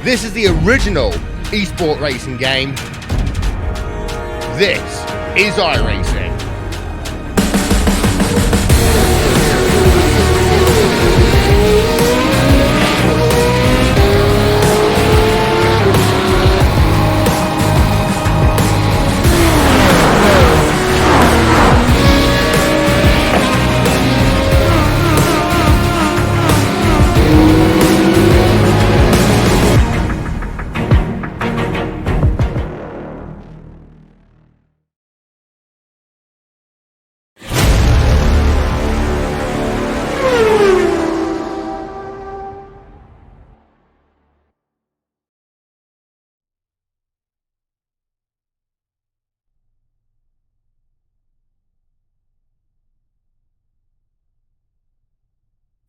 This is the original esport racing game. This is iRacing.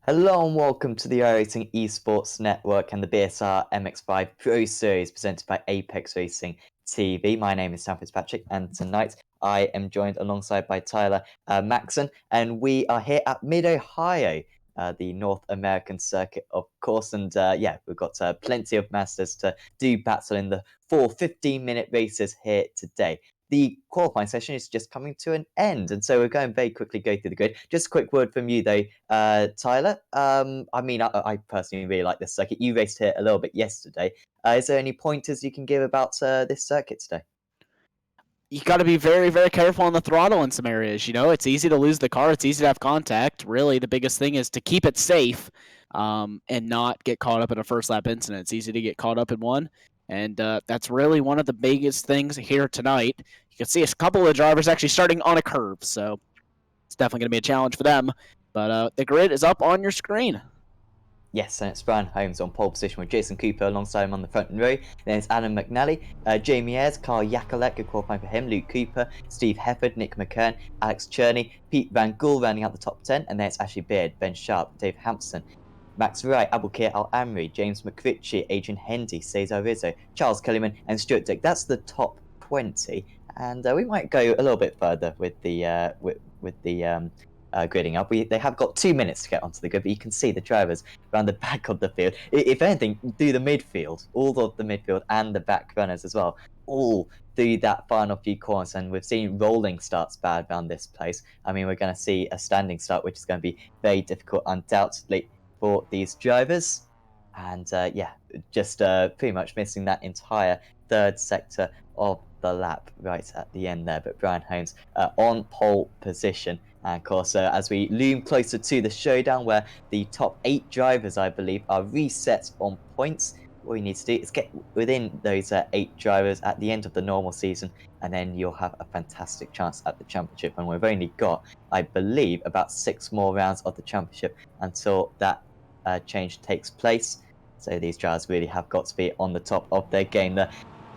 Hello and welcome to the iRacing Esports Network and the BSR MX5 Pro Series presented by Apex Racing TV. My name is Sam Fitzpatrick and tonight I am joined alongside by Tyler Maxon, and we are here at Mid-Ohio, the North American circuit, of course. And yeah, we've got plenty of masters to do battle in the 4 15-minute races here today. The qualifying session is just coming to an end, and so we're going to very quickly go through the grid. Just a quick word from you, though, Tyler. I mean, I personally really like this circuit. You raced here a little bit yesterday. Is there any pointers you can give about this circuit today? You got to be very, very careful on the throttle in some areas. You know, it's easy to lose the car. It's easy to have contact. Really, the biggest thing is to keep it safe and not get caught up in a first lap incident. It's easy to get caught up in one. And that's really one of the biggest things here tonight. You can see a couple of drivers actually starting on a curve. So it's definitely going to be a challenge for them. But the grid is up on your screen. Yes, and it's Brian Holmes on pole position with Jason Cooper alongside him on the front row. Then it's Adam McNally, Jamie Ayres, Carl Yakalek, good qualifying for him, Luke Cooper, Steve Hefford, Nick McKern, Alex Cherney, Pete Van Gool rounding out the top 10, and then it's Ashley Beard, Ben Sharp, Dave Hampson, Max Wright, Abulkir Al-Amri, James McRitchie, Adrian Hendy, Cesar Rizzo, Charles Kellyman, and Stuart Dick. That's the top 20, and we might go a little bit further with the gridding up. They have got 2 minutes to get onto the grid, but you can see the drivers around the back of the field. If anything, do the midfield, all of the midfield and the back runners as well, all do that final few corners. And we've seen rolling starts bad around this place. I mean, we're going to see a standing start, which is going to be very difficult, undoubtedly, for these drivers. And yeah, just pretty much missing that entire third sector of the lap right at the end there. But Brian Holmes on pole position. And of course, as we loom closer to the showdown, where the top 8 drivers, I believe, are reset on points, what we need to do is get within those 8 drivers at the end of the normal season, and then you'll have a fantastic chance at the championship. And we've only got, I believe, about 6 more rounds of the championship until that change takes place. So these drivers really have got to be on the top of their game. The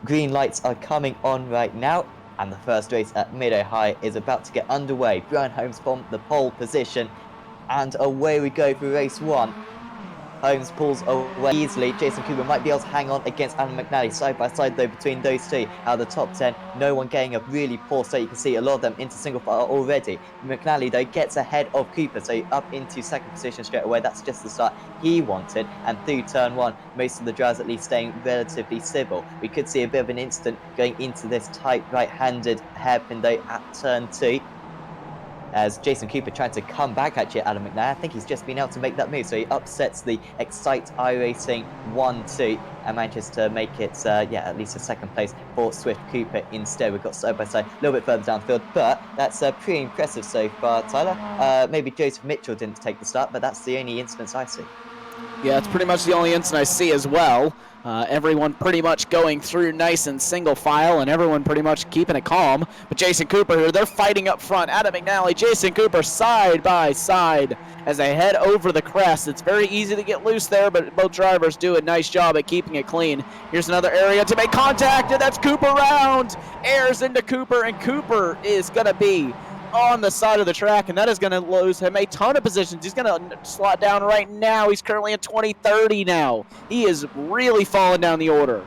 green lights are coming on right now, and the first race at Mid-Ohio is about to get underway. Brian Holmes from the pole position, and away we go for race 1. Holmes pulls away easily. Jason Cooper might be able to hang on against Adam McNally. Side by side, though, between those two. Out of the top 10, no one getting a really poor start. You can see a lot of them into single file already. McNally, though, gets ahead of Cooper, so up into second position straight away. That's just the start he wanted. And through turn 1, most of the drivers at least staying relatively civil. We could see a bit of an incident going into this tight right-handed hairpin, though, at turn 2. As Jason Cooper tried to come back actually at Adam McNally. I think he's just been able to make that move, so he upsets the Excite iRacing 1-2 and manages to make it, yeah, at least a second place for Swift Cooper instead. We've got side by side a little bit further down the field, but that's pretty impressive so far, Tyler. Maybe Joseph Mitchell didn't take the start, but that's the only instance I see. Yeah, it's pretty much the only instance I see as well. Everyone pretty much going through nice and single file, and everyone pretty much keeping it calm. But Jason Cooper here, they're fighting up front. Adam McNally, Jason Cooper side by side as they head over the crest. It's very easy to get loose there, but both drivers do a nice job at keeping it clean. Here's another area to make contact, and that's Cooper round. Ayres into Cooper, and Cooper is going to be on the side of the track, and that is going to lose him a ton of positions. He's going to slot down right now. He's currently at 20-30 now. He is really falling down the order.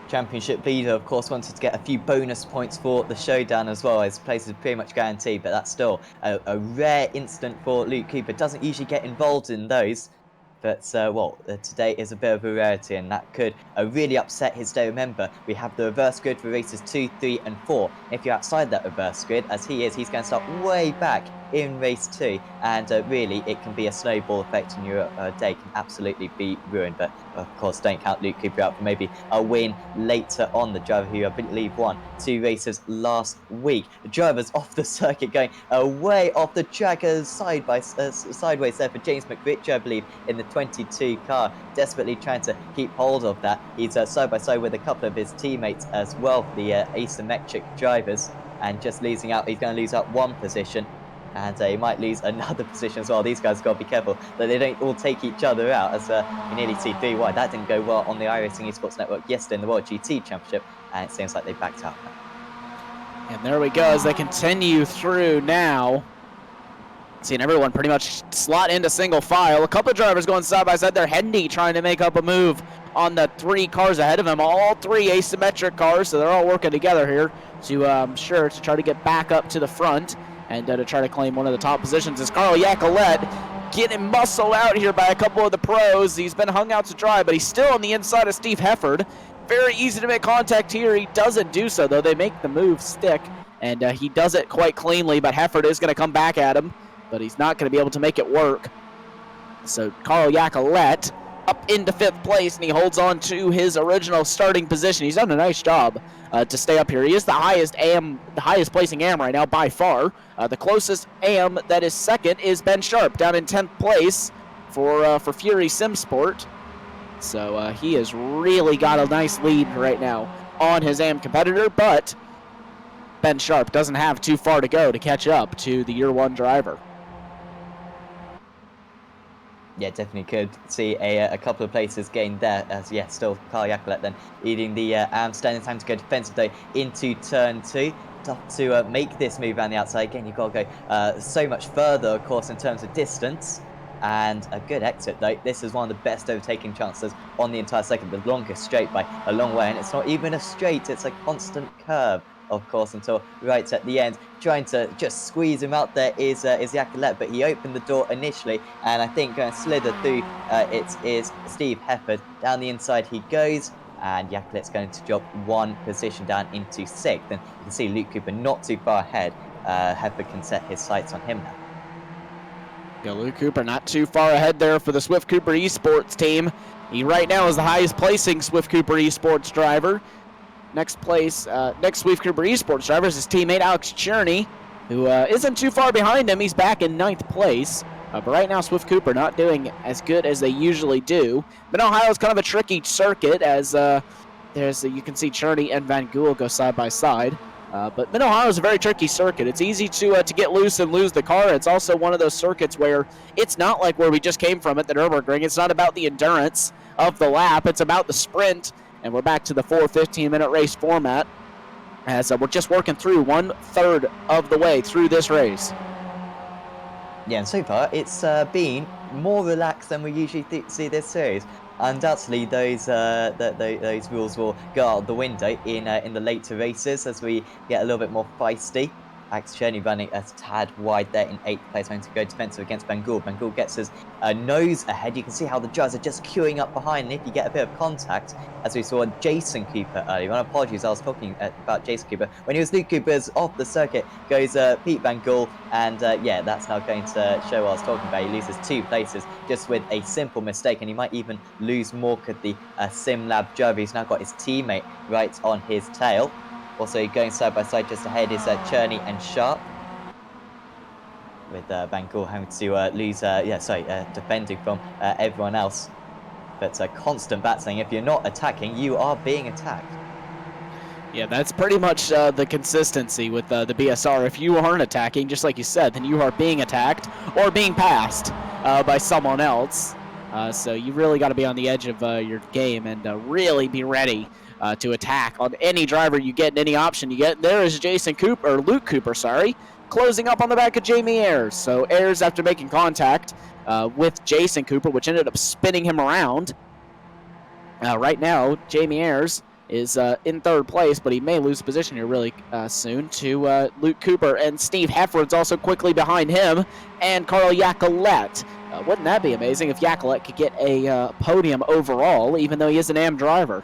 Championship leader, of course, wanted to get a few bonus points for the showdown as well, as places pretty much guaranteed, but that's still a rare incident for Luke Cooper. Doesn't usually get involved in those. But, today is a bit of a rarity, and that could really upset his day. Remember, we have the reverse grid for races 2, 3, and 4. If you're outside that reverse grid, as he is, he's going to start way back in race 2, and really, it can be a snowball effect, and your day can absolutely be ruined. But, of course, don't count Luke Cooper out for maybe a win later on. The driver who I believe won 2 races last week. The driver's off the circuit going way off the track, sideways there for James McRitchie, I believe, in the 22 car, desperately trying to keep hold of that. He's side by side with a couple of his teammates as well for the asymmetric drivers, and just losing out. He's going to lose out 1 position, and he might lose another position as well. These guys got to be careful that they don't all take each other out, as we nearly see 3 wide. That didn't go well on the iRacing Esports Network yesterday in the World GT Championship, and it seems like they backed out now. And there we go as they continue through now. Seeing everyone pretty much slot into single file. A couple of drivers going side by side there. Hendy trying to make up a move on the 3 cars ahead of him. All 3 asymmetric cars, so they're all working together here to, to try to get back up to the front and to try to claim one of the top positions. Is Carl Yacolet getting muscled out here by a couple of the pros. He's been hung out to dry, but he's still on the inside of Steve Hefford. Very easy to make contact here. He doesn't do so, though. They make the move stick, and he does it quite cleanly, but Hefford is going to come back at him, but he's not going to be able to make it work. So Carl Yacolet up into 5th place, and he holds on to his original starting position. He's done a nice job to stay up here. He is the highest placing AM right now by far. The closest AM that is second is Ben Sharp down in 10th place for Fury Sim Sport. So he has really got a nice lead right now on his AM competitor, but Ben Sharp doesn't have too far to go to catch up to the Year 1 driver. Yeah, definitely could see a couple of places gained there, as still Carl Yacolet then leading the standing time to go defensive though into turn 2. Tough to make this move around the outside. Again, you've got to go so much further, of course, in terms of distance. And a good exit though. This is one of the best overtaking chances on the entire circuit, the longest straight by a long way, and it's not even a straight, it's a constant curve, of course, until right at the end. Trying to just squeeze him out there is Yacolet, but he opened the door initially, and I think going to slither through it is Steve Hefford. Down the inside he goes, and Yacolet's going to drop 1 position down into 6th, and you can see Luke Cooper not too far ahead. Hefford can set his sights on him now. Yeah, Luke Cooper not too far ahead there for the Swift Cooper Esports team. He right now is the highest placing Swift Cooper Esports driver. Next Swift Cooper Esports driver is his teammate Alex Cherney, who isn't too far behind him. He's back in 9th place. But right now, Swift Cooper not doing as good as they usually do. Mid-Ohio is kind of a tricky circuit, as you can see Cherney and Van Gool go side by side. But Mid-Ohio is a very tricky circuit. It's easy to get loose and lose the car. It's also one of those circuits where it's not like where we just came from at the Nürburgring. It's not about the endurance of the lap. It's about the sprint. And we're back to the 4 15-minute race format, as we're just working through 1/3 of the way through this race. Yeah, and so far it's been more relaxed than we usually see this series. Undoubtedly, those rules will go out the window in the later races as we get a little bit more feisty. Alex Cherney running a tad wide there in 8th place, having to go defensive against Ben Gould. Ben Gould gets his nose ahead. You can see how the drivers are just queuing up behind, and if you get a bit of contact, as we saw Jason Cooper earlier on, apologies, I was talking about Jason Cooper. When he was Luke Cooper's off the circuit, goes Pete Van Gool, and that's now going to show what I was talking about. He loses 2 places just with a simple mistake, and he might even lose more could the SimLab driver. He's now got his teammate right on his tail. Also going side by side just ahead is Cherney and Sharp, with Van Gool having to lose, defending from everyone else. But constant battling. If you're not attacking, you are being attacked. Yeah, that's pretty much the consistency with the BSR. If you aren't attacking, just like you said, then you are being attacked or being passed by someone else. So you really got to be on the edge of your game and really be ready to attack on any driver you get and any option you get. There is Luke Cooper, closing up on the back of Jamie Ayres. So Ayres, after making contact with Jason Cooper, which ended up spinning him around. Right now, Jamie Ayres is in 3rd place, but he may lose position here really soon to Luke Cooper. And Steve Hefford's also quickly behind him, and Carl Yacolet Wouldn't that be amazing if Yakulet could get a podium overall, even though he is an AM driver?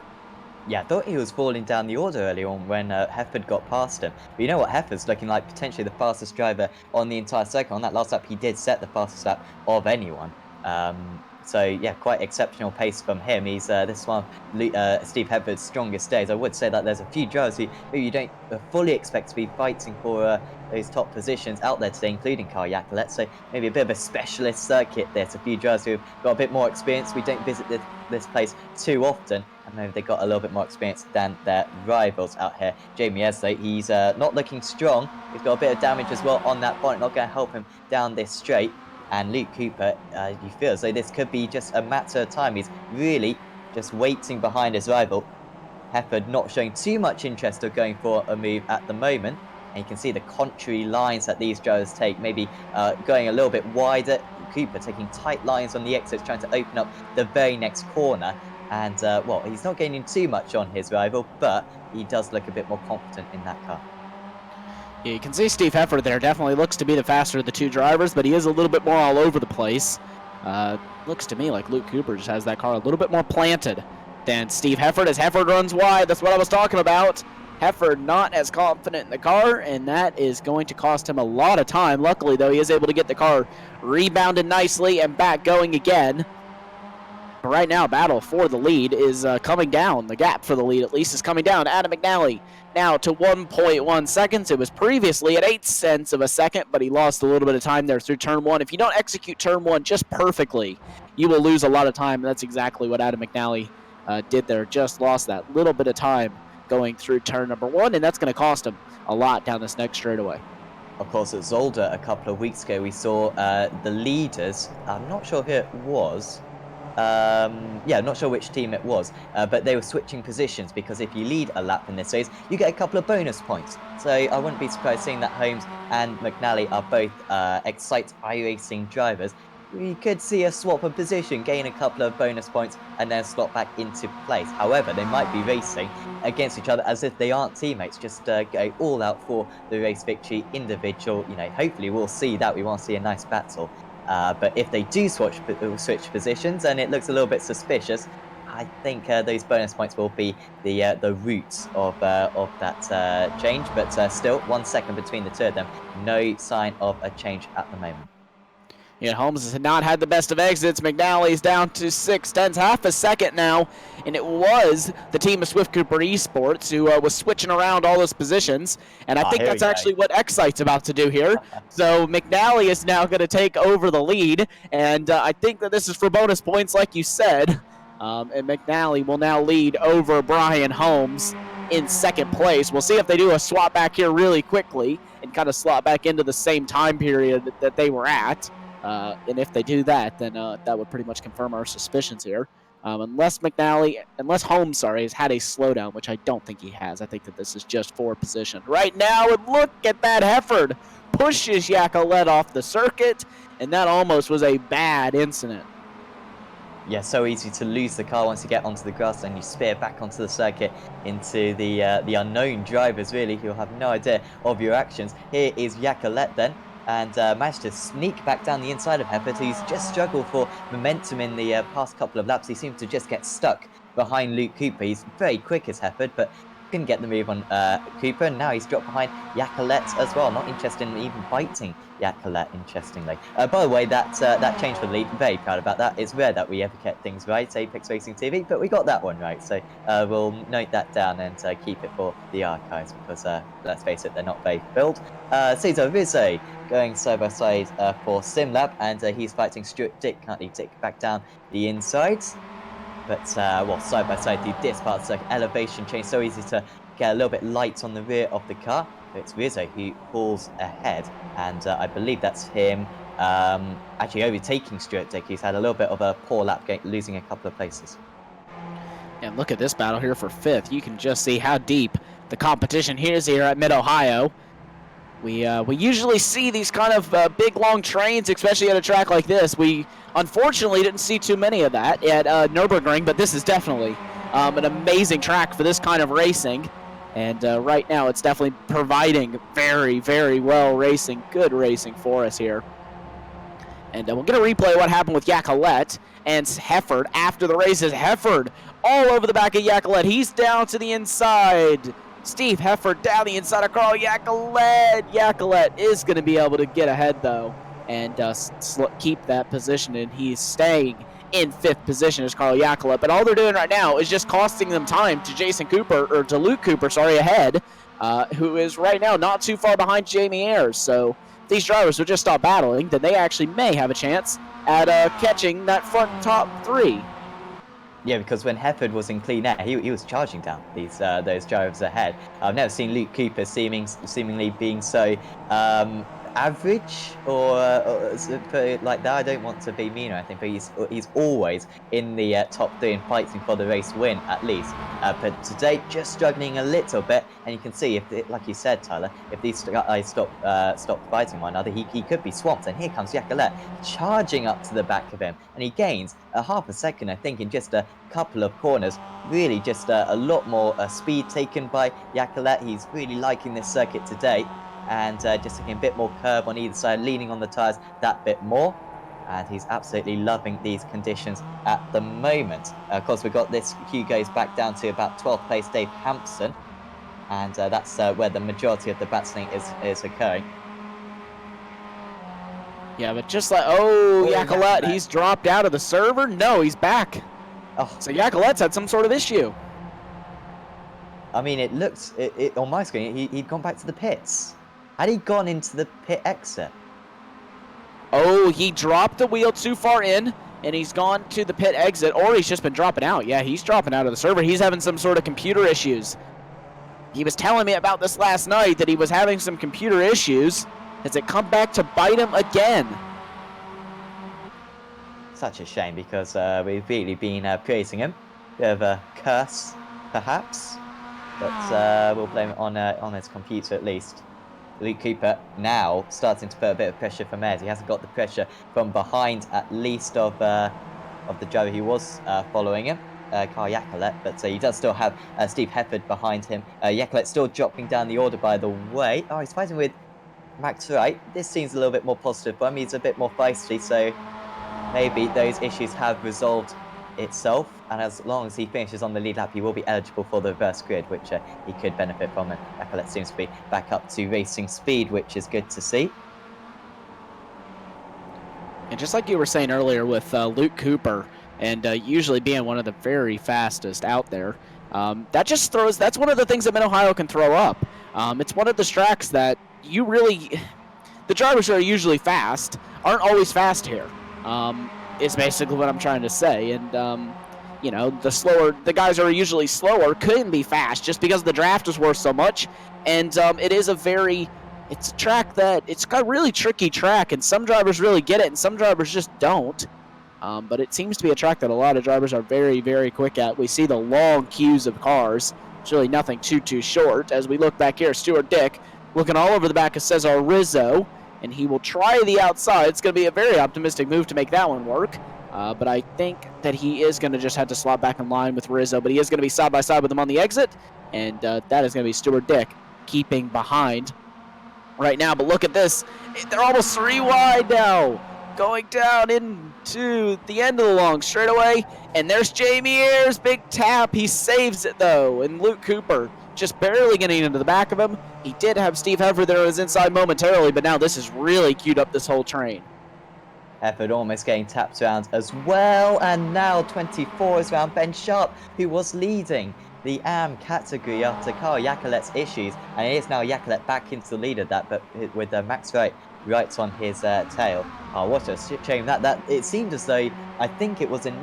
Yeah, I thought he was falling down the order early on when Hefford got past him. But you know what? Hefford's looking like potentially the fastest driver on the entire circuit. On that last lap, he did set the fastest lap of anyone. So yeah, quite exceptional pace from him. He's this is one of Steve Hefford's strongest days. I would say that there's a few drivers who you don't fully expect to be fighting for those top positions out there today, including Kyle Yakulet. So maybe a bit of a specialist circuit. There's a few drivers who've got a bit more experience. We don't visit this place too often, and maybe they got a little bit more experience than their rivals out here. Jamie Esley, he's not looking strong. He's got a bit of damage as well on that bonnet, not going to help him down this straight. And Luke Cooper, you feel as though this could be just a matter of time. He's really just waiting behind his rival. Hefford not showing too much interest of going for a move at the moment. And you can see the contrary lines that these drivers take, maybe going a little bit wider. Cooper taking tight lines on the exits, trying to open up the very next corner. And, well, he's not gaining too much on his rival, but he does look a bit more confident in that car. Yeah, you can see Steve Hefford there definitely looks to be the faster of the two drivers, but he is a little bit more all over the place. Looks to me like Luke Cooper just has that car a little bit more planted than Steve Hefford. As Hefford runs wide, that's what I was talking about. Hefford not as confident in the car, and that is going to cost him a lot of time. Luckily, though, he is able to get the car rebounded nicely and back going again. But right now, battle for the lead is coming down. The gap for the lead, at least, is coming down. Adam McNally now to 1.1 seconds. It was previously at 0.8 of a second, but he lost a little bit of time there through turn one. If you don't execute turn one just perfectly, you will lose a lot of time, and that's exactly what Adam McNally did there. Just lost that little bit of time going through turn number one, and that's going to cost him a lot down this next straightaway. Of course, at Zolder a couple of weeks ago, we saw the leaders. I'm not sure who it was. Yeah, not sure which team it was, but they were switching positions because if you lead a lap in this race, you get a couple of bonus points. So I wouldn't be surprised seeing that Holmes and McNally are both Excite iRacing drivers. We could see a swap of position, gain a couple of bonus points, and then slot back into place. However, they might be racing against each other as if they aren't teammates, just go all out for the race victory, individual. You know, hopefully we'll see that. We want to see a nice battle. But if they do switch positions and it looks a little bit suspicious, I think those bonus points will be the roots of that change. But still, 1 second between the two of them. No sign of a change at the moment. Yeah, Holmes has not had the best of exits. McNally's down to 0.6, half a second now, and it was the team of Swift Cooper Esports who was switching around all those positions, and I think that's actually what Excite's about to do here. So McNally is now going to take over the lead, and I think that this is for bonus points, like you said, and McNally will now lead over Brian Holmes in second place. We'll see if they do a swap back here really quickly and kind of slot back into the same time period that they were at. And if they do that, then that would pretty much confirm our suspicions here. Unless Holmes, has had a slowdown, which I don't think he has. I think that this is just for position. Right now, and look at that, Hefford pushes Yakulet off the circuit, and that almost was a bad incident. Yeah, so easy to lose the car once you get onto the grass and you spear back onto the circuit into the unknown drivers, really, who have no idea of your actions. Here is Yakulet then. And managed to sneak back down the inside of Hefford, who's just struggled for momentum in the past couple of laps. He seemed to just get stuck behind Luke Cooper. He's very quick as Hefford, but couldn't get the move on Cooper, and now he's dropped behind Yakulet as well. Not interested in even biting Yakulet, interestingly. By the way, that change for the lead, very proud about that. It's rare that we ever get things right, Apex Racing TV, but we got that one right. So we'll note that down and keep it for the archives, because let's face it, they're not very filled. Cesar Rizzo going side by side for SimLab, and he's fighting Stuart Dick. Currently Dick back down the inside. But, well, side by side through this part of the circuit, elevation change, so easy to get a little bit light on the rear of the car. But it's Rizzo who pulls ahead, and I believe that's him actually overtaking Stuart Dick. He's had a little bit of a poor lap, losing a couple of places. And look at this battle here for fifth. You can just see how deep the competition is here at Mid-Ohio. We usually see these kind of big, long trains, especially at a track like this. We unfortunately didn't see too many of that at Nürburgring, but this is definitely an amazing track for this kind of racing. And right now, it's definitely providing very, very well racing, good racing for us here. And we'll get a replay of what happened with Yacolet and Hefford after the races. Hefford all over the back of Yacolet. He's down to the inside. Steve Hefford down the inside of Carl Yacolet. Yacolet is going to be able to get ahead, though, and keep that position, and he's staying in 5th position as Carl Yacolet. But all they're doing right now is just costing them time to to Luke Cooper, ahead, who is right now not too far behind Jamie Ayers. So if these drivers would just stop battling, then they actually may have a chance at catching that front top 3. Yeah, because when Hefford was in clean air, he was charging down those drivers ahead. I've never seen Luke Cooper seemingly being so average or like that. I don't want to be mean or anything, but he's always in the top 3 and fighting for the race win at least. But today, just struggling a little bit, and you can see like you said, Tyler, if these guys stop fighting one another, he could be swamped. And here comes Yacolet charging up to the back of him, and he gains a half a second, I think, in just a couple of corners. Really, just a lot more speed taken by Yacolet. He's really liking this circuit today, and just taking a bit more curve on either side, leaning on the tyres that bit more. And he's absolutely loving these conditions at the moment. Of course, we've got this queue goes back down to about 12th place Dave Hampson, and that's where the majority of the battling is occurring. Yeah, but just like, Yacolet, he's dropped out of the server? No, he's back. Oh. So Yacolet's had some sort of issue. I mean, it looks, on my screen, he'd gone back to the pits. Had he gone into the pit exit? Oh, he dropped the wheel too far in, and he's gone to the pit exit, or he's just been dropping out. Yeah, he's dropping out of the server. He's having some sort of computer issues. He was telling me about this last night, that he was having some computer issues. Has it come back to bite him again? Such a shame, because we've really been praising him. Bit of a curse, perhaps, but we'll blame it on his computer at least. Luke Cooper now starting to put a bit of pressure from Ayers. He hasn't got the pressure from behind, at least, of the driver who was following him, Carl Yacolet, but he does still have Steve Hefford behind him. Yacolet still dropping down the order, by the way. Oh, he's fighting with Max Wright. This seems a little bit more positive, but I mean, he's a bit more feisty, so maybe those issues have resolved itself, and as long as he finishes on the lead lap, he will be eligible for the reverse grid, which he could benefit from, and Yacolet seems to be back up to racing speed, which is good to see. And just like you were saying earlier with Luke Cooper, and usually being one of the very fastest out there, that's one of the things that Mid-Ohio can throw up. It's one of the tracks that the drivers who are usually fast aren't always fast here. Is basically what I'm trying to say. And, the guys who are usually slower couldn't be fast just because the draft is worth so much. And it's a track that, it's got a really tricky track, and some drivers really get it and some drivers just don't. But it seems to be a track that a lot of drivers are very, very quick at. We see the long queues of cars. It's really nothing too short. As we look back here, Stuart Dick looking all over the back of Cesar Rizzo, and he will try the outside. It's going to be a very optimistic move to make that one work. But I think that he is going to just have to slot back in line with Rizzo, but he is going to be side by side with him on the exit, and that is going to be Stuart Dick keeping behind right now. But look at this. They're almost 3 wide now, going down into the end of the long straightaway, and there's Jamie Ayers, big tap. He saves it, though, and Luke Cooper just barely getting into the back of him. He did have Steve Hefford there on his inside momentarily, but now this has really queued up this whole train. Hefford almost getting tapped around as well, and now 24 is around Ben Sharp, who was leading the AM category after Carl Yacolet's issues, and it is now Yacolet back into the lead of that, but with Max Wright right on his tail. Oh, what a shame. That it seemed as though, I think it was going to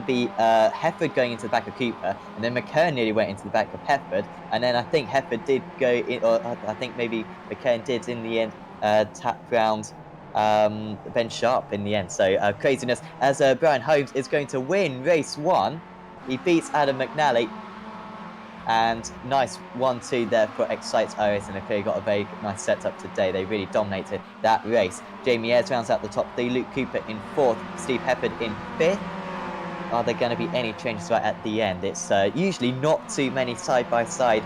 be Hefford going into the back of Cooper, and then McKern nearly went into the back of Hefford, and then I think Hefford did go in, or I think maybe McKern did in the end tap round Ben Sharp in the end. So craziness, as Brian Holmes is going to win race 1. He beats Adam McNally. And nice 1-2 there for Excite's iRacing. They've really got a very nice setup today. They really dominated that race. Jamie Ayers rounds out the top 3. Luke Cooper in 4th. Steve Hefford in 5th. Are there going to be any changes right at the end? It's usually not too many side-by-side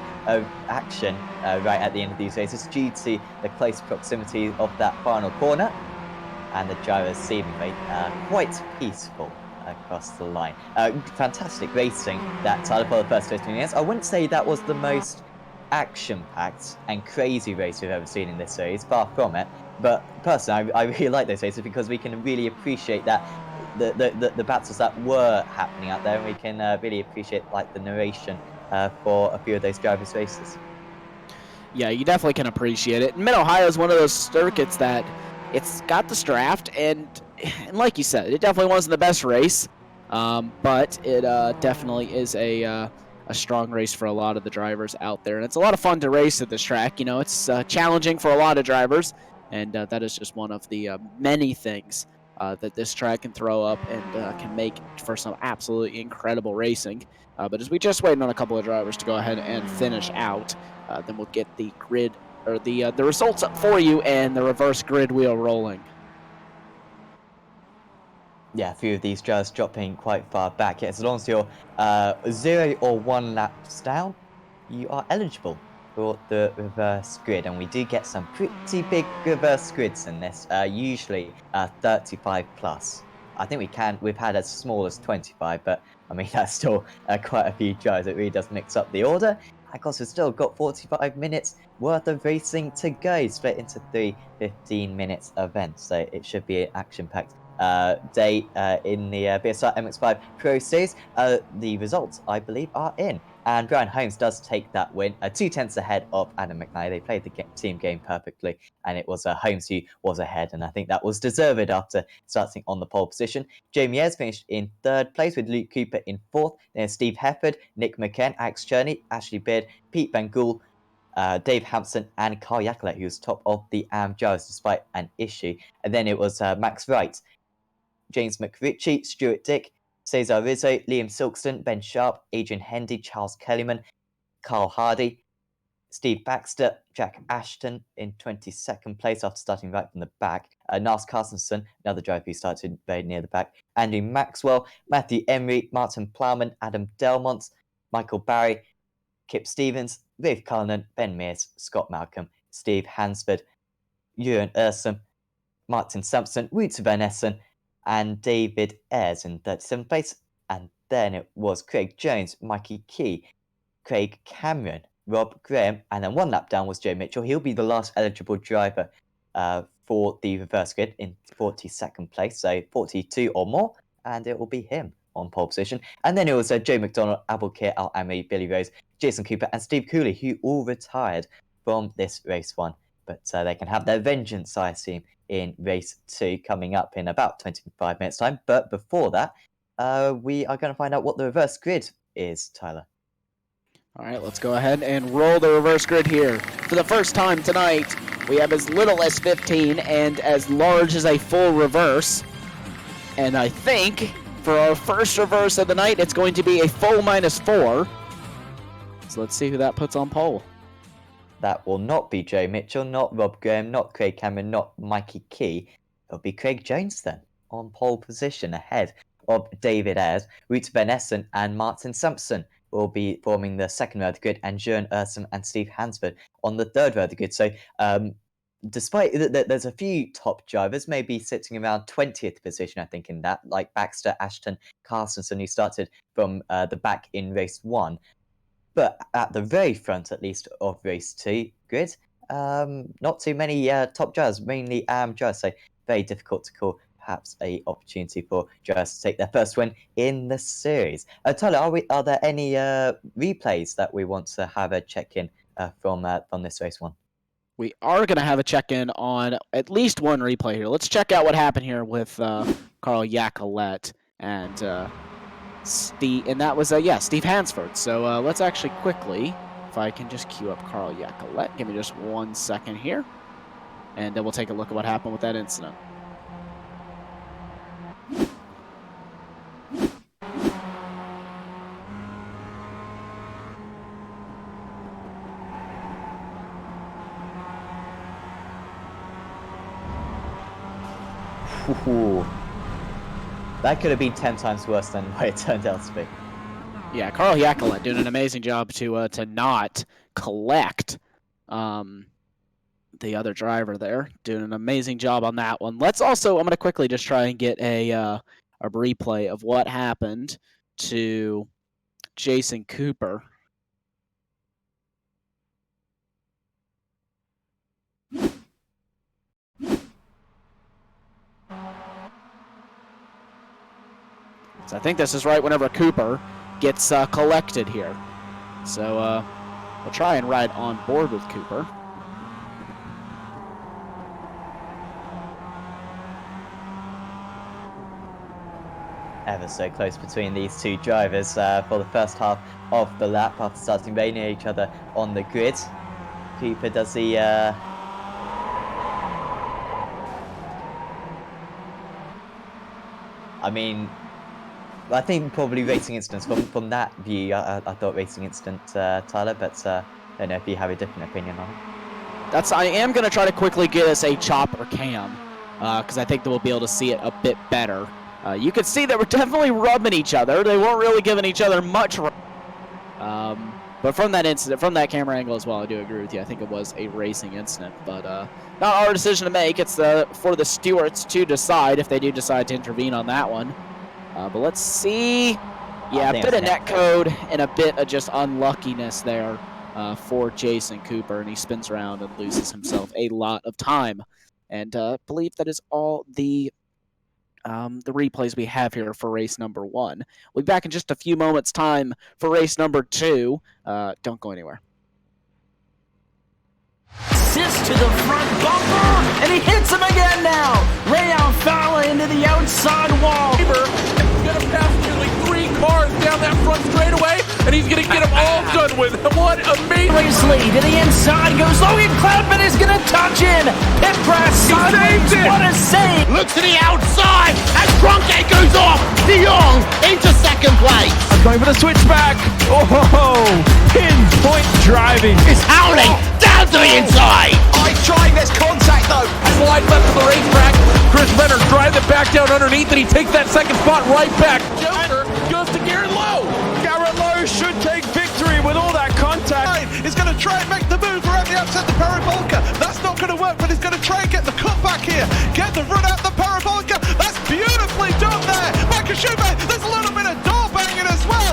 action right at the end of these races due to the close proximity of that final corner. and the drivers seemingly quite peaceful across the line. Fantastic racing that Tyler for the first 15 minutes. I wouldn't say that was the most action-packed and crazy race we've ever seen in this series, far from it. But personally, I really like those races because we can really appreciate that the battles that were happening out there, and we can really appreciate like the narration for a few of those drivers' races. Yeah, you definitely can appreciate it. Mid-Ohio is one of those circuits that it's got this draft, and like you said, it definitely wasn't the best race, but it definitely is a strong race for a lot of the drivers out there, and it's a lot of fun to race at this track. You know, it's challenging for a lot of drivers, and that is just one of the many things that this track can throw up and can make for some absolutely incredible racing. But as we just waiting on a couple of drivers to go ahead and finish out, then we'll get the grid or the results up for you and the reverse grid wheel rolling. Yeah, a few of these drivers dropping quite far back. Yeah, as long as you're 0 or 1 laps down, you are eligible for the reverse grid, and we do get some pretty big reverse grids in this. Usually 35 plus. I think we've had as small as 25, but I mean that's still quite a few drivers. It really does mix up the order. Of course, we've still got 45 minutes worth of racing to go, split into 3 15 minutes events, so it should be an action-packed day in the BSR MX5 Pro Series. The results, I believe, are in. And Brian Holmes does take that win, 2/10 ahead of Adam McKnight. They played the team game perfectly, and it was Holmes who was ahead, and I think that was deserved after starting on the pole position. Jamie Ayres finished in 3rd place with Luke Cooper in 4th. Then Steve Hefford, Nick McKen, Alex Cherney, Ashley Beard, Pete Van Gool, Dave Hampson, and Carl Yacolet, who was top of the Jars despite an issue. And then it was Max Wright, James McRitchie, Stuart Dick, Cesar Rizzo, Liam Silkston, Ben Sharp, Adrian Hendy, Charles Kellyman, Carl Hardy, Steve Baxter, Jack Ashton in 22nd place after starting right from the back. Nars Carstensen, another driver who started very near the back. Andy Maxwell, Matthew Emery, Martin Plowman, Adam Delmont, Michael Barry, Kip Stevens, Viv Cullinan, Ben Mears, Scott Malcolm, Steve Hansford, Ewan Ursum, Martin Sampson, Wouter Van Essen, and David Ayres in 37th place. And then it was Craig Jones, Mikey Key, Craig Cameron, Rob Graham, and then 1 lap down was Joe Mitchell. He'll be the last eligible driver for the reverse grid in 42nd place, so 42 or more, and it will be him on pole position. And then it was Joe McDonald, Abulkir Al-Amri, Billy Rose, Jason Cooper, and Steve Cooley, who all retired from this race 1. But they can have their vengeance, I assume, in race 2 coming up in about 25 minutes' time. But before that, we are going to find out what the reverse grid is, Tyler. All right, let's go ahead and roll the reverse grid here. For the first time tonight, we have as little as 15 and as large as a full reverse. And I think for our first reverse of the night, it's going to be a full -4. So let's see who that puts on pole. That will not be Joe Mitchell, not Rob Graham, not Craig Cameron, not Mikey Key. It'll be Craig Jones then, on pole position ahead of David Ayres. Wouter Van Essen and Martin Sampson will be forming the 2nd row of the grid, and Jern Ursum and Steve Hansford on the 3rd row of the grid. So despite there's a few top drivers, maybe sitting around 20th position, I think, in that, like Baxter, Ashton, Carstensen, who started from the back in race 1. But at the very front, at least, of race 2 grid, not too many top drivers, mainly drivers, so very difficult to call. Perhaps a opportunity for drivers to take their first win in the series. Tyler, are there any replays that we want to have a check-in from this race 1? We are going to have a check-in on at least one replay here. Let's check out what happened here with Carl Yacolet and Steve, and that was Steve Hansford. So let's actually quickly, if I can just queue up Carl Yacolet. Give me just 1 second here, and then we'll take a look at what happened with that incident. Ooh. That could have been 10 times worse than what it turned out to be. Yeah, Carl Yacolet doing an amazing job to not collect the other driver there, doing an amazing job on that one. Let's also, I'm going to quickly just try and get a replay of what happened to Jason Cooper. So I think this is right whenever Cooper gets collected here. So we'll try and ride on board with Cooper. Ever so close between these two drivers for the first half of the lap after starting very near each other on the grid. Cooper does the I mean, I think probably Racing Incidents from that view. I thought Racing Incident, Tyler, but I don't know if you have a different opinion on it. I am going to try to quickly get us a chopper cam because I think that we'll be able to see it a bit better. You can see that we're definitely rubbing each other. They weren't really giving each other much. But from that incident, from that camera angle as well, I do agree with you. I think it was a racing incident, but not our decision to make. It's for the stewards to decide if they do decide to intervene on that one. But let's see. Yeah, a bit of netcode and a bit of just unluckiness there for Jason Cooper, and he spins around and loses himself a lot of time. And I believe that is all the replays we have here for race number 1. We'll be back in just a few moments' time for race number 2. Don't go anywhere. Assist to the front bumper, and he hits him again now. Rayon Fowler into the outside wall. He's going to pass nearly 3 cars down that front straightaway, and he's going to get them all done with. What amazing! Lead to the inside goes Logan Cloudman is going to touch in. Pit press sideways. What a save! Look to the outside as Cronkite goes off. De Jong into second place. Going for the switchback. Oh, pinpoint driving. It's Howley down to the inside. I'm trying this contact though. Slide left of the racetrack. Chris Renner drives it back down underneath, and he takes that second spot right back. Joker goes to Garrett Lowe. Garrett Lowe should take victory with all that contact. He's going to try and make the move around the outside the parabolica. That's not going to work, but he's going to try and get the cut back here. Get the run out the parabolica. That's beautifully done there. Michael Schubert, there's a little bit of door banging as well.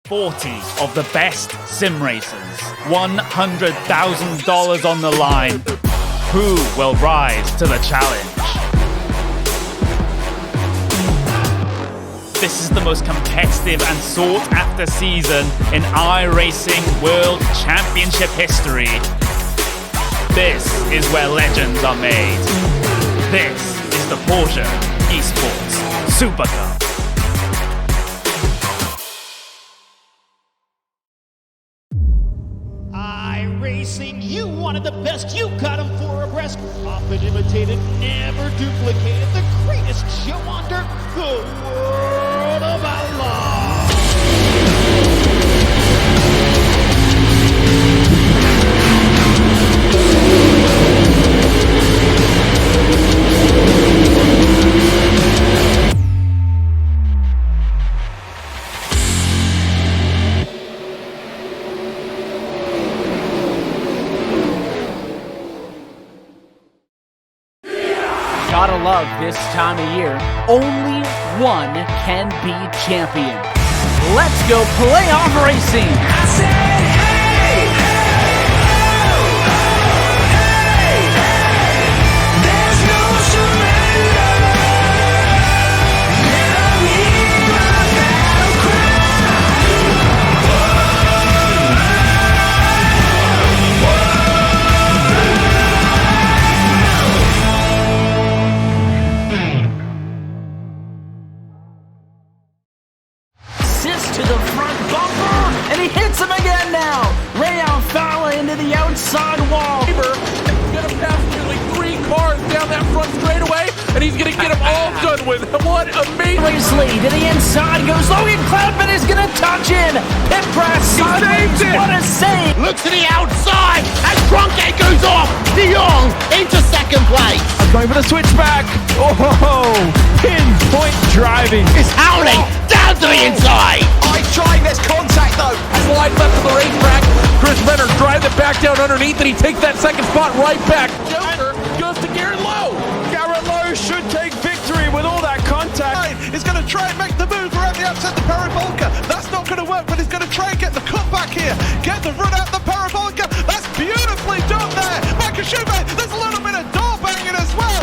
40 of the best sim racers, $100,000 on the line. Who will rise to the challenge? This is the most competitive and sought-after season in iRacing World Championship history. This is where legends are made. This is the Porsche Esports Super Cup. iRacing, you wanted the best, you got them 4 abreast. Often imitated, never duplicated. The greatest show on dirt, the World of Outlaws. Gotta love this time of year. Only one can be champion. Let's go playoff racing. I said, hey, hey, oh, hey, hey. There's no surrender. Never hear my battle to the front bumper, and he hits him again now. Rayon Fowler into the outside wall. He's going to pass nearly 3 cars down that front straightaway, and he's going to get them all done with. What amazing! Lee to the inside goes Logan Cloudman is going to touch in. Pit press sideways. What a save! Look to the outside as Cronkite goes off. De Jong into second place. Going for the switchback. Oh, pinpoint driving. Is howling down to the inside. Trying this contact though. Slide left of the racetrack. Chris Venner drives it back down underneath, and he takes that second spot right back. Joker goes to Garrett Lowe. Garrett Lowe should take victory with all that contact. He's going to try and make the move around the outside the parabolica. That's not going to work, but he's going to try and get the cutback here. Get the run out the parabolica. That's beautifully done there. Michael Schubert, there's a little bit of door banging as well.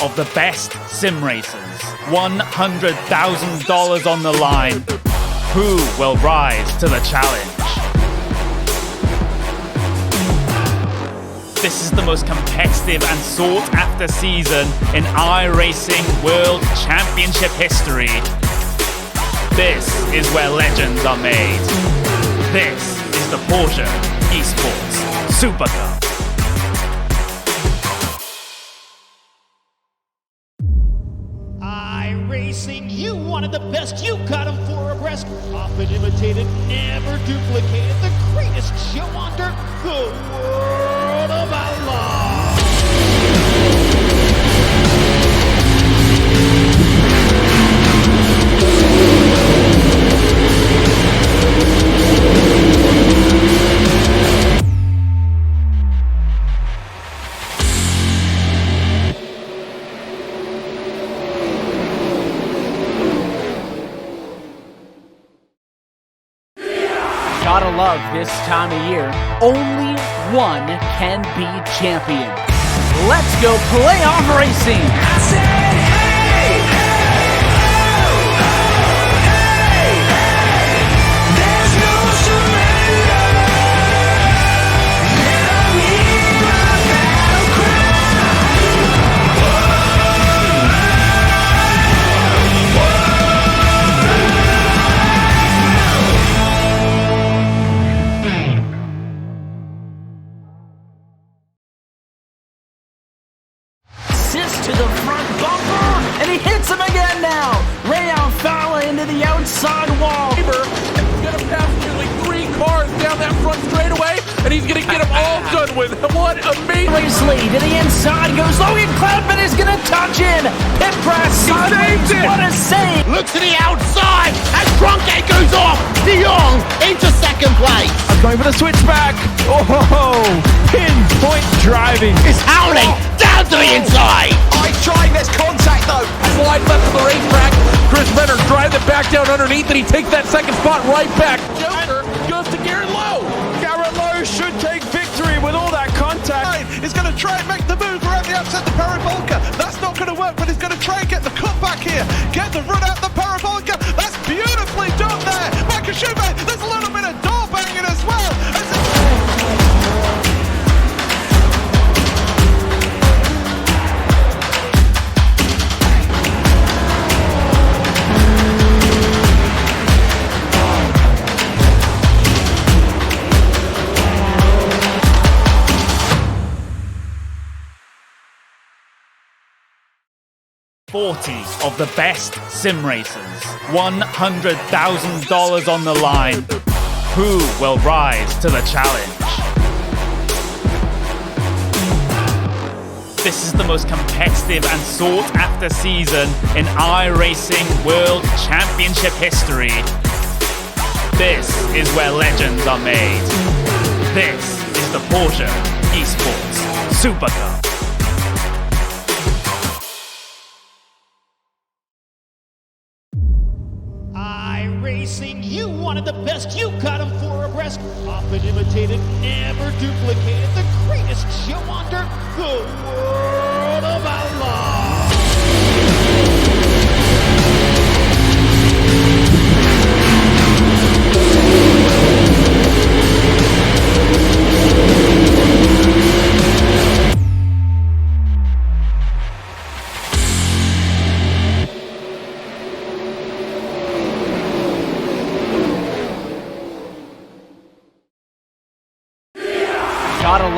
Of the best sim racers, $100,000 on the line. Who will rise to the challenge? This is the most competitive and sought-after season in iRacing World Championship history. This is where legends are made. This is the Porsche Esports Super Cup. iRacing, you wanted the best, you got him 4 abreast. Often imitated, never duplicated. The greatest show on dirt, the World of Outlaws. Gotta love this time of year. Only one can be champion. Let's go playoff racing. I said, hey, hey, oh, oh, hey, hey. There's no surrender. Let me hear my battle cry. To the front bumper, and he hits him again now. Rayon Fowler into the outside wall. He's going to pass nearly 3 cars down that front straightaway, and he's going to get them all done with. What amazing! Lee to the inside goes Logan Cloudman is going to touch in. Pit press sideways. What a save! Look to the outside as Cronkite goes off. De Jong into second place. Going for the switchback. Oh, pinpoint driving. Is howling down to the inside. Trying this contact though. Slide left of the racetrack. Chris Venner drives it back down underneath, and he takes that second spot right back. Joker goes to Garrett Lowe. Garrett Lowe should take victory with all that contact. He's going to try and make the move around the outside the parabolica. That's not going to work, but he's going to try and get the cutback here. Get the run out the parabolica. That's beautifully done there. Michael Schubert, there's a little bit of door banging as well. Of the best sim racers, $100,000 on the line. Who will rise to the challenge? This is the most competitive and sought-after season in iRacing World Championship history. This is where legends are made. This is the Porsche Esports Super Cup. iRacing, you wanted the best, you got him 4 abreast. Often imitated, never duplicated. The greatest show on dirt, the World of Outlaws.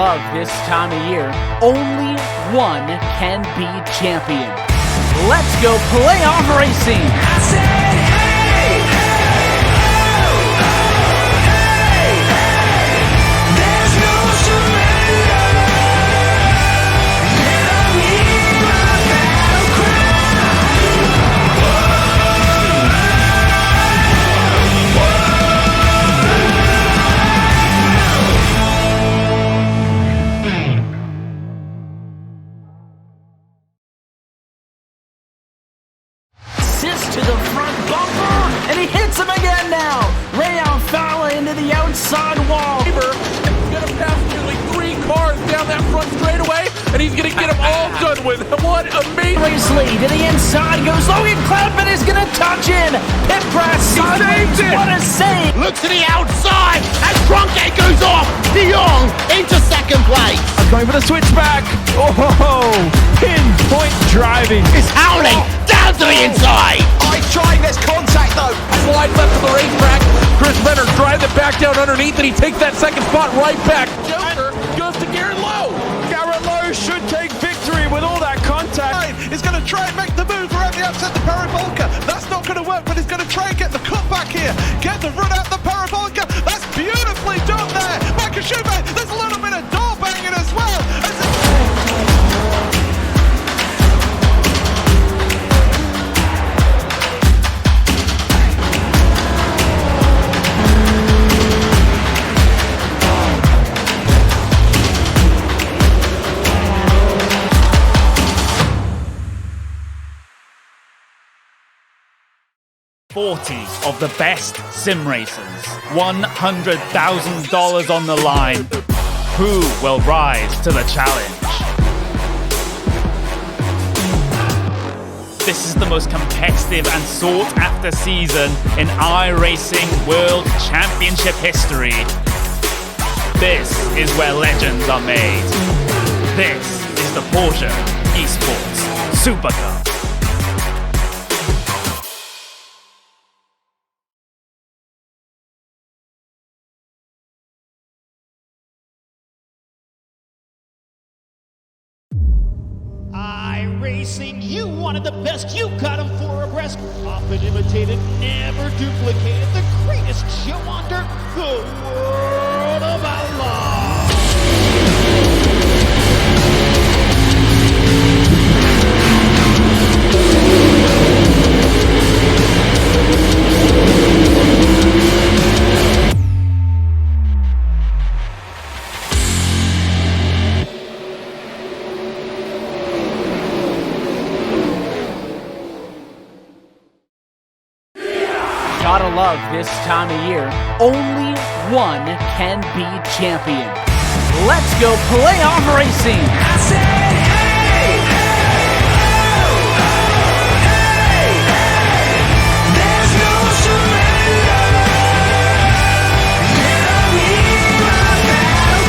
love this time of year. Only one can be champion. Let's go playoff racing. I said, hey, there's no surrender. Let me my battle to the front bumper, and he hits him again now. Rayon Fowler into the outside wall. He's gonna pass nearly 3 cars down that front straightaway, and he's gonna get them all done with. What amazing! Racely to the inside goes Logan Cloudman is gonna touch in. Pit press sideways. What a save! Look to the outside as Cronkite goes off. De Jong into second place. Going for the switchback. Oh, pinpoint driving. It's howling down to the inside. I trying this contact though. Slide left of the racetrack. Chris Leonard drives it back down underneath, and he takes that second spot right back. Joker goes to Garrett Lowe. Garrett Lowe should take victory with all that contact. He's going to try and make the move around the outside the parabolica. That's not going to work, but he's going to try and get the cutback here. Get the run out the parabolica. That's beautifully done there. Michael Schumacher, there's a little bit of door banging as well. Of the best sim racers, $100,000 on the line. Who will rise to the challenge? This is the most competitive and sought-after season in iRacing World Championship history. This is where legends are made. This is the Porsche Esports Super Cup. iRacing, you wanted the best, you got him 4 abreast. Often imitated, never duplicated. The greatest show on dirt, the world of outlaw. Gotta love this time of year. Only one can be champion. Let's go playoff racing. I said, hey, there's no surrender. Let me my battle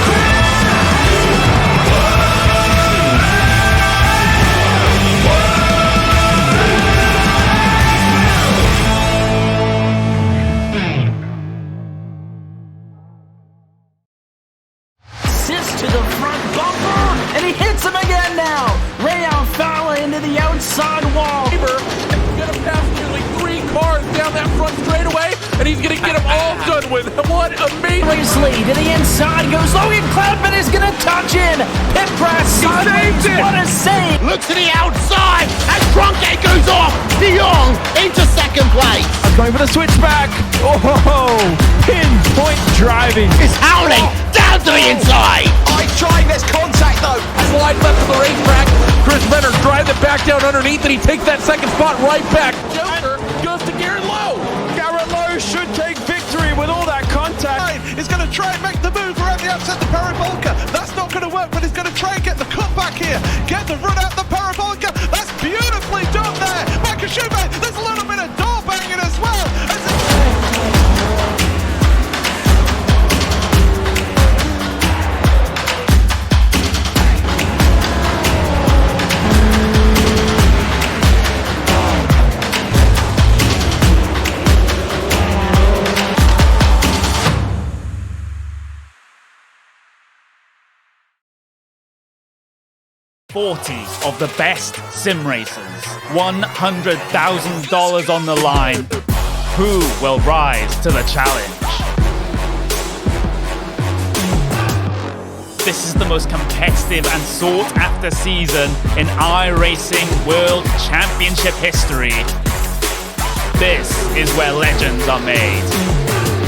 to the front bumper, and he hits him again now. Rayon Fowler into the outside wall. He's gonna pass nearly 3 cars down that front straightaway, and he's gonna get them all done with. What amazing! Racely to the inside goes Logan Cloudman is gonna touch in. Pit press sideways. What a save! Look to the outside as Cronkite goes off. De Jong into second place. Going for the switchback. Oh, pinpoint driving. It's howling down to the inside. I trying this contact though. Slide left of the racetrack. Chris Leonard drives it back down underneath, and he takes that second spot right back. Joker goes to Garrett Lowe. Garrett Lowe should take victory with all that contact. He's going to try and make the move around the outside the parabolica. That's not going to work, but he's going to try and get the cutback here. Get the run out the parabolica. That's beautifully done there. Michael Schumacher, there's a little bit of door banging as well. 40 of the best sim racers. $100,000 on the line. Who will rise to the challenge? This is the most competitive and sought-after season in iRacing World Championship history. This is where legends are made.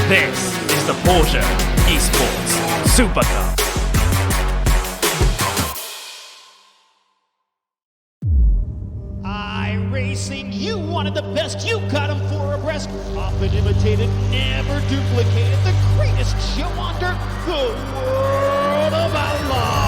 This is the Porsche Esports Super Cup. iRacing, you wanted the best, you got them 4 abreast. Often imitated, never duplicated. The greatest show on dirt, the World of Outlaws.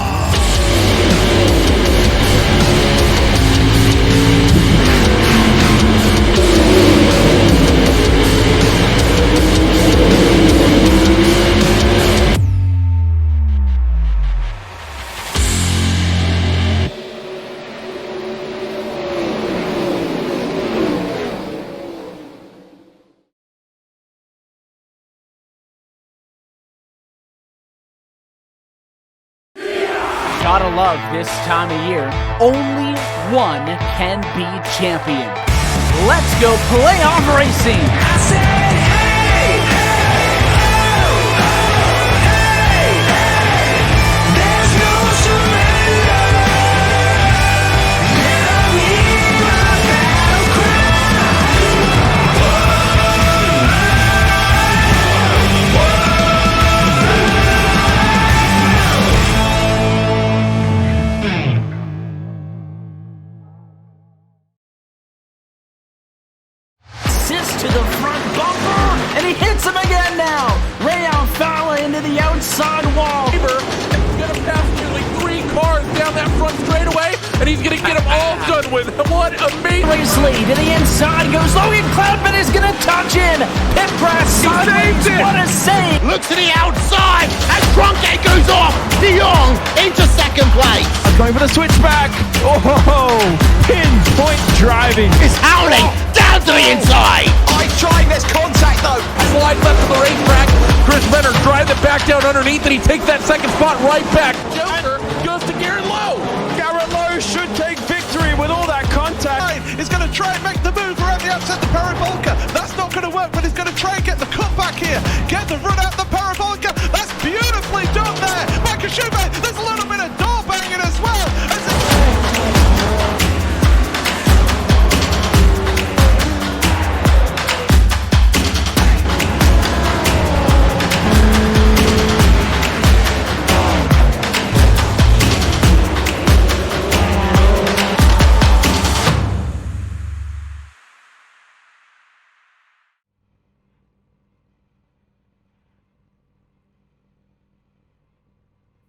Gotta love this time of year. Only one can be champion. Let's go playoff racing. I said, hey, there's no surrender. Let me hear my battle cry. To the front bumper, and he hits him again now. Ray Alfala into the outside wall. He's gonna pass nearly 3 cars down that front straightaway, and he's gonna get them all done with. What amazing! Race lead to the inside goes Logan Cloudman is gonna touch in. Pit press sideways. What a save! Look to the outside as Cronkite goes off. De Jong into second place. Going for the switchback. Oh, pinpoint driving. It's howling down to the inside. I trying this contact though. Slide left of the racetrack. Chris Venner drives it back down underneath, and he takes that second spot right back. Joker goes to Garrett Lowe. Garrett Lowe should take victory with all that contact. He's going to try and make the move around the outside the parabolica. That's not going to work, but he's going to try and get the cutback here. Get the run out the parabolica. That's beautifully done there. Michael Schubert, there's a little bit of door banging as well.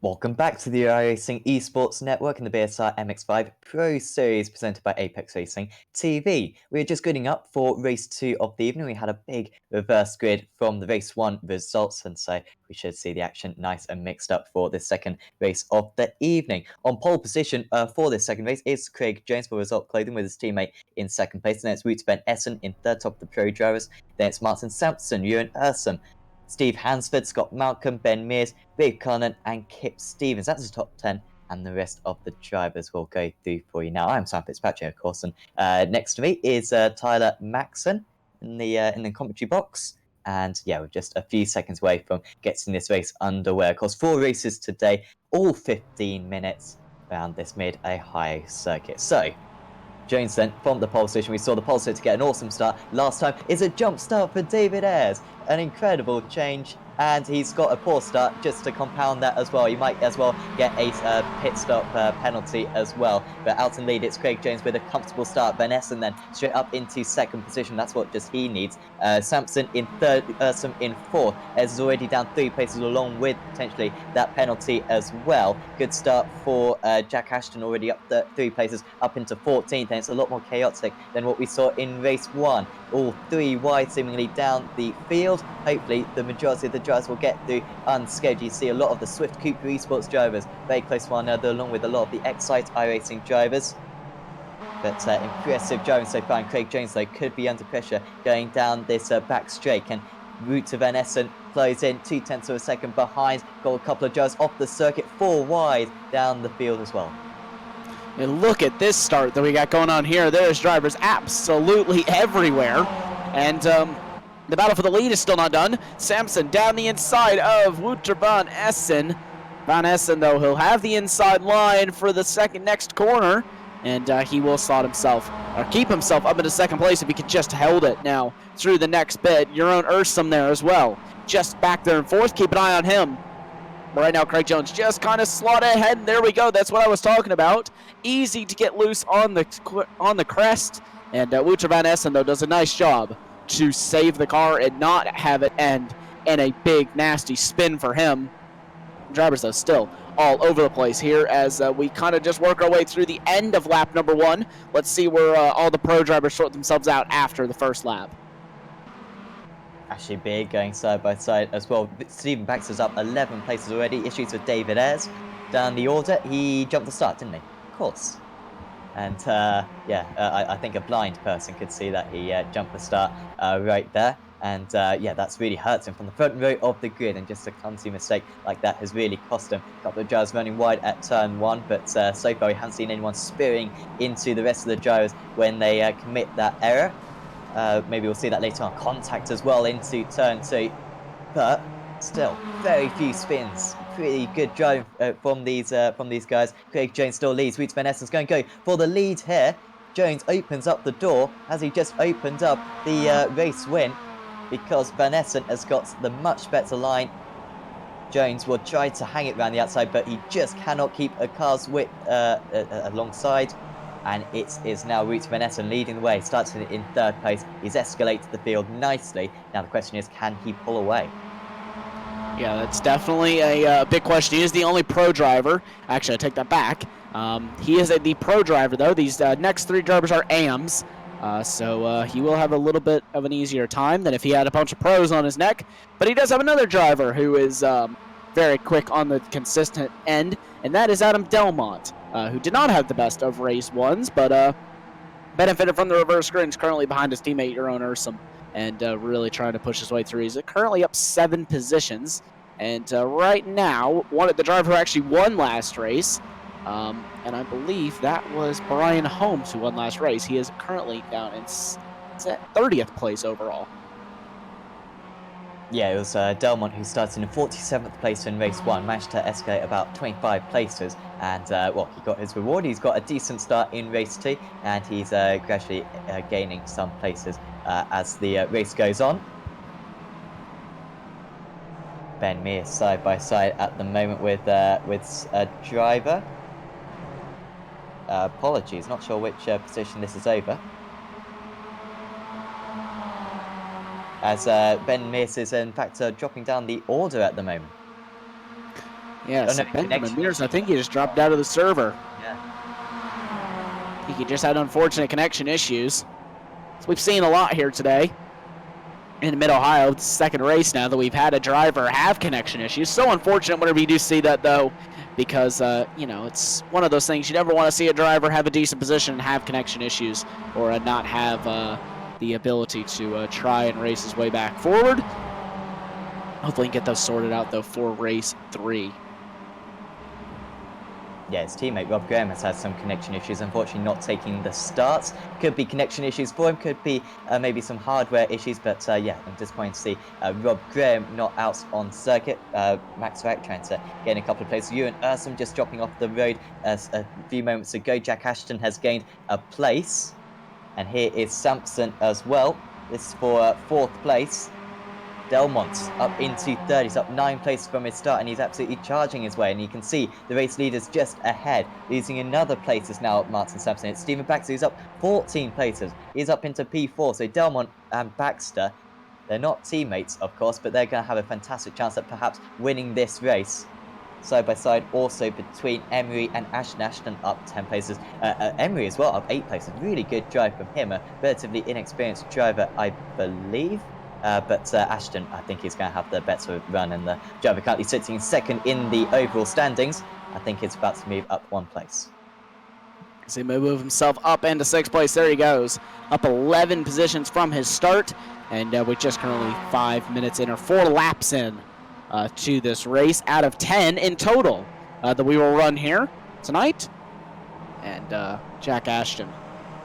Welcome back to the iRacing Esports Network and the BSR MX5 Pro Series presented by Apex Racing TV. We were just getting up for race 2 of the evening. We had a big reverse grid from the race 1 results, and so we should see the action nice and mixed up for the second race of the evening. On pole position for this second race is Craig Jones for Result Clothing with his teammate in second place. Then it's Roots Ben Essen in third, top of the pro drivers. Then it's Martin Sampson, Ewan Ursum, Steve Hansford, Scott Malcolm, Ben Mears, Big Connon, and Kip Stevens. That's the top 10, and the rest of the drivers will go through for you now. I'm Sam Fitzpatrick, of course, and next to me is Tyler Maxson in the commentary box. And yeah, we're just a few seconds away from getting this race underway. Of course, 4 races today, all 15 minutes around this mid-high circuit. So, Jones then from the pole position. We saw the pole position to get an awesome start last time. Is a jump start for David Ayres. An incredible change, and he's got a poor start just to compound that as well. You might as well get a pit stop penalty as well. But out in lead, it's Craig Jones with a comfortable start. Van Essen then straight up into second position. That's what just he needs. Sampson in third, Ursum in fourth. Ayres is already down 3 places along with potentially that penalty as well. Good start for Jack Ashton, already up 3 places up into 14th, and it's a lot more chaotic than what we saw in race 1. All 3 wide seemingly down the field. Hopefully the majority of the drivers will get through unscathed. You see a lot of the Swift Cooper Esports drivers very close to one another, along with a lot of the Excite iRacing drivers. But impressive driving so far, and Craig Jones though could be under pressure going down this back straight. And route to Van Essen close in 0.2 of a second behind. Got a couple of drivers off the circuit, 4 wide down the field as well. And look at this start that we got going on here. There's drivers absolutely everywhere. And the battle for the lead is still not done. Samson down the inside of Wouter Van Essen. Van Essen, though, he'll have the inside line for the next corner. And he will slot himself, or keep himself up into second place if he could just hold it now through the next bit. Your own Ursum there as well. Just back there in fourth. Keep an eye on him. Right now, Craig Jones just kind of slotted ahead, and there we go. That's what I was talking about. Easy to get loose on the crest, and Wouter Van Essen, though, does a nice job to save the car and not have it end in a big, nasty spin for him. Drivers, though, still all over the place here as we kind of just work our way through the end of lap number 1. Let's see where all the pro drivers sort themselves out after the first lap. Actually big, going side by side as well. Stephen Baxter's up 11 places already. Issues with David Ayres. Down the order, he jumped the start, didn't he? Of course. And I think a blind person could see that he jumped the start right there. And that's really hurts him from the front row of the grid. And just a clumsy mistake like that has really cost him. A couple of drivers running wide at turn 1, but so far we haven't seen anyone spearing into the rest of the drivers when they commit that error. Maybe we'll see that later on. Contact as well into turn 2, but still very few spins. Pretty good drive from these guys. Craig Jones still leads. Wouter Van Essen's going to go for the lead here. Jones opens up the door as he just opened up the race win because Van Essen has got the much better line. Jones will try to hang it around the outside, but he just cannot keep a car's width alongside. And it is now Wouter Van Essen leading the way. Starts in third place. He's escalated the field nicely. Now the question is, can he pull away? Yeah, that's definitely a big question. He is the only pro driver. Actually, I take that back. He is the pro driver, though. These next 3 drivers are AMs. So he will have a little bit of an easier time than if he had a bunch of pros on his neck. But he does have another driver who is very quick on the consistent end, and that is Adam Delmont. Who did not have the best of race 1s, but benefited from the reverse grid. He's currently behind his teammate, your own Ursum, and really trying to push his way through. He's currently up 7 positions, and right now, the driver who actually won last race, and I believe that was Brian Holmes who won last race. He is currently down in 30th place overall. Yeah, it was Delmont who started in 47th place in race 1, managed to escalate about 25 places, and he got his reward. He's got a decent start in race 2, and he's gradually gaining some places as the race goes on. Ben Mears side by side at the moment with a driver. Apologies, not sure which position this is over. As Ben Mears is in fact dropping down the order at the moment. Yes, Benjamin Mears, I think he just dropped out of the server. Yeah. I think he just had unfortunate connection issues. So we've seen a lot here today in Mid-Ohio. It's the second race now that we've had a driver have connection issues. So unfortunate whenever you do see that, though, because, it's one of those things. You never want to see a driver have a decent position and have connection issues or not have the ability to try and race his way back forward. Hopefully he can get those sorted out, though, for race 3. Yeah, his teammate Rob Graham has had some connection issues, unfortunately not taking the starts. Could be connection issues for him, could be maybe some hardware issues, but I'm disappointed to see Rob Graham not out on circuit. Max Rack trying to gain a couple of places. Ewan Ursum just dropping off the road a few moments ago. Jack Ashton has gained a place. And here is Sampson as well. This is for 4th place. Delmont up into 3rd. He's up 9 places from his start, and he's absolutely charging his way. And you can see the race leaders just ahead. Losing another places now, Martin Sampson. It's Stephen Baxter, who's up 14 places. He's up into P4. So Delmont and Baxter, they're not teammates, of course, but they're going to have a fantastic chance at perhaps winning this race. Side by side also between Emery and Ashton. Ashton up 10 places. Emery as well up 8 places. Really good drive from him. A relatively inexperienced driver, I believe. But Ashton, I think he's going to have the better run. And the driver currently sitting 2nd in the overall standings. I think he's about to move up 1 place. So he move himself up into 6th place. There he goes. Up 11 positions from his start. And we're just currently 5 minutes in, or 4 laps in. To this race out of 10 in total that we will run here tonight. and Jack Ashton.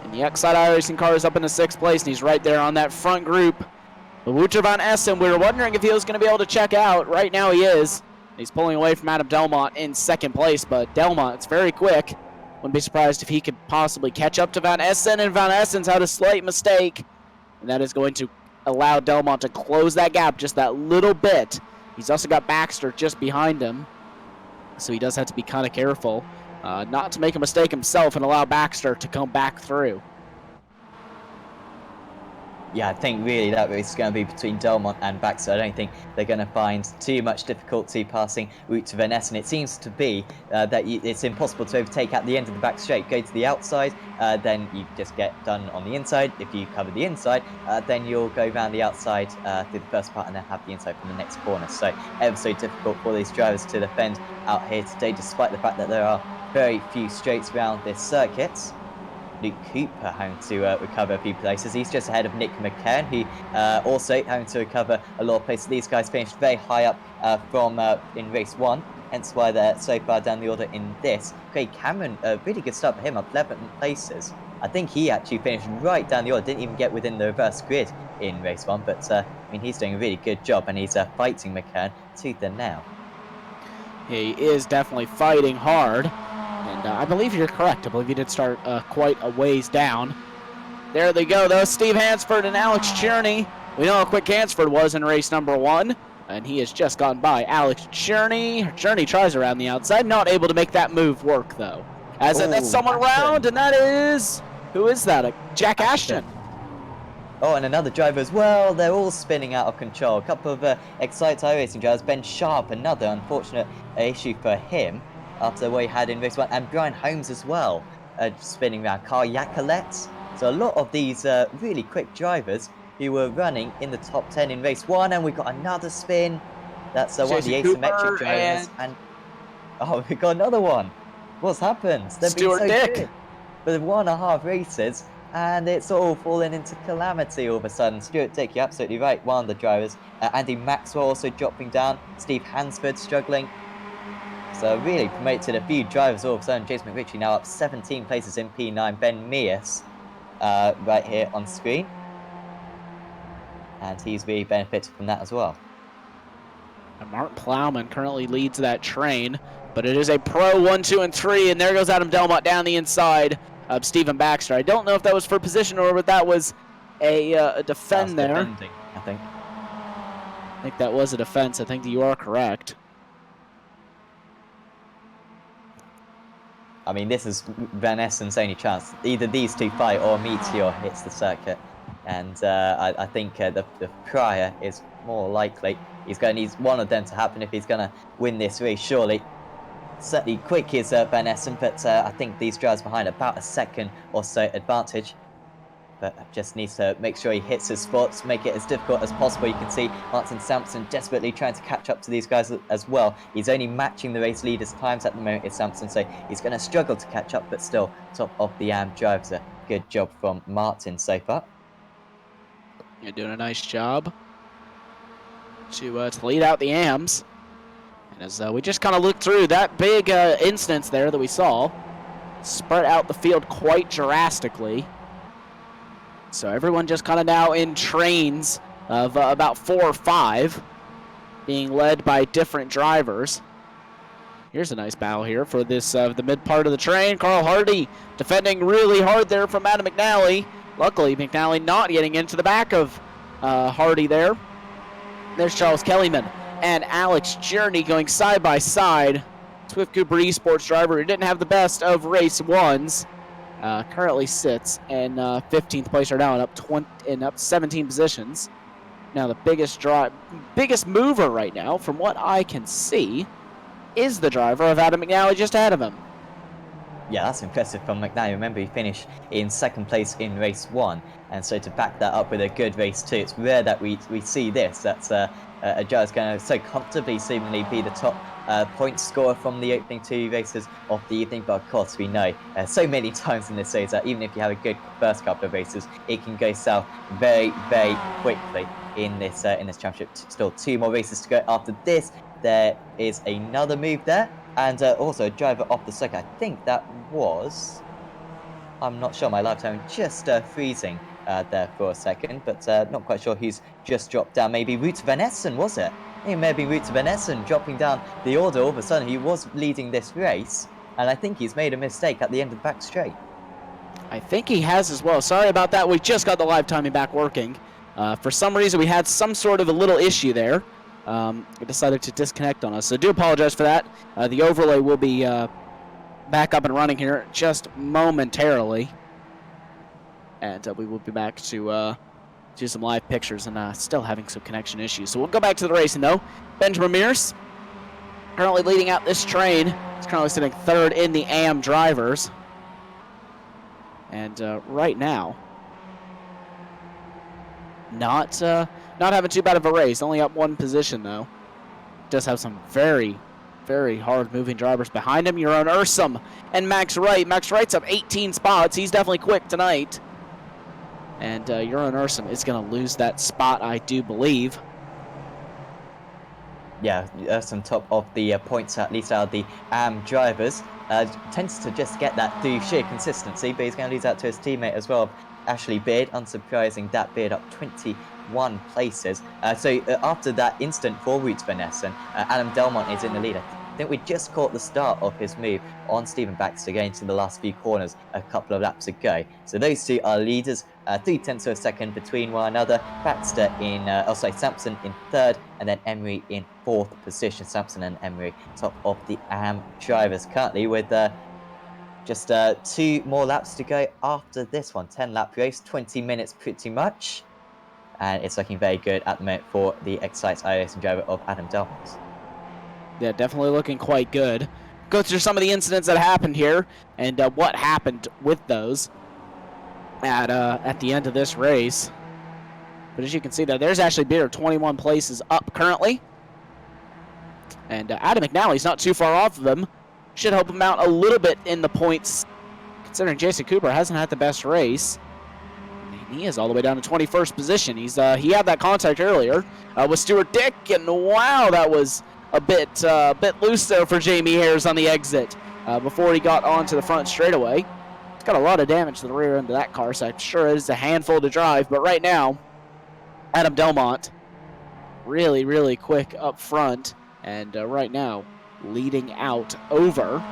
And the X-Side iRacing car is up in the 6th place, and he's right there on that front group. But Wouter van Essen, we were wondering if he was going to be able to check out. Right now he is. He's pulling away from Adam Delmont in 2nd place, but Delmont's very quick. Wouldn't be surprised if he could possibly catch up to Van Essen, and Van Essen's had a slight mistake. And that is going to allow Delmont to close that gap just that little bit. He's also got Baxter just behind him, so he does have to be kind of careful not to make a mistake himself and allow Baxter to come back through. Yeah, I think really that race is going to be between Delmont and Baxter. I don't think they're going to find too much difficulty passing Wouter van Essen. It seems to be that it's impossible to overtake at the end of the back straight. Go to the outside, then you just get done on the inside. If you cover the inside, then you'll go around the outside through the first part and then have the inside from the next corner. So ever so difficult for these drivers to defend out here today, despite the fact that there are very few straights around this circuit. Luke Cooper having to recover a few places. He's just ahead of Nick McCann, who also having to recover a lot of places. These guys finished very high up from in race 1, hence why they're so far down the order in this. Craig Cameron, a really good start for him, up 11 places. I think he actually finished right down the order, didn't even get within the reverse grid in race 1, but I mean, he's doing a really good job, and he's fighting McCann tooth and nail. He is definitely fighting hard. And I believe you're correct. I believe he did start quite a ways down. There they go, though. Steve Hansford and Alex Cherney. We know how quick Hansford was in race number 1, and he has just gone by Alex Cherney. Cherney tries around the outside, not able to make that move work, though. That's someone around, and that is... Who is that? Jack Ashton. Oh, and another driver as well. They're all spinning out of control. A couple of excited iRacing drivers. Ben Sharp, another unfortunate issue for him after what he had in race 1, and Brian Holmes as well, spinning around. Carl Yacolet. So a lot of these really quick drivers who were running in the top 10 in race 1, and we've got another spin. That's one of the asymmetric drivers, and oh, we got another one. What's happened? They've been so good for the 1.5 races, and it's all fallen into calamity all of a sudden. Stuart Dick, you're absolutely right. One of the drivers, Andy Maxwell, also dropping down. Steve Hansford struggling. So really promoted a few drivers all of a sudden. Jason McRitchie now up 17 places in P9. Ben Mears right here on screen. And he's really benefited from that as well. And Martin Plowman currently leads that train, but it is a pro 1, 2, and 3, and there goes Adam Delmont down the inside of Stephen Baxter. I don't know if that was for position or if that was a defend there. Defending, I think that was a defense. I think that you are correct. I mean, this is Van Essen's only chance. Either these two fight or Meteor hits the circuit. And I think the Prior is more likely. He's going to need one of them to happen if he's going to win this race, surely. Certainly quick is Van Essen, but I think these drivers behind about a second or so advantage. But just needs to make sure he hits his spots, make it as difficult as possible. You can see Martin Sampson desperately trying to catch up to these guys as well. He's only matching the race leaders' times at the moment, is Sampson, so he's going to struggle to catch up, but still top of the AM drivers. A good job from Martin so far. You're doing a nice job to lead out the AMs. And as we just kind of look through that big instance there that we saw, spread out the field quite drastically. So everyone just kind of now in trains of about 4 or 5, being led by different drivers. Here's a nice battle here for this the mid part of the train. Carl Hardy defending really hard there from Adam McNally. Luckily, McNally not getting into the back of Hardy there. There's Charles Kellyman and Alex Cherney going side by side. Swift Cooper Esports driver who didn't have the best of race 1s. Currently sits in 15th place right now and up 17 positions. Now the biggest mover right now, from what I can see, is the driver of Adam McNally just ahead of him. Yeah, that's impressive from McNally. Remember, he finished in 2nd place in race 1, and so to back that up with a good race 2, it's rare that we see this. That's a driver's going to so comfortably seemingly be the top point scorer from the opening 2 races of the evening. But of course, we know so many times in this race that even if you have a good first couple of races, it can go south very, very quickly in this championship. Still 2 more races to go after this. There is another move there, and also a driver off the circuit. I think that was I'm not sure. My live time just freezing there for a second, but not quite sure who's just dropped down. Maybe Roots Venessen, was it? It may have been Roots Venessen dropping down the order all of a sudden. He was leading this race, and I think he's made a mistake at the end of the back straight. I think he has as well. Sorry about that. We just got the live timing back working. For some reason, we had some sort of a little issue there. It decided to disconnect on us, so do apologize for that. The overlay will be back up and running here just momentarily. And we will be back to do some live pictures and still having some connection issues. So we'll go back to the racing, though. Benjamin Mears currently leading out this train. He's currently sitting third in the AM drivers. And right now, not having too bad of a race. Only up one position, though. Does have some very, very hard-moving drivers behind him. Your own Ursum and Max Wright. Max Wright's up 18 spots. He's definitely quick tonight. And your own Ursum is going to lose that spot, I do believe. Yeah, Ursum top of the points, at least out of the AM drivers. Tends to just get that through sheer consistency, but he's going to lose out to his teammate as well, Ashley Beard. Unsurprising, that Beard up 21 places. So after that instant for Roots Venessen, Adam Delmont is in the lead. I think we just caught the start of his move on Stephen Baxter going to the last few corners a couple of laps ago. So those two are leaders, 0.3 of a second between one another. Baxter in, Sampson in third, and then Emery in fourth position. Sampson and Emery top of the AM drivers currently with just 2 more laps to go after this one. 10-lap race, 20 minutes pretty much. And it's looking very good at the moment for the Excite iRacing driver of Adam Delmont. Yeah, definitely looking quite good. Go through some of the incidents that happened here and what happened with those at the end of this race. But as you can see there's Ashley Beard 21 places up currently. And Adam McNally's not too far off of him. Should help him out a little bit in the points, considering Jason Cooper hasn't had the best race. He is all the way down to 21st position. He had that contact earlier with Stuart Dick, and wow, that was a bit loose there for Jamie Ayres on the exit before he got onto the front straightaway. It's got a lot of damage to the rear end of that car, so I'm sure it is a handful to drive. But right now, Adam Delmont really, really quick up front, and right now leading out over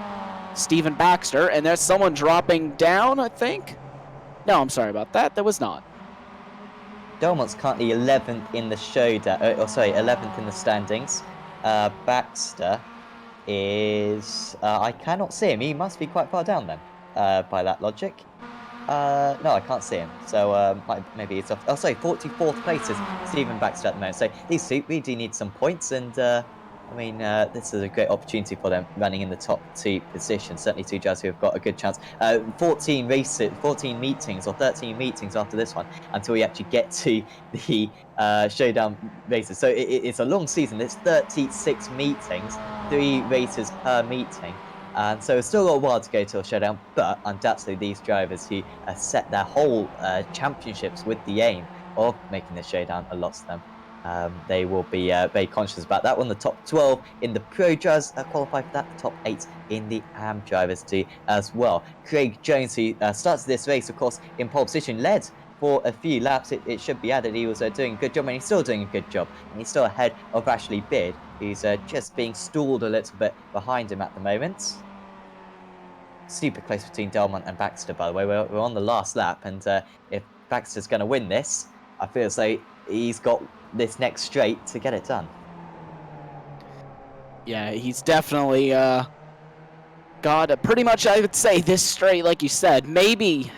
Stephen Baxter. And there's someone dropping down, I think. No, I'm sorry about that. That was not. Delmont's currently 11th in the showdown. 11th in the standings. Baxter is... I cannot see him. He must be quite far down then, by that logic. No, I can't see him. So maybe it's off. 44th place is Stephen Baxter at the moment. So these two really do need some points, and this is a great opportunity for them running in the top 2 positions. Certainly two guys who have got a good chance. 14 meetings or 13 meetings after this one until we actually get to the showdown races. So it's a long season. There's 36 meetings, 3 races per meeting. And so it's still got a while to go till showdown, but undoubtedly these drivers who set their whole championships with the aim of making the showdown, a lot of them, they will be very conscious about that one. The top 12 in the Pro drivers qualify for that. The top 8 in the AM drivers do as well. Craig Jones, who starts this race, of course, in pole position, led for a few laps. It should be added he was doing a good job, and he's still doing a good job. And he's still ahead of Ashley Beard, who's just being stalled a little bit behind him at the moment. Super close between Delmont and Baxter, by the way. We're on the last lap, and if Baxter's going to win this, I feel as though he's got this next straight to get it done. Yeah, he's definitely got pretty much, I would say, this straight, like you said. Maybe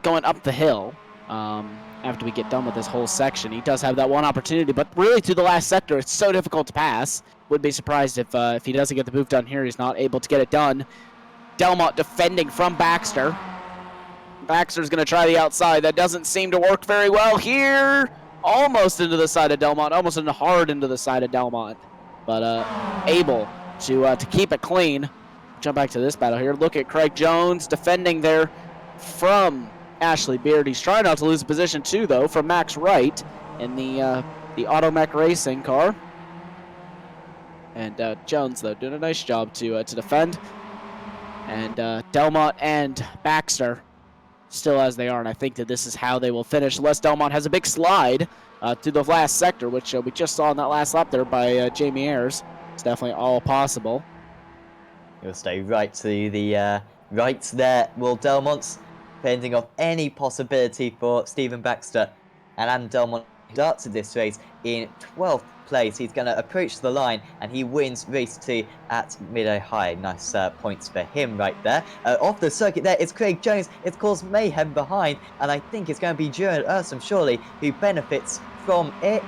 going up the hill after we get done with this whole section. He does have that one opportunity, but really through the last sector, it's so difficult to pass. Would be surprised if he doesn't get the move done here. He's not able to get it done. Delmont defending from Baxter. Baxter's going to try the outside. That doesn't seem to work very well here. Almost into the side of Delmont. Almost hard into the side of Delmont. But able to keep it clean. Jump back to this battle here. Look at Craig Jones defending there from Ashley Beard. He's trying not to lose position too, though, from Max Wright in the Automech Racing car. And Jones, though, doing a nice job to defend. And Delmont and Baxter still as they are, and I think that this is how they will finish. Les Delmont has a big slide to the last sector, which we just saw in that last lap there by Jamie Ayers. It's definitely all possible. He'll stay right to the right there. Will Delmont's fending off any possibility for Stephen Baxter, and Adam Delmont starts this race in 12th place. He's going to approach the line, and he wins race 2 at Mid High. Nice points for him right there. Off the circuit there is Craig Jones. It's caused mayhem behind, and I think it's going to be Juran Ursum surely who benefits from it.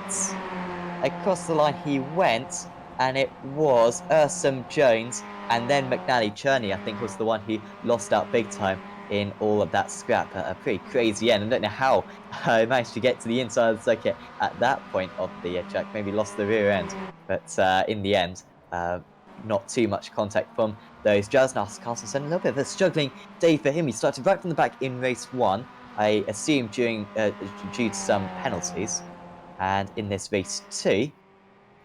Across the line he went, and it was Ursum, Jones, and then McNally. Cherney, I think, was the one who lost out big time in all of that scrap. A pretty crazy end. I don't know how I managed to get to the inside of the circuit at that point of the track. Maybe lost the rear end, but in the end, not too much contact from those drivers. Now, Carlson, a little bit of a struggling day for him. He started right from the back in race 1, I assume due to some penalties, and in this race 2,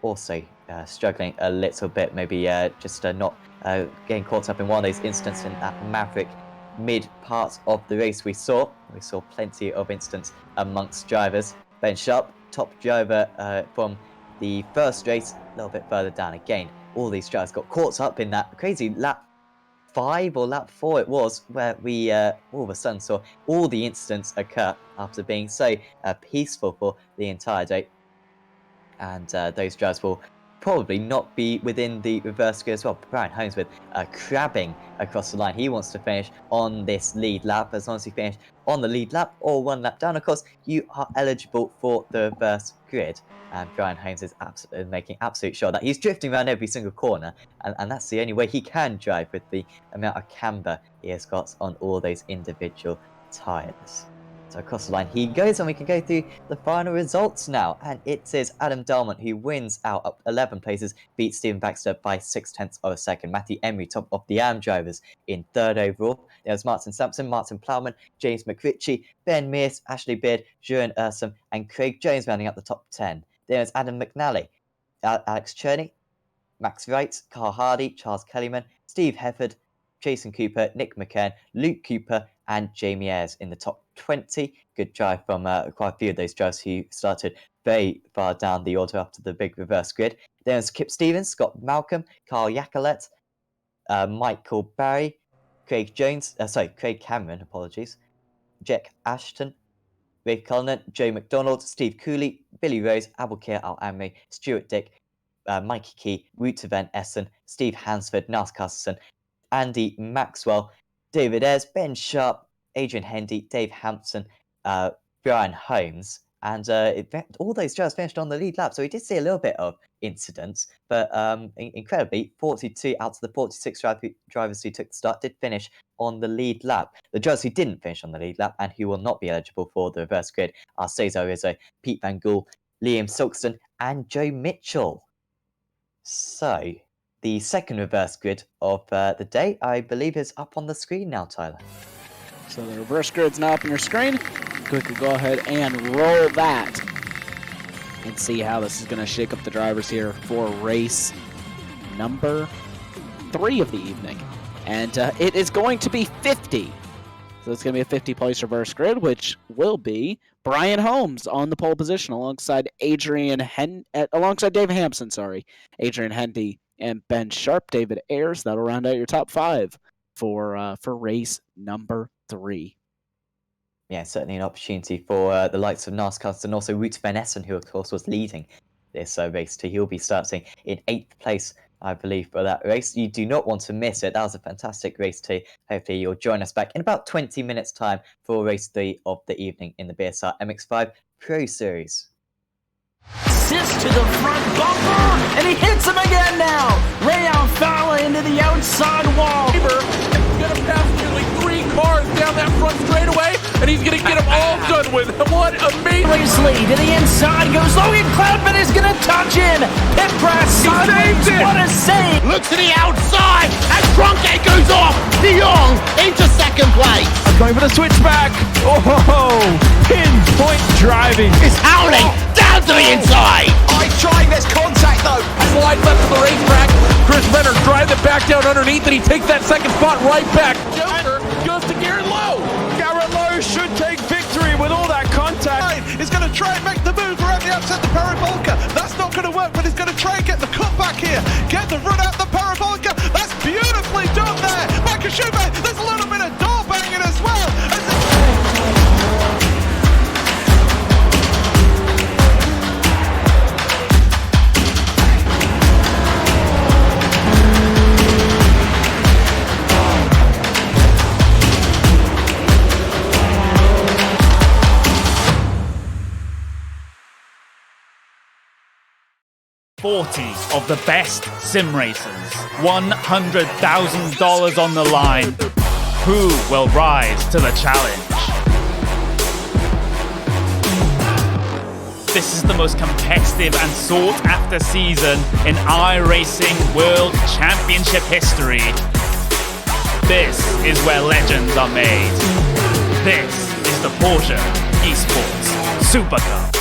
also struggling a little bit, maybe just not getting caught up in one of those incidents in that Maverick mid part of the race. We saw plenty of incidents amongst drivers. Ben Sharp, top driver from the first race, a little bit further down again. All these drivers got caught up in that crazy lap 5 or lap 4 it was, where we all of a sudden saw all the incidents occur after being so peaceful for the entire day. And those drivers will probably not be within the reverse grid as well. Brian Holmes with crabbing across the line. He wants to finish on this lead lap. As long as he finishes on the lead lap or one lap down, of course, you are eligible for the reverse grid. And Brian Holmes is absolutely making absolute sure that he's drifting around every single corner, and that's the only way he can drive with the amount of camber he has got on all those individual tyres. So across the line he goes, and we can go through the final results now. And it is Adam Delmont who wins out up 11 places, beats Stephen Baxter by 0.6 of a second. Matthew Emery, top of the AM drivers, in 3rd overall. There's Martin Sampson, Martin Plowman, James McRitchie, Ben Mears, Ashley Beard, Juran Ursum, and Craig Jones rounding up the top 10. There's Adam McNally, Alex Cherney, Max Wright, Carl Hardy, Charles Kellyman, Steve Hefford, Jason Cooper, Nick McKern, Luke Cooper, and Jamie Ayres in the top 20. Good drive from quite a few of those drivers who started very far down the order after the big reverse grid. There's Kip Stevens, Scott Malcolm, Carl Yacolet, Michael Barry, Craig Cameron, apologies, Jack Ashton, Ray Cullinan, Joe McDonald, Steve Cooley, Billy Rose, Abulkir Al-Amri, Stuart Dick, Mikey Key, Wout van Essen, Steve Hansford, Nars Carson, Andy Maxwell, David Ayres, Ben Sharp, Adrian Hendy, Dave Hampson, Brian Holmes, and all those drivers finished on the lead lap. So we did see a little bit of incidents, but incredibly, 42 out of the 46 drivers who took the start did finish on the lead lap. The drivers who didn't finish on the lead lap and who will not be eligible for the reverse grid are Cesar Rizzo, Pete Van Gool, Liam Silkston, and Joe Mitchell. So the second reverse grid of the day, I believe, is up on the screen now, Tyler. So the reverse grid's now up on your screen. Quickly go ahead and roll that and see how this is going to shake up the drivers here for race number 3 of the evening. And it is going to be 50. So it's going to be a 50-place reverse grid, which will be Brian Holmes on the pole position alongside alongside Dave Hampson, Adrian Hendy and Ben Sharp, David Ayres. That'll round out your top 5 for race number 3. Yeah, certainly an opportunity for the likes of Nars and also Wout van Essen, who of course was leading this race. He'll be starting in 8th place, I believe, for that race. You do not want to miss it. That was a fantastic race too. Hopefully you'll join us back in about 20 minutes time for race 3 of the evening in the BSR MX5 Pro Series. Assist to the front bumper, and he hits him again now. Rayon Fowler into the outside wall. He's gonna pass nearly 3 cars down that front straightaway, and he's gonna get them all done with. What amazing! Lee to the inside goes Logan Cloudman is gonna touch in. Pit crash sideways. What a save! Look to the outside as Kroenke goes off. De Jong into 2nd place. Going for the switchback. Oh, pinpoint driving. It's howling down to the inside. Trying, there's contact though. Slide left to the racetrack. Chris Leonard drives it back down underneath, and he takes that 2nd spot right back. Joker goes to Garrett Lowe. Garrett Lowe to try and get the cutback here. Get the run out the parabolica. That's beautifully done there. Michael Schubert, there's a little bit of door banging as well. Of the best sim racers, $100,000 on the line. Who will rise to the challenge? This is the most competitive and sought-after season in iRacing World Championship history. This is where legends are made. This is the Porsche Esports Super Cup.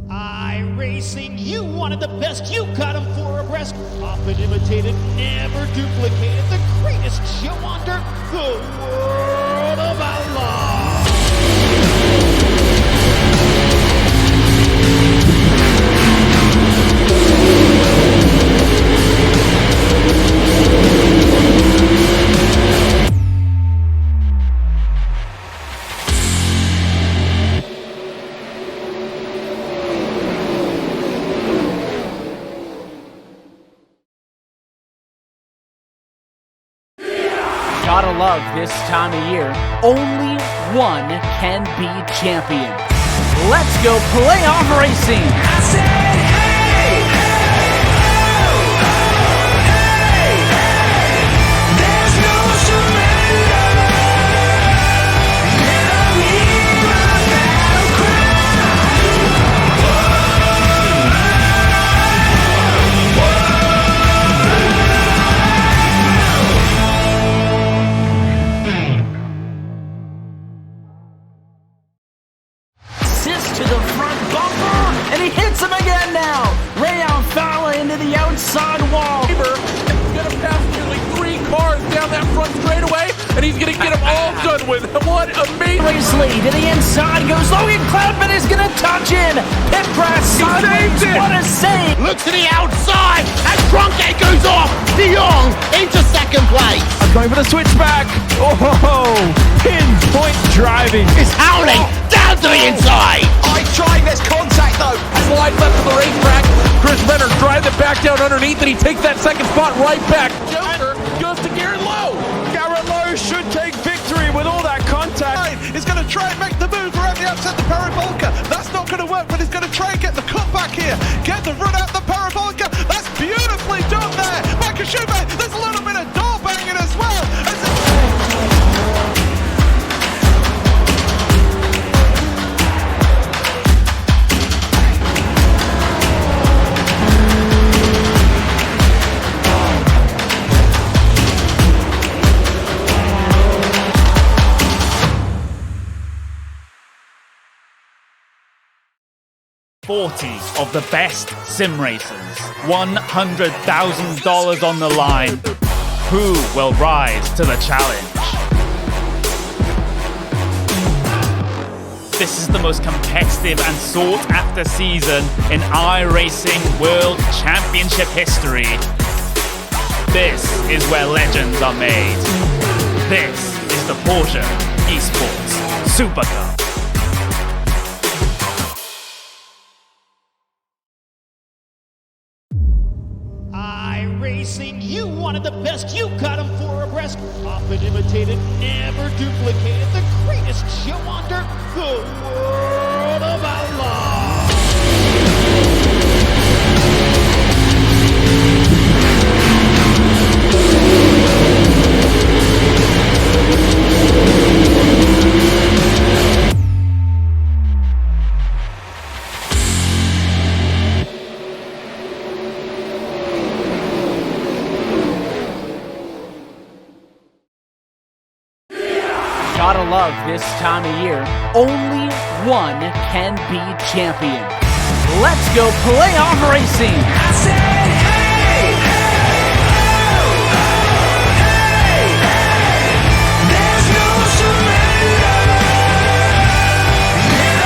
iRacing, you wanted the best, you got them 4 abreast. Often imitated, never duplicated. The greatest show under the world of outlaw. Gotta love this time of year. Only one can be champion. Let's go playoff racing. I said, hey, there's no surrender. Let me hear my battle cry. 'Assist to the front bumper, and he hits him again now. Rayon Fowler into the outside wall. He's gonna pass nearly 3 cars down that front straightaway, and he's gonna get them all done with. What amazing! Race lead to the inside goes Logan Cloudman is gonna touch in. Pit grass sideways. What a save! Look to the outside as Trunkgate goes off. De Jong into second place. Going for the switchback. Oh, pinpoint driving. It's Howling down to the inside. Trying this contact though. Slide left of the racetrack. Chris Venner drives it back down underneath, and he takes that second spot right back. Joker goes to Garrett Lowe. Garrett Lowe should take victory with all that contact. He's going to try and make the move around the outside the parabolica. That's not going to work, but he's going to try and get the cutback here. Get the run out the parabolica. That's beautifully done there. Michael Schubert, there's a little bit of door banging as well. 40 of the best sim racers, $100,000 on the line. Who will rise to the challenge? This is the most competitive and sought-after season in iRacing World Championship history. This is where legends are made. This is the Porsche Esports Super Cup. iRacing, you wanted the best, you got them 4 abreast. Often imitated, never duplicated. The greatest show under the world of outlaw. Gotta love this time of year. Only one can be champion. Let's go playoff racing. I said, hey, there's no surrender. Let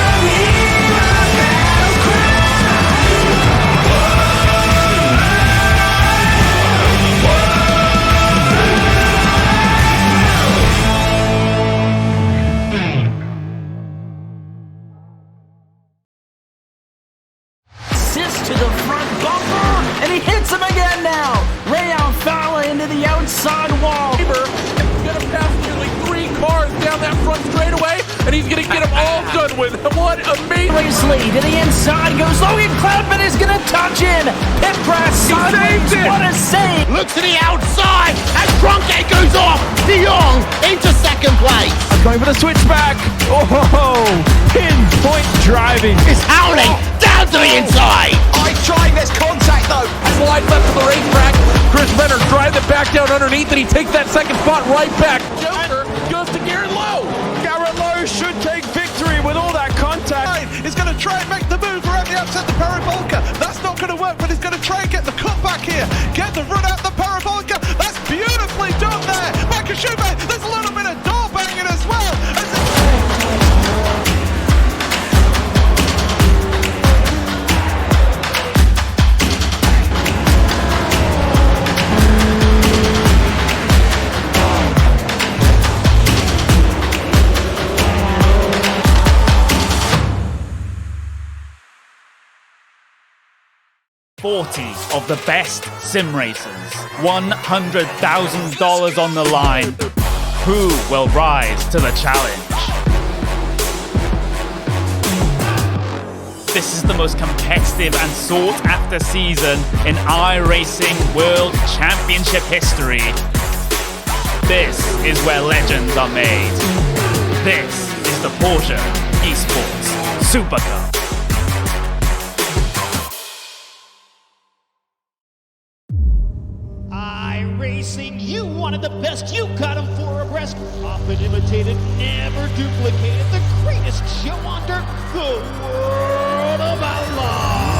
down that front straightaway, and he's going to get them all done with. What amazing race lead to the inside goes Logan Cloudman is going to touch in. Pit crash sideways. What a save! Look to the outside as Cronkite goes off. De Jong into second place. Going for the switchback. Oh, pinpoint driving. It's howling down to the inside. Trying this contact though. slide left to the racetrack. Chris Leonard drives it back down underneath, and he takes that second spot right back. Joker goes to Garrett Lowe. Garrett Lowe should take victory with all that contact. He's going to try and make the move around the outside the parabolica. That's not going to work, but he's going to try and get the cutback here. Get the run out the parabolica. That's beautifully done there. Michael Schumacher, there's a little bit of door banging as well. $40 of the best sim racers, $100,000 on the line. Who will rise to the challenge? This is the most competitive and sought-after season in iRacing World Championship history. This is where legends are made. This is the Porsche Esports Super Cup. iRacing, you wanted the best, you got them 4 abreast. Often imitated, never duplicated. The greatest show on dirt, the World of Outlaws.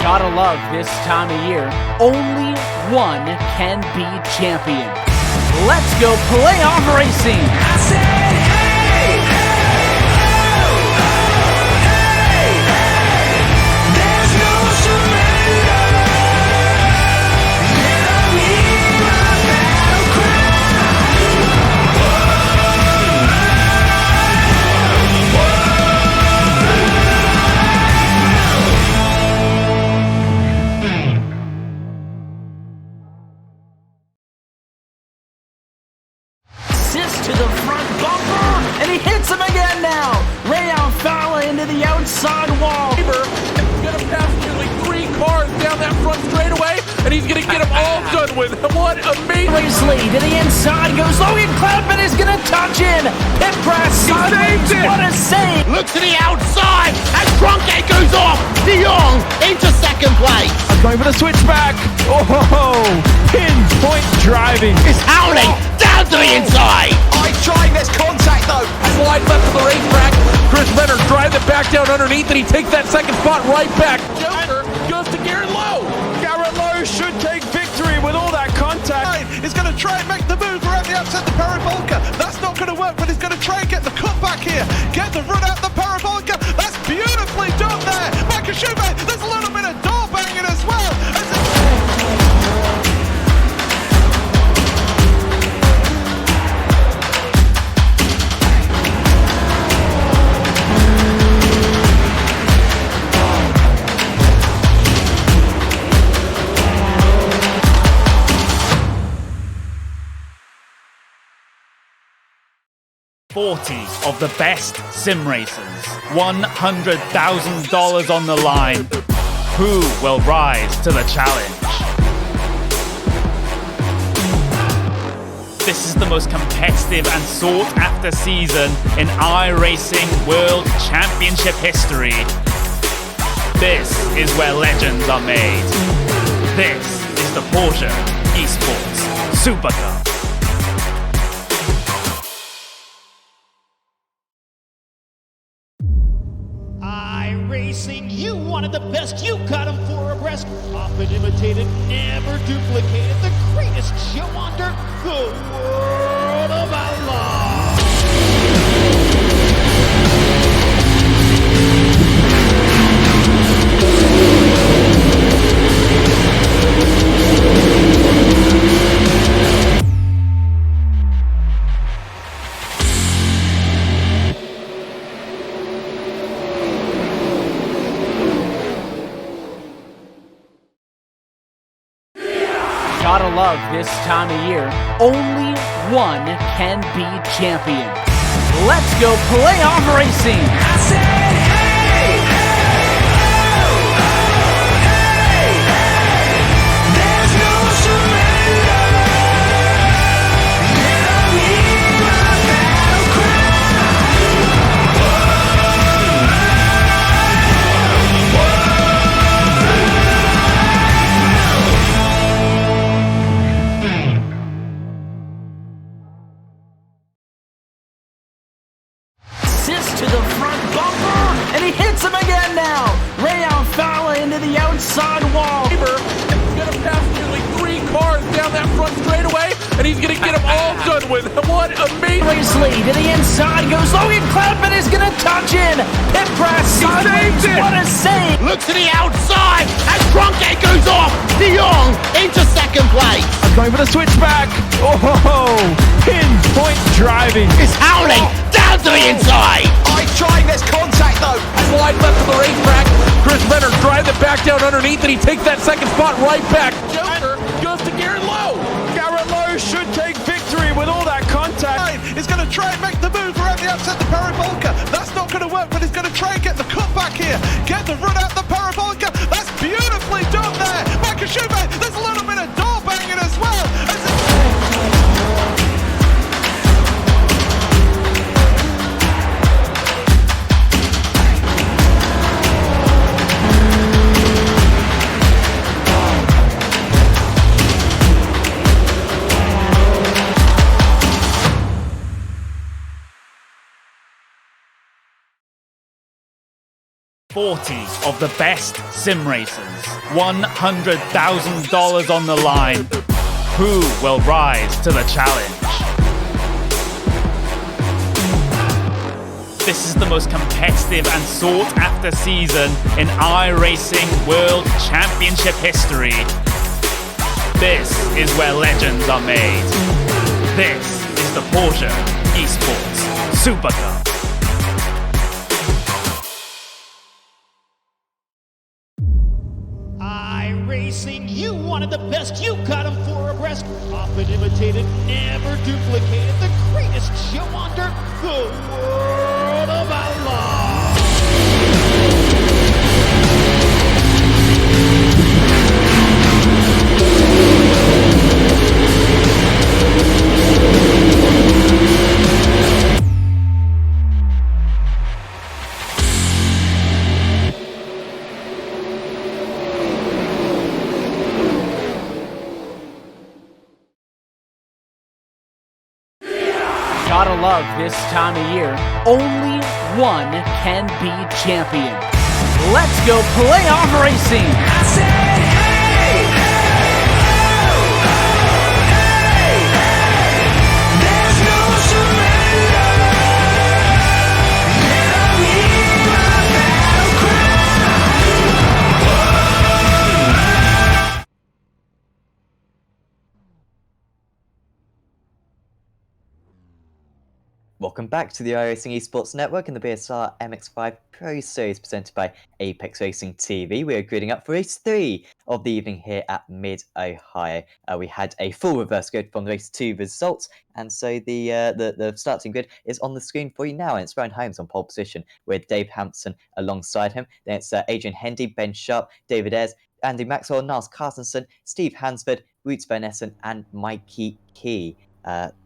Gotta love this time of year. Only one can be champion. Let's go playoff racing. I said, hey, there's no surrender. Let me my battle cry. To the front bumper, and he hits him again now. Rayon Fowler into the outside wall. Gonna pass nearly 3 cars down that front straightaway, and he's gonna get them all done with. What amazing Race lead to the inside goes Logan Cloudman is gonna touch in. Pit crash sideways. What a save! Look to the outside as Cronkite goes off. De Jong into second place. Going for the switchback. Oh, pinpoint driving. It's howling down to the inside. Trying this contact though. slide left to the racetrack. Chris Leonard drives it back down underneath, and he takes that second spot right back. Joker goes to Garrett Lowe. Garrett Lowe should take victory with all that contact. He's going to try and make the move around the outside the parabolica. That's not going to work, but he's going to try and get the cutback here. Get the run out the parabolica. That's beautifully done there. Michael Schumacher, there's a little bit of door banging as well. $40 of the best sim racers, $100,000 on the line. Who will rise to the challenge? This is the most competitive and sought-after season in iRacing World Championship history. This is where legends are made. This is the Porsche Esports Super Cup. iRacing, you wanted the best, you got them 4 abreast. Often imitated, never duplicated. The greatest show on dirt, the World of Outlaws. Gotta love this time of year. Only one can be champion. Let's go playoff racing. I said, hey, there's no surrender. Never hear a battle cry. Assists to the front bumper, and he hits him again now. Rayon Fowler into the outside wall. He's gonna pass nearly 3 cars down that front straightaway, and he's gonna get them all done with. What amazing! Race lead to the inside goes Logan Cloudman is gonna touch in. Pit press sideways. What a save! Look to the outside as Cronkite goes off. De Jong into second place. Going for the switchback. Oh, pinpoint driving. It's Howley down to the inside. I'm trying this contact though. Slide left of the racetrack. Chris Renner drives it back down underneath, and he takes that second spot right back. Joker goes to Garrett Lowe. Garrett Lowe should take victory with all that contact. He's going to try and make the move around the outside the parabolica. That's not going to work, but he's going to try and get the cut back here. Get the run out the parabolica. That's beautifully done there. Michael Schubert, there's a little bit of door banging as well. Of the best sim racers, $100,000 on the line. Who will rise to the challenge? This is the most competitive and sought-after season in iRacing World Championship history. This is where legends are made. This is the Porsche Esports Super Cup. iRacing, you wanted the best, you got them 4 abreast. Often imitated, never duplicated. The greatest show on dirt, the World of Outlaws. Gotta love this time of year. Only one can be champion. Let's go playoff racing. I said, hey, there's no surrender. Never hear a battle cry. Welcome back to the iRacing Esports Network and the BSR MX5 Pro Series presented by Apex Racing TV. We are grading up for race 3 of the evening here at Mid-Ohio. We had a full reverse grid from the race 2 results, and so the starting grid is on the screen for you now, and it's Ryan Holmes on pole position with Dave Hampson alongside him. Then it's Adrian Hendy, Ben Sharp, David Ayres, Andy Maxwell, Niles Carstensen, Steve Hansford, Roots Van Essen, and Mikey Key.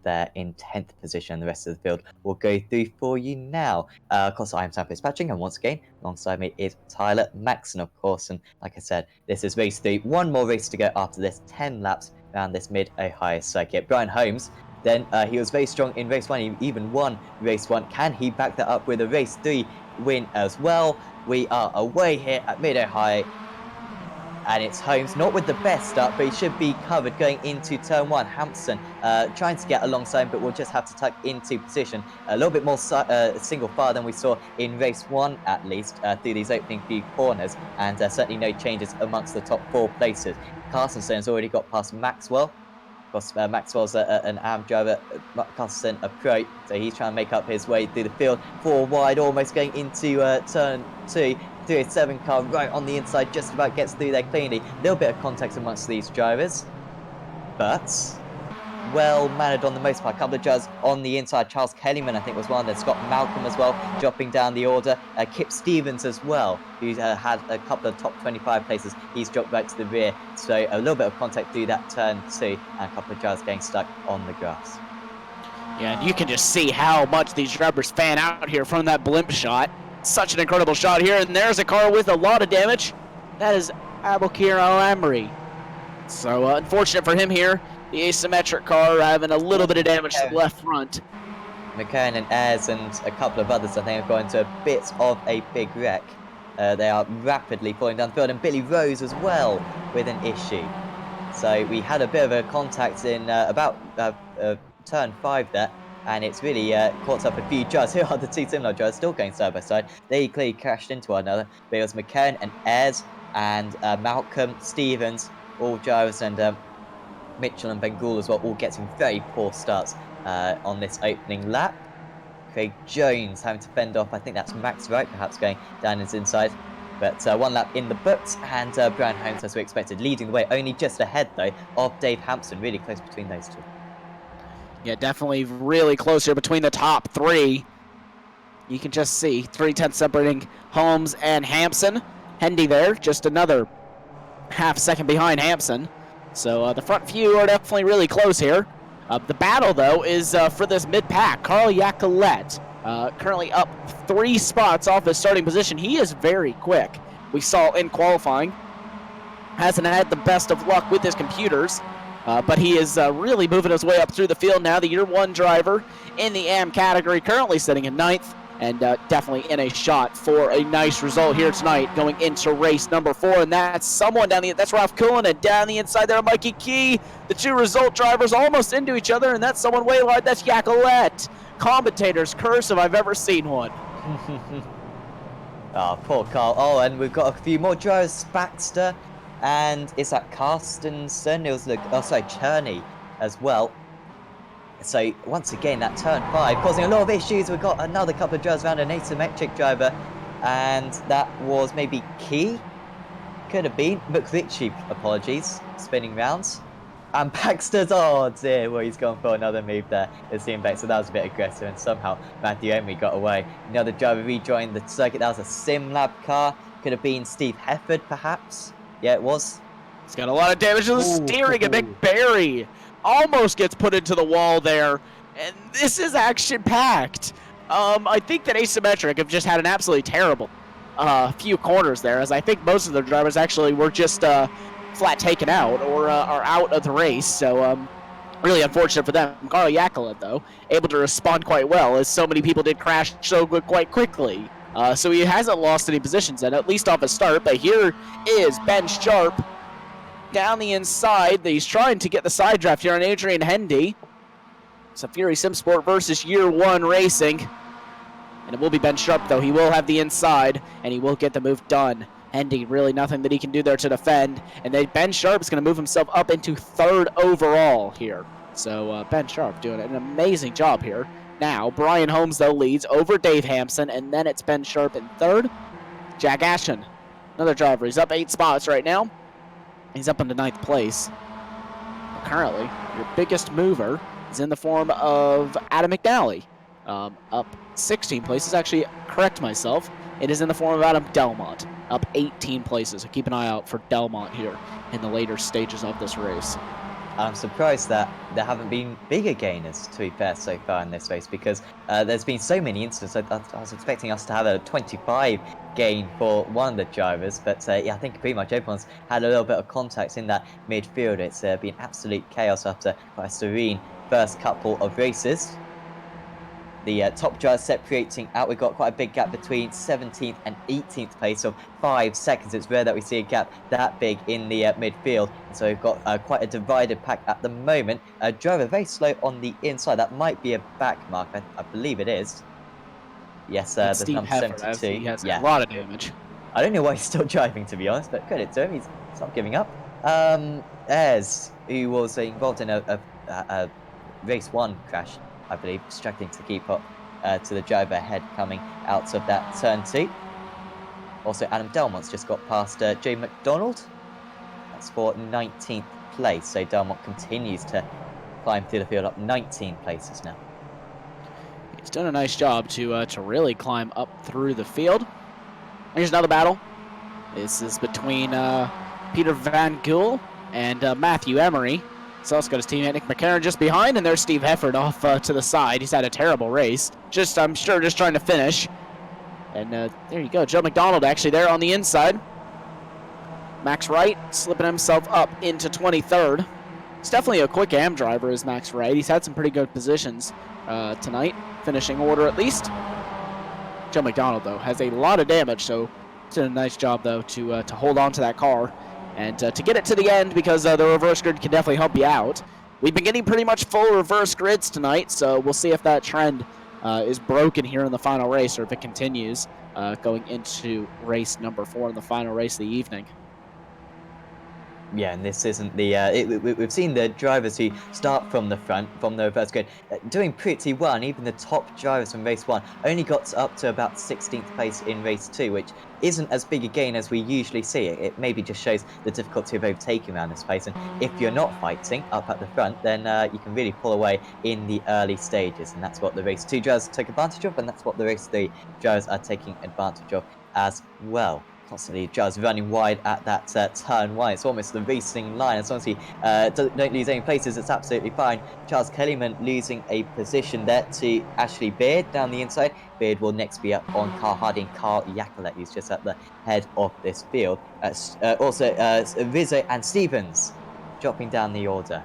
They're in 10th position, and the rest of the field will go through for you now. Of course, I am Sam Fitzpatrick, and once again, alongside me is Tyler Maxson, of course. And like I said, this is race 3. One more race to go after this, 10 laps around this Mid-Ohio circuit. Brian Holmes, then he was very strong in race 1. He even won race 1. Can he back that up with a race 3 win as well? We are away here at Mid-Ohio. And it's Holmes, not with the best start, but he should be covered going into turn 1. Hampson trying to get alongside him, but will just have to tuck into position. A little bit more single file than we saw in race 1, at least, through these opening few corners. And certainly no changes amongst the top 4 places. Carstensen has already got past Maxwell. Of course, Maxwell's an AM driver, Carstensen a pro, so he's trying to make up his way through the field. 4 wide, almost going into turn 2. 307 car right on the inside, just about gets through there cleanly. A little bit of contact amongst these drivers. but well mannered on the most part. A couple of drivers on the inside. Charles Kellyman, I think, was one. Then Scott Malcolm as well, dropping down the order. Kip Stevens as well, who's had a couple of top 25 places. He's dropped back to the rear. So a little bit of contact through that turn 2, and a couple of drivers getting stuck on the grass. Yeah, and you can just see how much these drivers fan out here from that blimp shot. Such an incredible shot here, and there's a car with a lot of damage. That is Abokir Al-Amri. So unfortunate for him here. The asymmetric car having a little bit of damage to the left front. McCann and Ayres and a couple of others, I think, have gone into a bit of a big wreck. They are rapidly falling down the field, and Billy Rose as well with an issue. So we had a bit of a contact in about turn 5 there, and it's really caught up a few drivers. Here are the two similar drivers still going side by side. They clearly crashed into one another. But it was McCann and Ayres and Malcolm, Stevens, all drivers, and Mitchell and Bengal as well, all getting very poor starts on this opening lap. Craig Jones having to fend off, I think that's Max Wright perhaps going down his inside. But one lap in the books, and Brian Holmes, as we expected, leading the way, only just ahead though of Dave Hampson, really close between those two. Yeah, definitely really close here between the top 3. You can just see 3/10 separating Holmes and Hampson. Hendy there, just another half second behind Hampson. So the front few are definitely really close here. The battle, though, is for this mid-pack. Carl Yacolet, currently up 3 spots off his starting position. He is very quick. We saw in qualifying. Hasn't had the best of luck with his computers, but he is really moving his way up through the field now. The Year 1 driver in the AM category, currently sitting in 9th. And definitely in a shot for a nice result here tonight going into race number 4. And that's someone down the, that's Ralph Cullen, and down the inside there, Mikey Key. The two result drivers almost into each other, and that's someone way wide. That's Yacolet. Commentator's curse if I've ever seen one. Oh, poor Carl. Oh, and we've got a few more drivers. Baxter, and is that Carstensen? It was Cherney as well. So once again, that turn 5 causing a lot of issues. We've got another couple of drivers around, an asymmetric driver, and that was maybe Key. Could have been McRitchie. Apologies, spinning rounds. And Baxter's, oh dear, well, he's gone for another move there. It seemed back, so that was a bit aggressive, and somehow Matthew Emery got away. Another driver rejoined the circuit. That was a SimLab car. Could have been Steve Hefford, perhaps. Yeah, it was. He's got a lot of damage to the steering. A big Barry almost gets put into the wall there, and this is action-packed. I think that Asymmetric have just had an absolutely terrible few corners there, as I think most of their drivers actually were just flat taken out or are out of the race. So really unfortunate for them. Carl Yacolet, though, able to respond quite well, as so many people did crash so good quite quickly. So he hasn't lost any positions, and at least off his start. But here is Ben Sharp down the inside. He's trying to get the side draft here on Adrian Hendy. It's a Fury Sim Sport versus Year 1 Racing. And it will be Ben Sharp, though. He will have the inside, and he will get the move done. Hendy, really nothing that he can do there to defend. And then Ben Sharp is going to move himself up into 3rd overall here. So Ben Sharp doing an amazing job here. Now, Brian Holmes, though, leads over Dave Hampson, and then it's Ben Sharp in 3rd. Jack Ashton, another driver. He's up 8 spots right now. He's up into 9th place. Currently, your biggest mover is in the form of Adam McNally. Up 16 places. Actually, correct myself. It is in the form of Adam Delmont. Up 18 places. So keep an eye out for Delmont here in the later stages of this race. I'm surprised that there haven't been bigger gainers, to be fair, so far in this race, because there's been so many incidents. I was expecting us to have a 25 gain for one of the drivers, but yeah, I think pretty much everyone's had a little bit of contact in that midfield. It's been absolute chaos after quite a serene first couple of races. The top drivers separating out. We've got quite a big gap between 17th and 18th place of 5 seconds. It's rare that we see a gap that big in the midfield. And so we've got quite a divided pack at the moment. Driver very slow on the inside. That might be a back mark. I believe it is. Yes, the number 72. He has a lot of damage. I don't know why he's still driving, to be honest, but credit to him. He's not giving up. Ayres, who was involved in a race 1 crash, I believe, struggling to keep up to the driver ahead coming out of that turn 2. Also, Adam Delmont's just got past Jay McDonald. That's for 19th place. So Delmont continues to climb through the field up 19 places now. He's done a nice job to really climb up through the field. Here's another battle. This is between Peter Van Gool and Matthew Emery. He's also got his teammate Nick McCarron just behind, and there's Steve Hefford off to the side. He's had a terrible race. I'm sure, just trying to finish. And there you go. Joe McDonald actually there on the inside. Max Wright slipping himself up into 23rd. It's definitely a quick AM driver, is Max Wright. He's had some pretty good positions tonight, finishing order at least. Joe McDonald, though, has a lot of damage, so he's done a nice job, though, to hold on to that car and to get it to the end, because the reverse grid can definitely help you out. We've been getting pretty much full reverse grids tonight, so we'll see if that trend is broken here in the final race, or if it continues going into race number 4 in the final race of the evening. Yeah, and this isn't the... we've seen the drivers who start from the front, from the reverse grid, doing pretty well, and even the top drivers from race 1 only got up to about 16th place in race 2, which isn't as big a gain as we usually see. It maybe just shows the difficulty of overtaking around this place, and if you're not fighting up at the front, then you can really pull away in the early stages, and that's what the race 2 drivers took advantage of, and that's what the race 3 drivers are taking advantage of as well. Constantly just running wide at that turn 1. It's almost the racing line. As long as he don't lose any places, it's absolutely fine. Charles Kellyman losing a position there to Ashley Beard down the inside. Beard will next be up on Carl Hardy and Carl Yakolet, who's just at the head of this field. Also, Rizzo and Stevens dropping down the order.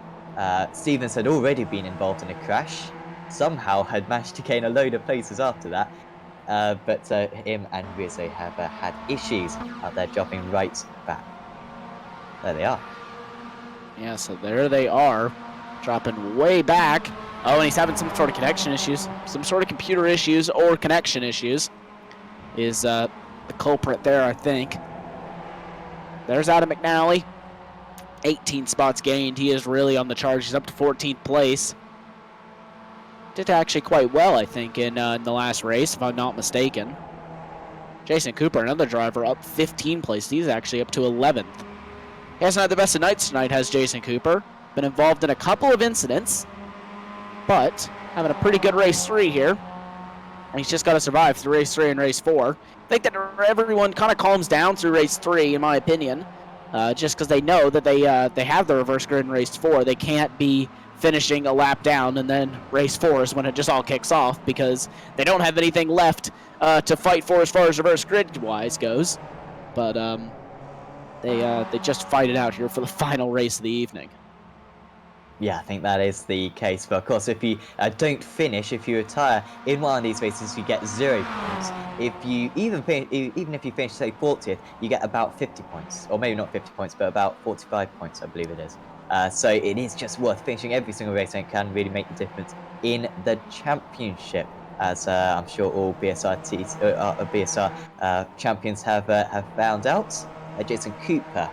Stevens had already been involved in a crash. Somehow had managed to gain a load of places after that. But him and Rizzo have had issues out there, dropping right back. There they are. Yeah, so there they are, dropping way back. Oh, and he's having some sort of connection issues, some sort of computer issues or connection issues is the culprit there, I think. There's Adam McNally, 18 spots gained. He is really on the charge. He's up to 14th place. Did actually quite well, I think, in the last race, if I'm not mistaken. Jason Cooper, another driver, up 15 places. He's actually up to 11th. He hasn't had the best of nights tonight, has Jason Cooper. Been involved in a couple of incidents, but having a pretty good race 3 here. And he's just got to survive through race 3 and race 4. I think that everyone kind of calms down through race 3, in my opinion, just because they know that they have the reverse grid in race 4. They can't be finishing a lap down, and then race 4 is when it just all kicks off, because they don't have anything left to fight for as far as reverse grid-wise goes. But they just fight it out here for the final race of the evening. Yeah, I think that is the case. But of course, if you don't finish, if you retire in one of these races, you get 0 points. If you even if you finish, say, 40th, you get about 50 points, or maybe not 50 points, but about 45 points, I believe it is. So it is just worth finishing every single race, and it can really make the difference in the championship, as I'm sure all BSR champions have found out. Jason Cooper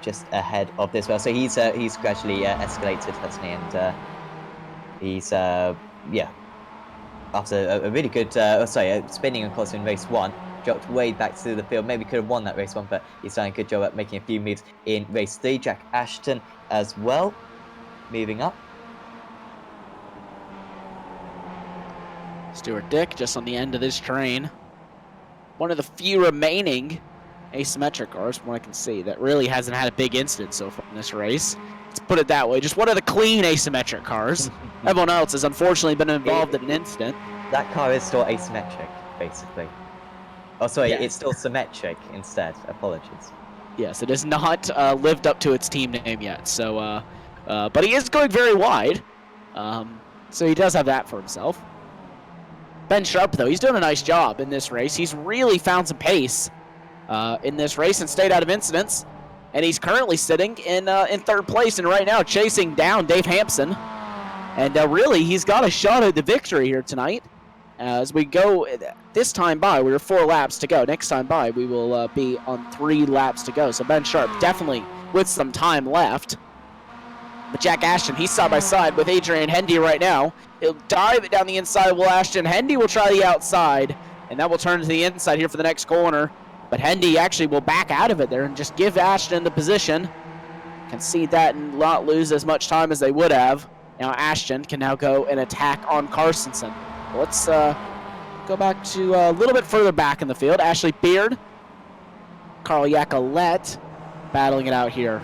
just ahead of this well, so he's gradually escalated, hasn't he? And he's yeah, after a really good spinning of course in race 1, dropped way back to the field. Maybe could have won that race 1, but he's done a good job at making a few moves in race 3. Jack Ashton as well, moving up. Stuart Dick just on the end of this train. One of the few remaining asymmetric cars, from what I can see, that really hasn't had a big incident so far in this race. Let's put it that way. Just one of the clean asymmetric cars. Everyone else has unfortunately been involved in an incident. That car is still asymmetric, basically. Oh, sorry, yes. It's still symmetric instead. Apologies. Yes, it has not lived up to its team name yet. So, but he is going very wide. So he does have that for himself. Ben Sharp, though, he's doing a nice job in this race. He's really found some pace in this race and stayed out of incidents. And he's currently sitting in 3rd place and right now chasing down Dave Hampson. And really, he's got a shot at the victory here tonight. As we go this time by, we were 4 laps to go. Next time by, we will be on 3 laps to go. So Ben Sharp definitely with some time left. But Jack Ashton, he's side by side with Adrian Hendy right now. He'll dive it down the inside. Will Ashton. Hendy will try the outside, and that will turn to the inside here for the next corner. But Hendy actually will back out of it there and just give Ashton the position. concede that and not lose as much time as they would have. Now Ashton can now go and attack on Carstensen. Let's go back to a little bit further back in the field. Ashley Beard, Carl Yacolet battling it out here.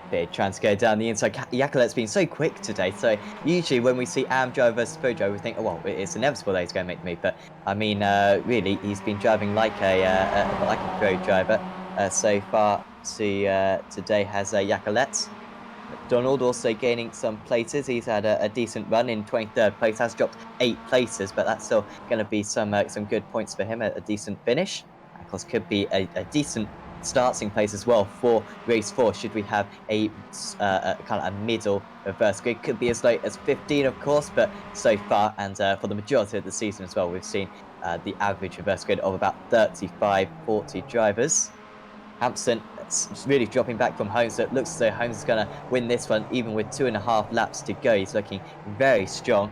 Beard trying to go down the inside. Yacolet's been so quick today, so usually when we see AM driver versus pro driver, we think, oh, well, it's inevitable that he's going to make the move. But I mean, really, he's been driving like a pro driver so far. Today has Yacolet. Donald also gaining some places. He's had a decent run in 23rd place. Has dropped 8 places, but that's still going to be some good points for him. A decent finish. Of course, could be a decent starting place as well for race 4. Should we have a kind of a middle reverse grid, could be as late as 15, of course. But so far, and for the majority of the season as well, we've seen the average reverse grid of about 35-40 drivers. Hampson really dropping back from Holmes, so it looks as though Holmes is going to win this one, even with 2.5 laps to go. He's looking very strong.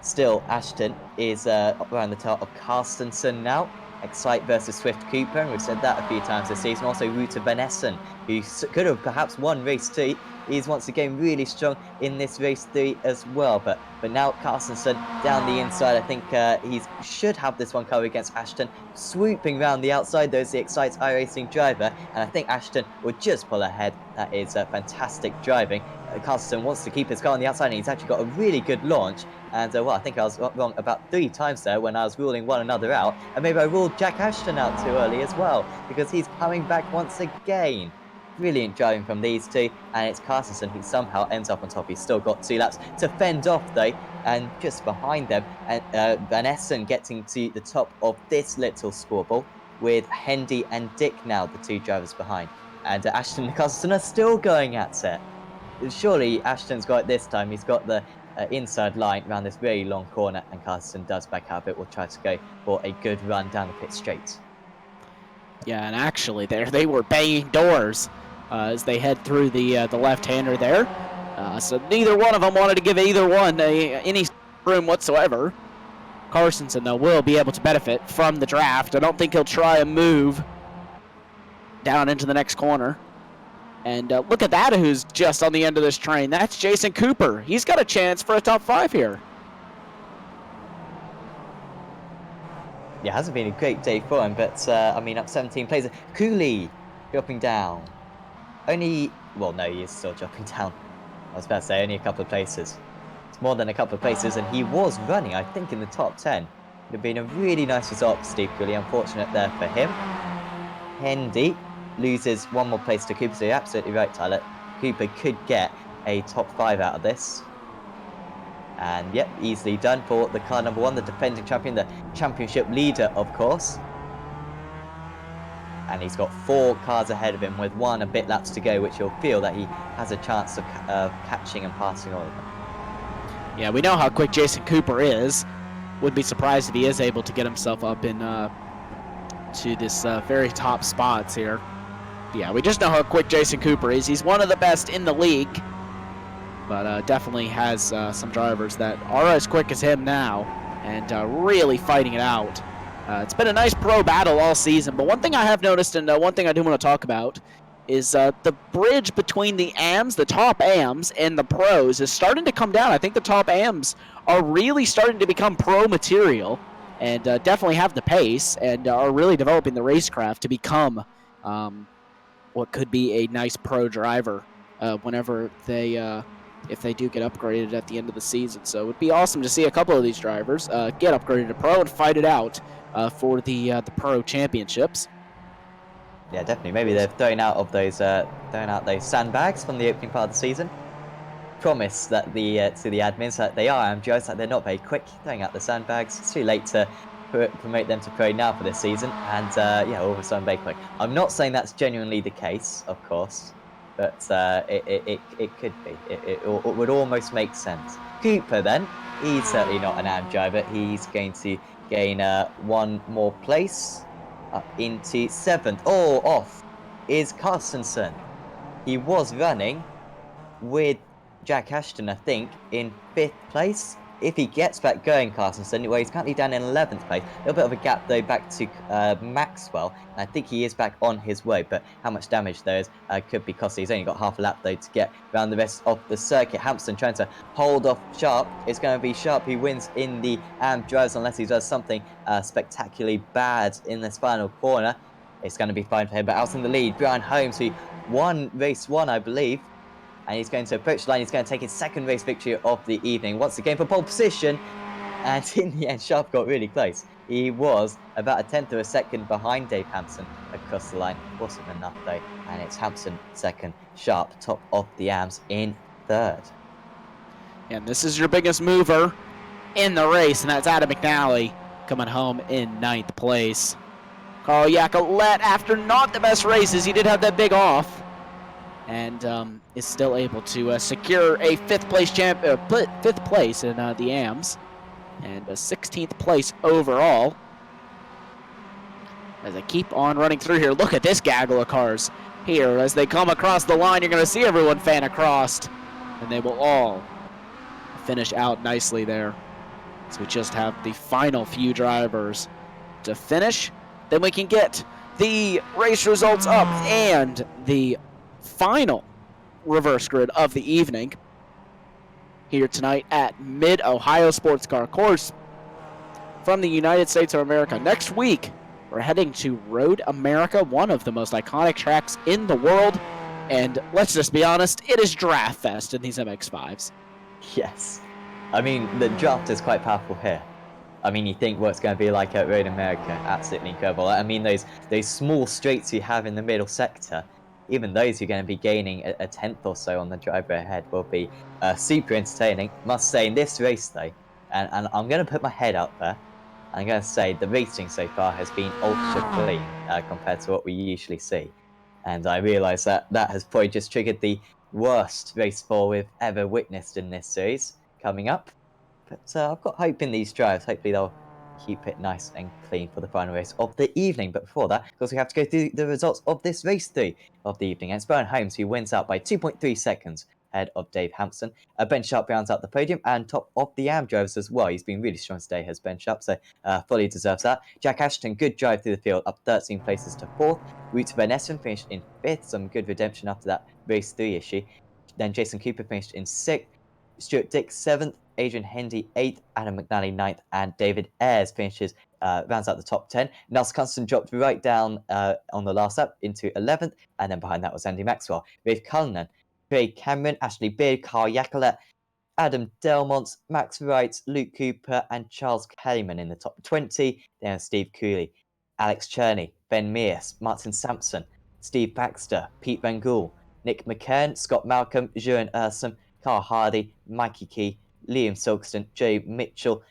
Still, Ashton is around the tail of Carstensen now. Excite versus Swift Cooper, and we've said that a few times this season. Also, Ruta Van Essen, who could have perhaps won race 2. He's once again really strong in this race 3 as well. But now Carstensen down the inside. I think he should have this one covered against Ashton. Swooping round the outside, though, is the Excite iRacing driver, and I think Ashton will just pull ahead. That is fantastic driving. Carstensen wants to keep his car on the outside, and he's actually got a really good launch. And well, I think I was wrong about 3 times there when I was ruling one another out, and maybe I ruled Jack Ashton out too early as well, because he's coming back once again. Brilliant driving from these two, and it's Carstensen who somehow ends up on top. He's still got 2 laps to fend off though, and just behind them, and Van Essen getting to the top of this little scoreboard with Hendy and Dick now, the 2 drivers behind. And Ashton and Carstensen are still going at it. Surely Ashton's got it this time. He's got the inside line around this very long corner, and Carstensen does back out a bit. Will try to go for a good run down the pit straight. Yeah, and actually they were banging doors as they head through the left-hander there. So neither one of them wanted to give either one any room whatsoever. Carstensen, though, will be able to benefit from the draft. I don't think he'll try a move down into the next corner. And look at that, who's just on the end of this train. That's Jason Cooper. He's got a chance for a top 5 here. Yeah, hasn't been a great day for him, but I mean, up 17 places. Cooley dropping down. Well, no, he is still dropping down. I was about to say only a couple of places. It's more than a couple of places, and he was running, I think, in the top 10. It would have been a really nice result for Steve Cooley. Unfortunate there for him. Hendy loses 1 more place to Cooper, so you're absolutely right, Tyler. Cooper could get a top 5 out of this. And yep, easily done for the car number 1, the defending champion, the championship leader, of course. And he's got 4 cars ahead of him with 1 a bit laps to go, which he'll feel that he has a chance of catching and passing all of them. Yeah, we know how quick Jason Cooper is. Wouldn't be surprised if he is able to get himself up in to this very top spots here. But yeah, we just know how quick Jason Cooper is. He's one of the best in the league, but definitely has some drivers that are as quick as him now, and really fighting it out. It's been a nice pro battle all season, but one thing I have noticed, and one thing I do want to talk about, is the bridge between the AMs, the top AMs, and the pros is starting to come down. I think the top AMs are really starting to become pro material, and definitely have the pace, and are really developing the racecraft to become what could be a nice pro driver whenever they if they do get upgraded at the end of the season. So it would be awesome to see a couple of these drivers get upgraded to pro and fight it out for the pro championships. Yeah, definitely. Maybe they're throwing out those sandbags from the opening part of the season. Promise that to the admins that they are MGOs, that they're not very quick throwing out the sandbags. It's too late to promote them to pro now for this season, and yeah, all of a sudden very quick. I'm not saying that's genuinely the case, of course, but it could be. It would almost make sense. Cooper then, he's certainly not an AM driver. He's going to gain 1 more place up into 7th. Oh, off is Carstensen. He was running with Jack Ashton, I think, in 5th place. if he gets back going, Carstensen, where he's currently down in 11th place. A little bit of a gap, though, back to Maxwell. And I think he is back on his way, but how much damage there is could be costly. He's only got half a lap, though, to get around the rest of the circuit. Hampson trying to hold off Sharp. It's going to be Sharp who wins in the drives, unless he does something spectacularly bad in this final corner. It's going to be fine for him, but out in the lead, Brian Holmes, who won race 1, I believe. And he's going to approach the line. He's going to take his second race victory of the evening. Once again for pole position. And in the end, Sharp got really close. He was about a tenth of a second behind Dave Hampson across the line. Wasn't enough, though. And it's Hampson second, Sharp top of the AMS in third. And this is your biggest mover in the race, and that's Adam McNally coming home in 9th place. Carl Yacolet, after not the best races, he did have that big off. And is still able to secure a 5th place in the AMS, and a 16th place overall. As I keep on running through here, look at this gaggle of cars here. As they come across the line, you're going to see everyone fan across, and they will all finish out nicely there. So we just have the final few drivers to finish. Then we can get the race results up and the final reverse grid of the evening here tonight at Mid-Ohio Sports Car Course from the United States of America. Next week, we're heading to Road America, one of the most iconic tracks in the world. And let's just be honest, it is Draft Fest in these MX5s. Yes. I mean, the draft is quite powerful here. I mean, you think what's going to be like at Road America, absolutely incredible. I mean, those small straights you have in the middle sector, even those who are going to be gaining a tenth or so on the driver ahead will be super entertaining. Must say, in this race, though, and I'm going to put my head out there, I'm going to say the racing so far has been ultra clean compared to what we usually see. And I realise that has probably just triggered the worst race 4 we've ever witnessed in this series coming up. But I've got hope in these drives. Hopefully they'll keep it nice and clean for the final race of the evening. But before that, of course, we have to go through the results of this race 3 of the evening. And it's Brian Holmes who wins out by 2.3 seconds ahead of Dave Hampson. Ben Sharp rounds out the podium and top of the AM drivers as well. He's been really strong today, has Ben Sharp, so fully deserves that. Jack Ashton, good drive through the field, up 13 places to 4th. Roots Van Essen finished in 5th, some good redemption after that race 3 issue. Then Jason Cooper finished in 6th. Stuart Dick 7th, Adrian Hendy 8th, Adam McNally 9th, and David Ayres finishes, rounds out the top 10. Nelson Constant dropped right down on the last lap into 11th, and then behind that was Andy Maxwell. Rafe Cullinan, Craig Cameron, Ashley Beard, Carl Yacolet, Adam Delmont, Max Wright, Luke Cooper, and Charles Kellyman in the top 20. Then Steve Cooley, Alex Cherney, Ben Mears, Martin Sampson, Steve Baxter, Pete Van Gool, Nick McKern, Scott Malcolm, Julian Ursum, Carl Hardy, Mikey Key, Liam Silkston, Jay Mitchell,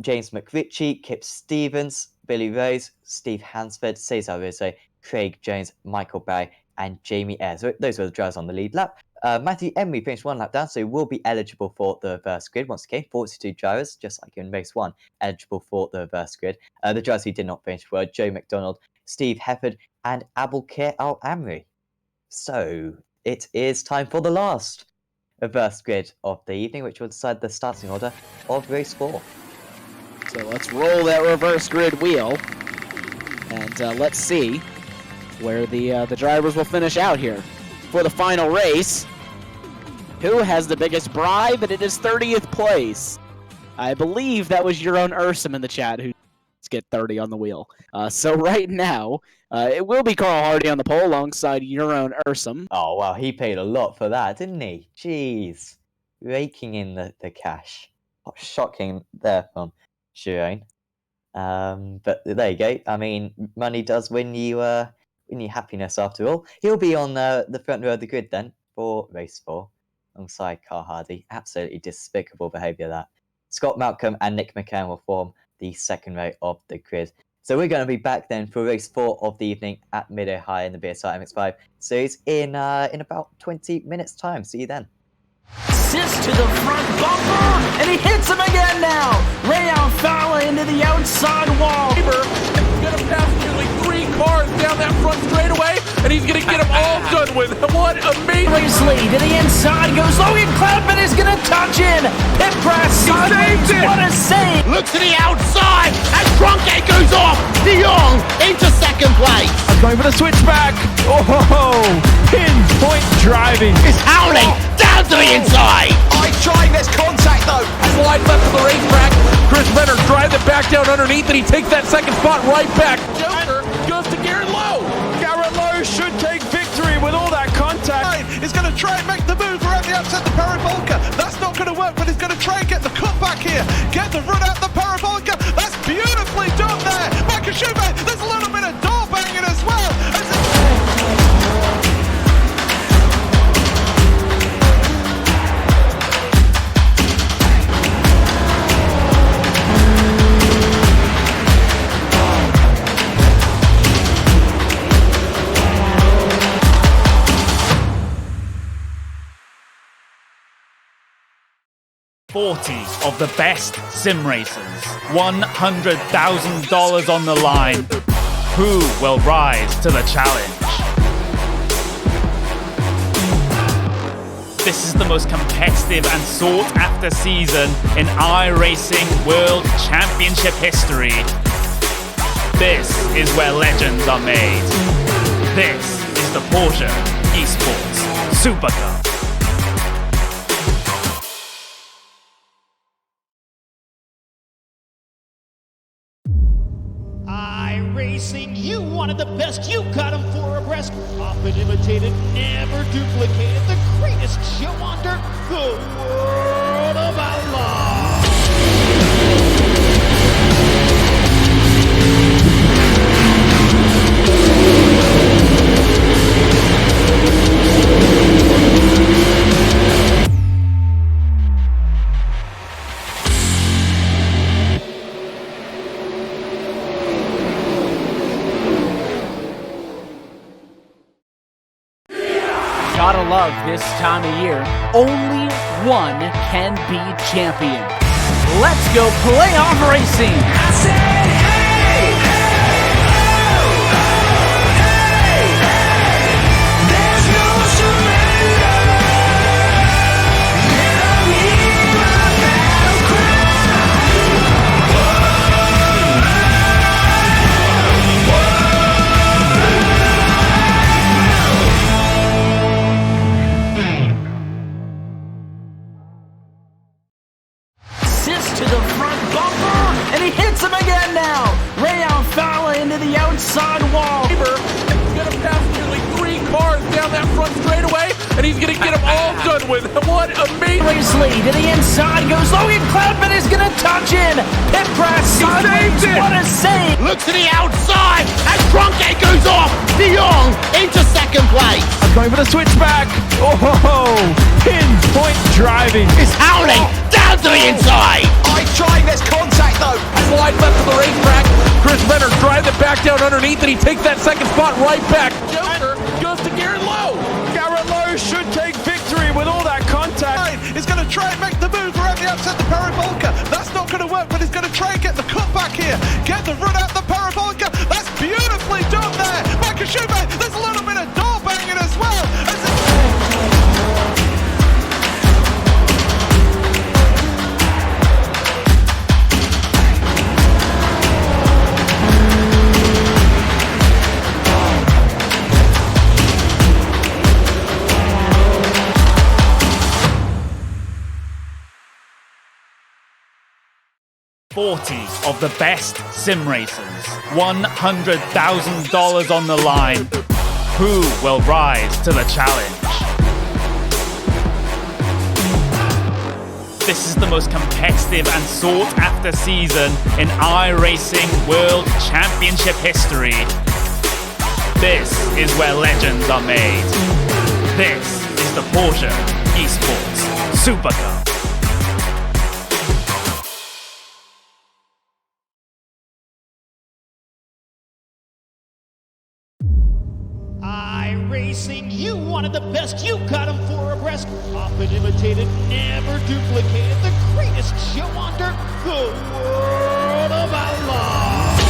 James McRitchie, Kip Stevens, Billy Rose, Steve Hansford, Cesar Rizzo, Craig Jones, Michael Barry, and Jamie Ayres. Those were the drivers on the lead lap. Matthew Emery finished 1 lap down, so he will be eligible for the reverse grid once again. 42 drivers, just like in race 1, eligible for the reverse grid. The drivers who did not finish were Joe McDonald, Steve Hefford, and Abulkir Al-Amri. So it is time for the last reverse grid of the evening, which will decide the starting order of race 4. So let's roll that reverse grid wheel, and let's see where the drivers will finish out here for the final race. Who has the biggest bribe? And it is 30th place. I believe that was your own Ursum in the chat who get 30 on the wheel. So right now, it will be Carl Hardy on the pole alongside your own Ursum. Oh, wow, he paid a lot for that, didn't he? Jeez. Raking in the cash. Oh, shocking there from Sharon. But there you go. I mean, money does win you happiness after all. He'll be on the front row of the grid then for race 4 alongside Carl Hardy. Absolutely despicable behaviour that. Scott Malcolm and Nick McCann will form the second row of the grid. So we're going to be back then for race 4 of the evening at Mid-Ohio in the BSR MX5 series in about 20 minutes time. See you then. Assist to the front bumper, and he hits him again now. Rayon Fowler into the outside wall. Gonna pass nearly 3 cars down that front straightaway, and he's going to get them all done with. What amazing. Lee to the inside goes Logan Cloudman is going to touch in. Pit press. saved it. What a save. Look to the outside as Kroenke goes off. De Jong into second place. Going for the switchback. Oh, pinpoint driving. Is howling down to the inside. Trying this contact though. Slide left of the racetrack. Chris Venner drives it back down underneath, and he takes that second spot right back. Joker goes to Garrett Lowe. Garrett Lowe should take victory with all that contact. He's going to try and make the move around the outside the parabolica. That's not going to work, but he's going to try and get the cutback here. Get the run out the parabolica. That's beautifully done there. Michael Schumacher, there's a little bit of door banging as well. Of the best sim racers, $100,000 on the line. Who will rise to the challenge? This is the most competitive and sought-after season in iRacing World Championship history. This is where legends are made. This is the Porsche Esports Super Cup. iRacing, you wanted the best, you got them 4 abreast. Often imitated, never duplicated. The greatest show on dirt, the World of Outlaws. Gotta love this time of year. Only one can be champion. Let's go playoff racing. I said, hey, there's no surrender. Let me hear my battle cry. To the front bumper, and he hits him again now. Rayon Fowler into the outside wall. He's going to pass nearly 3 cars down that front straightaway, and he's going to get them all done with. What amazing. Lee to the inside goes Logan Cloudman is going to touch in. Pit press. saved it. What a save. Look to the outside as Kroenke goes off. De Jong into second place. Going for the switchback. Oh, pinpoint driving. Is howling down to the inside. Trying this contact though. Slide left of the racetrack. Chris Venner drives it back down underneath, and he takes that second spot right back. Joker goes to Garrett Lowe. Garrett Lowe should take victory with all that contact. He's going to try and make the move around the outside the parabolica. That's not going to work, but he's going to try and get the cutback here. Get the run out the parabolica. That's beautifully done there. Michael Schumacher, there's a little bit of door banging as well. Of the best sim racers, $100,000 on the line. Who will rise to the challenge? This is the most competitive and sought-after season in iRacing World Championship history. This is where legends are made. This is the Porsche Esports Super Cup. iRacing, you wanted the best, you got them 4 abreast. Often imitated, never duplicated. The greatest show on dirt, the World of Outlaws.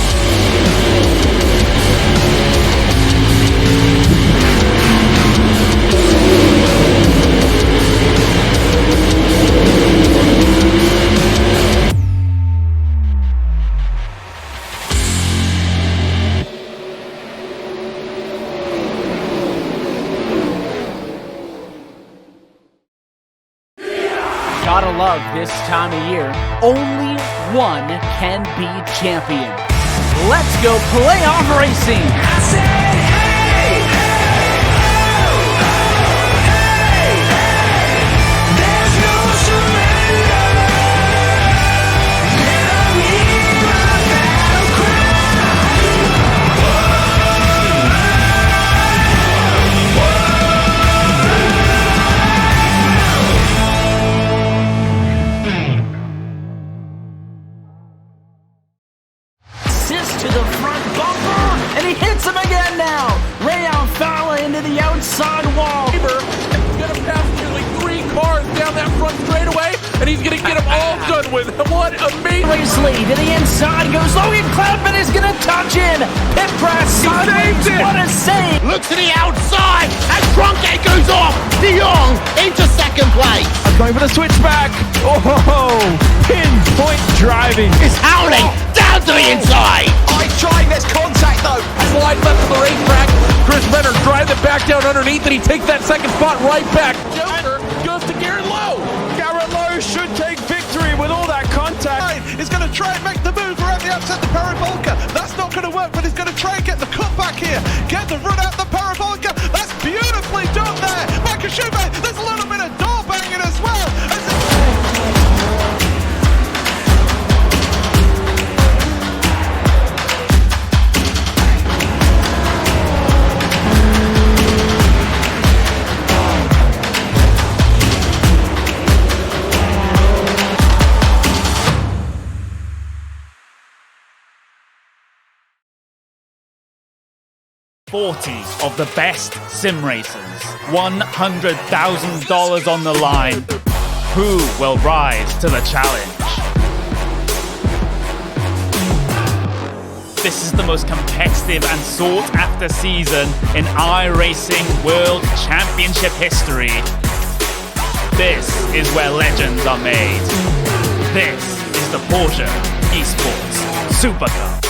Gotta love this time of year. Only one can be champion. Let's go playoff racing. I said, hey, hey, oh, hey, hey. There's no surrender. Let 'em hear my battle Assist to the front bumper, and he hits him again now. Rayon Fowler into the outside wall. Gonna pass nearly 3 cars down that front straightaway, and he's gonna get them all done with. What amazing! Racely to the inside goes Logan Cloudman is gonna touch in. Pit press, saved it. what a save! Look to the outside as Cronkite goes off. De Jong into second place. Going for the switchback. Oh, pinpoint driving. Is howling down to the inside. I trying, there's contact though. Slide left of the racetrack. Chris Venner drives it back down underneath, and he takes that second spot right back. Joker goes to Garrett Lowe. Garrett Lowe should take victory with all that contact. He's going to try and make the move around the outside the parabolica. That's not going to work, but he's going to try and get the cutback here. Get the run out the parabolica. That's beautifully done there. Makashube, there's a little bit of door banging as well. Forty of the best sim racers, $100,000 on the line. Who will rise to the challenge? This is the most competitive and sought-after season in iRacing World Championship history. This is where legends are made. This is the Porsche Esports Super Cup.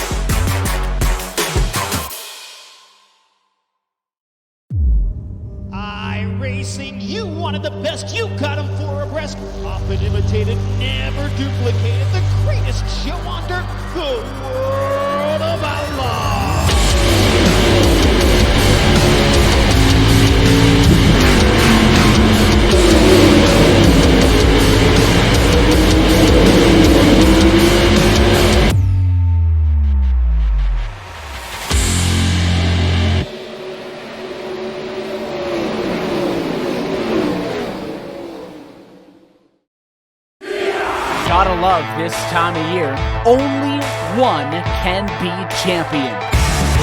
iRacing, you wanted the best, you got him 4 abreast. Often imitated, never duplicated. The greatest show under the world of outlaws. Gotta love this time of year. Only one can be champion.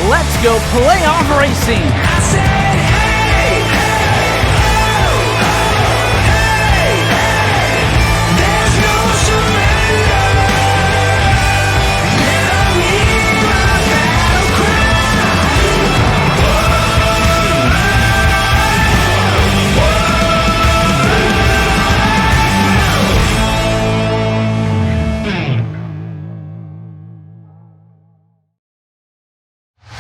Let's go playoff racing. I said, hey, hey, oh, hey, hey. There's no surrender. Let 'em hear my battle cry.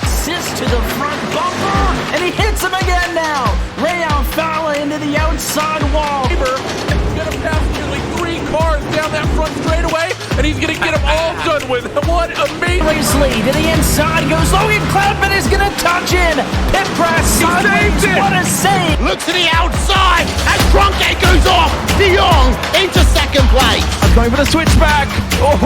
Assist to the front bumper, and he hits him again now. Rayon Fowler into the outside wall. Gonna pass nearly 3 cars down that front straightaway, and he's gonna get them all done with. What amazing! Racely to the inside goes Logan Cloudman is gonna touch in. Pit press, saved it. what a save! Look to the outside as Cronkite goes off. De Jong into second place. Going for the switchback. Oh,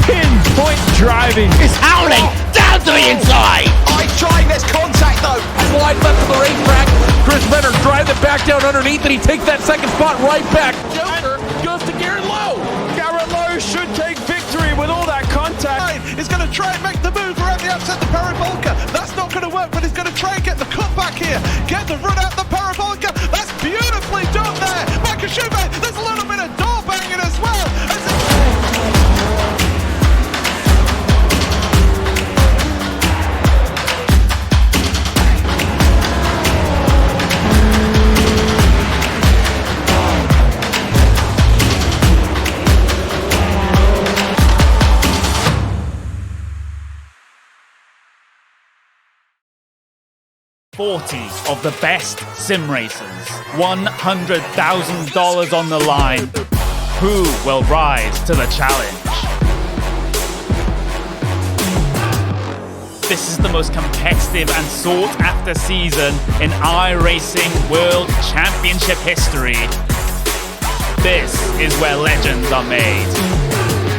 pinpoint driving. Is howling down to the inside. I trying, there's contact though. Slide left of the racetrack. Chris Venner drives it back down underneath, and he takes that second spot right back. Joker goes to Garrett Lowe. Garrett Lowe should take victory with all that contact. He's going to try and make the move around the outside the parabolica. That's not going to work, but he's going to try and get the cutback here. Get the run out the parabolica. That's beautifully done there. Makashube, there's a little bit of door banging as well. Forty of the best sim racers, $100,000 on the line. Who will rise to the challenge? This is the most competitive and sought-after season in iRacing World Championship history. This is where legends are made.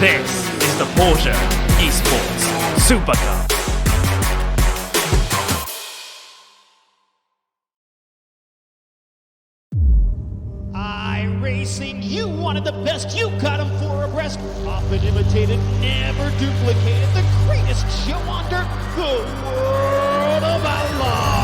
This is the Porsche Esports Super Cup. iRacing, you wanted the best, you got them 4 abreast. Often imitated, never duplicated. The greatest show on dirt, the World of Outlaws.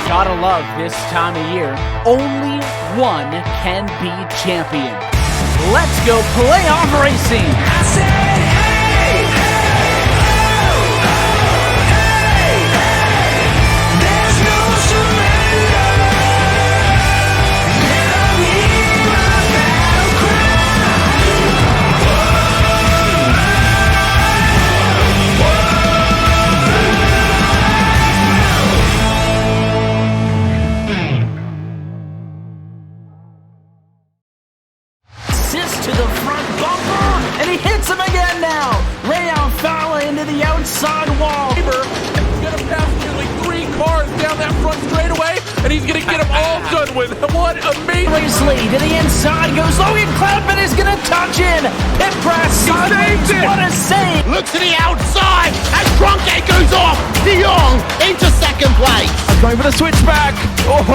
Gotta love this time of year. Only one can be champion. Let's go playoff racing. I said, hey, hey, oh, oh, hey, hey. There's no surrender. Never leave my battle cry. To the front bumper, and he hits him again now. Rayon Fowler into the outside wall. He's gonna pass nearly 3 cars down that front straightaway, and he's gonna get them all done with. What amazing! Lee to the inside goes Logan Clapman is gonna touch in. Pit press sideways. What a save! Look to the outside as Cronkite goes off. De Jong into second place. Going for the switchback. Oh,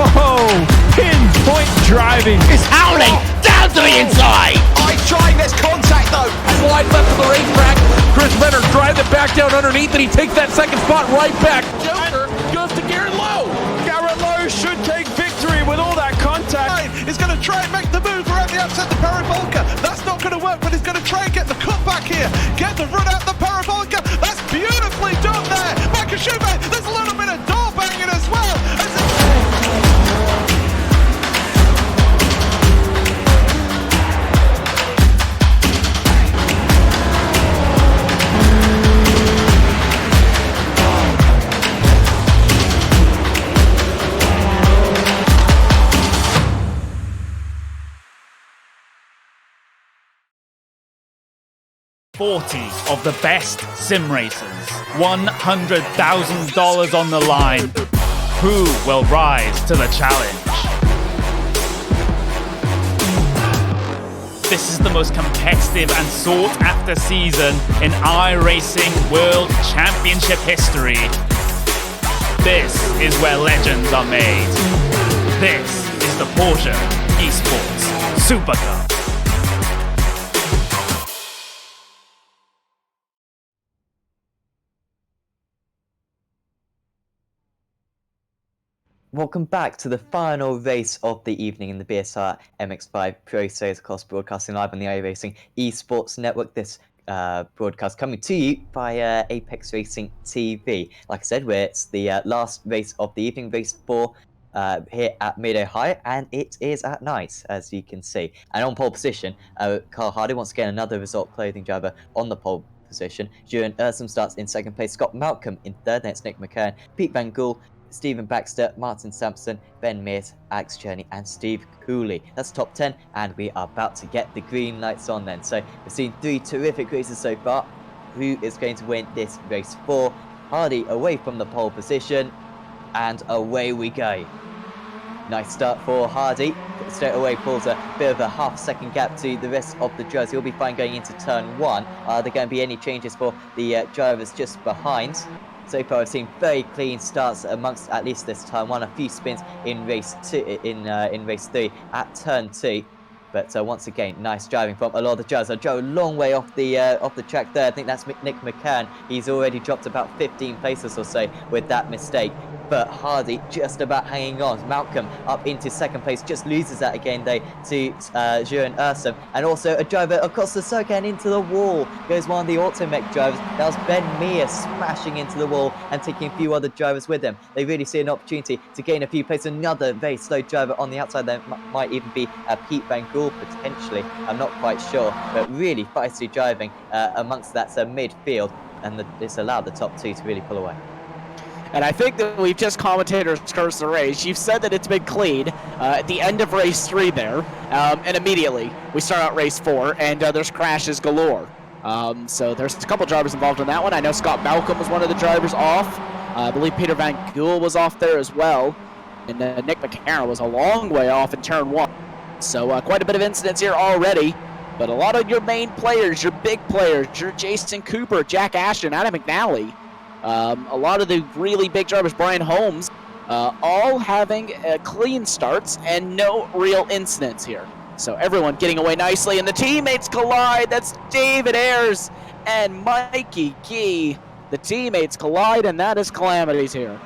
pinpoint driving. It's Howling down to the inside. I'm trying this contact though. Slides left of the racetrack. Chris Venner drives it back down underneath, and he takes that second spot right back. Joker goes to Garrett Lowe. Garrett Lowe should take victory with all that contact. He's going to try and make the move around the outside the parabolica. That's not going to work, but he's going to try and get the cut back here. Get the run out the parabolica. That's beautifully done there. Makashube, there's a little bit of door banging as well. $40 of the best sim racers, $100,000 on the line. Who will rise to the challenge? This is the most competitive and sought-after season in iRacing World Championship history. This is where legends are made. This is the Porsche Esports Super Cup. Welcome back to the final race of the evening in the BSR MX5 Pro Series, of course, broadcasting live on the iRacing Esports Network. This broadcast coming to you via Apex Racing TV. Like I said, it's the last race of the evening, race 4 here at Mid-Ohio, and it is at night, as you can see. And on pole position, Carl Hardy, once again, another Result Clothing driver on the pole position. Julian Ursum starts in second place, Scott Malcolm in third, then it's Nick McKern, Pete Van Gool, Stephen Baxter, Martin Sampson, Ben Mears, Alex Cherney, and Steve Cooley. That's top 10, and we are about to get the green lights on then. So we've seen 3 terrific races so far. Who is going to win this race 4? Hardy away from the pole position, and away we go. Nice start for Hardy. Straight away pulls a bit of a half-second gap to the rest of the drivers. He'll be fine going into turn 1. Are there going to be any changes for the drivers just behind? So far, I've seen very clean starts amongst at least this time. Won a few spins in race 2, in race 3 at turn 2. But once again, nice driving from a lot of the drivers. I drove a long way off the track there. I think that's Nick McCann. He's already dropped about 15 places or so with that mistake. but Hardy just about hanging on. Malcolm up into second place, just loses that again though to Juren Ursum, and also a driver across the circuit and into the wall goes one of the Automech drivers. That was Ben Mears smashing into the wall and taking a few other drivers with him. They really see an opportunity to gain a few places. Another very slow driver on the outside there might even be Pete Van Gool potentially. I'm not quite sure, but really feisty driving amongst that midfield, and it's allowed the top two to really pull away. And I think that we've just commentators cursed the race. You've said that it's been clean at the end of race 3 there, and immediately we start out race 4, and there's crashes galore. So there's a couple drivers involved in that one. I know Scott Malcolm was one of the drivers off. I believe Peter Van Gool was off there as well, and Nick McCarron was a long way off in turn 1. So quite a bit of incidents here already. But a lot of your main players, your big players, your Jason Cooper, Jack Ashton, Adam McNally, a lot of the really big drivers, Brian Holmes, all having clean starts and no real incidents here. So everyone getting away nicely, and the teammates collide. That's David Ayers and Mikey Gee. The teammates collide, and that is calamities here.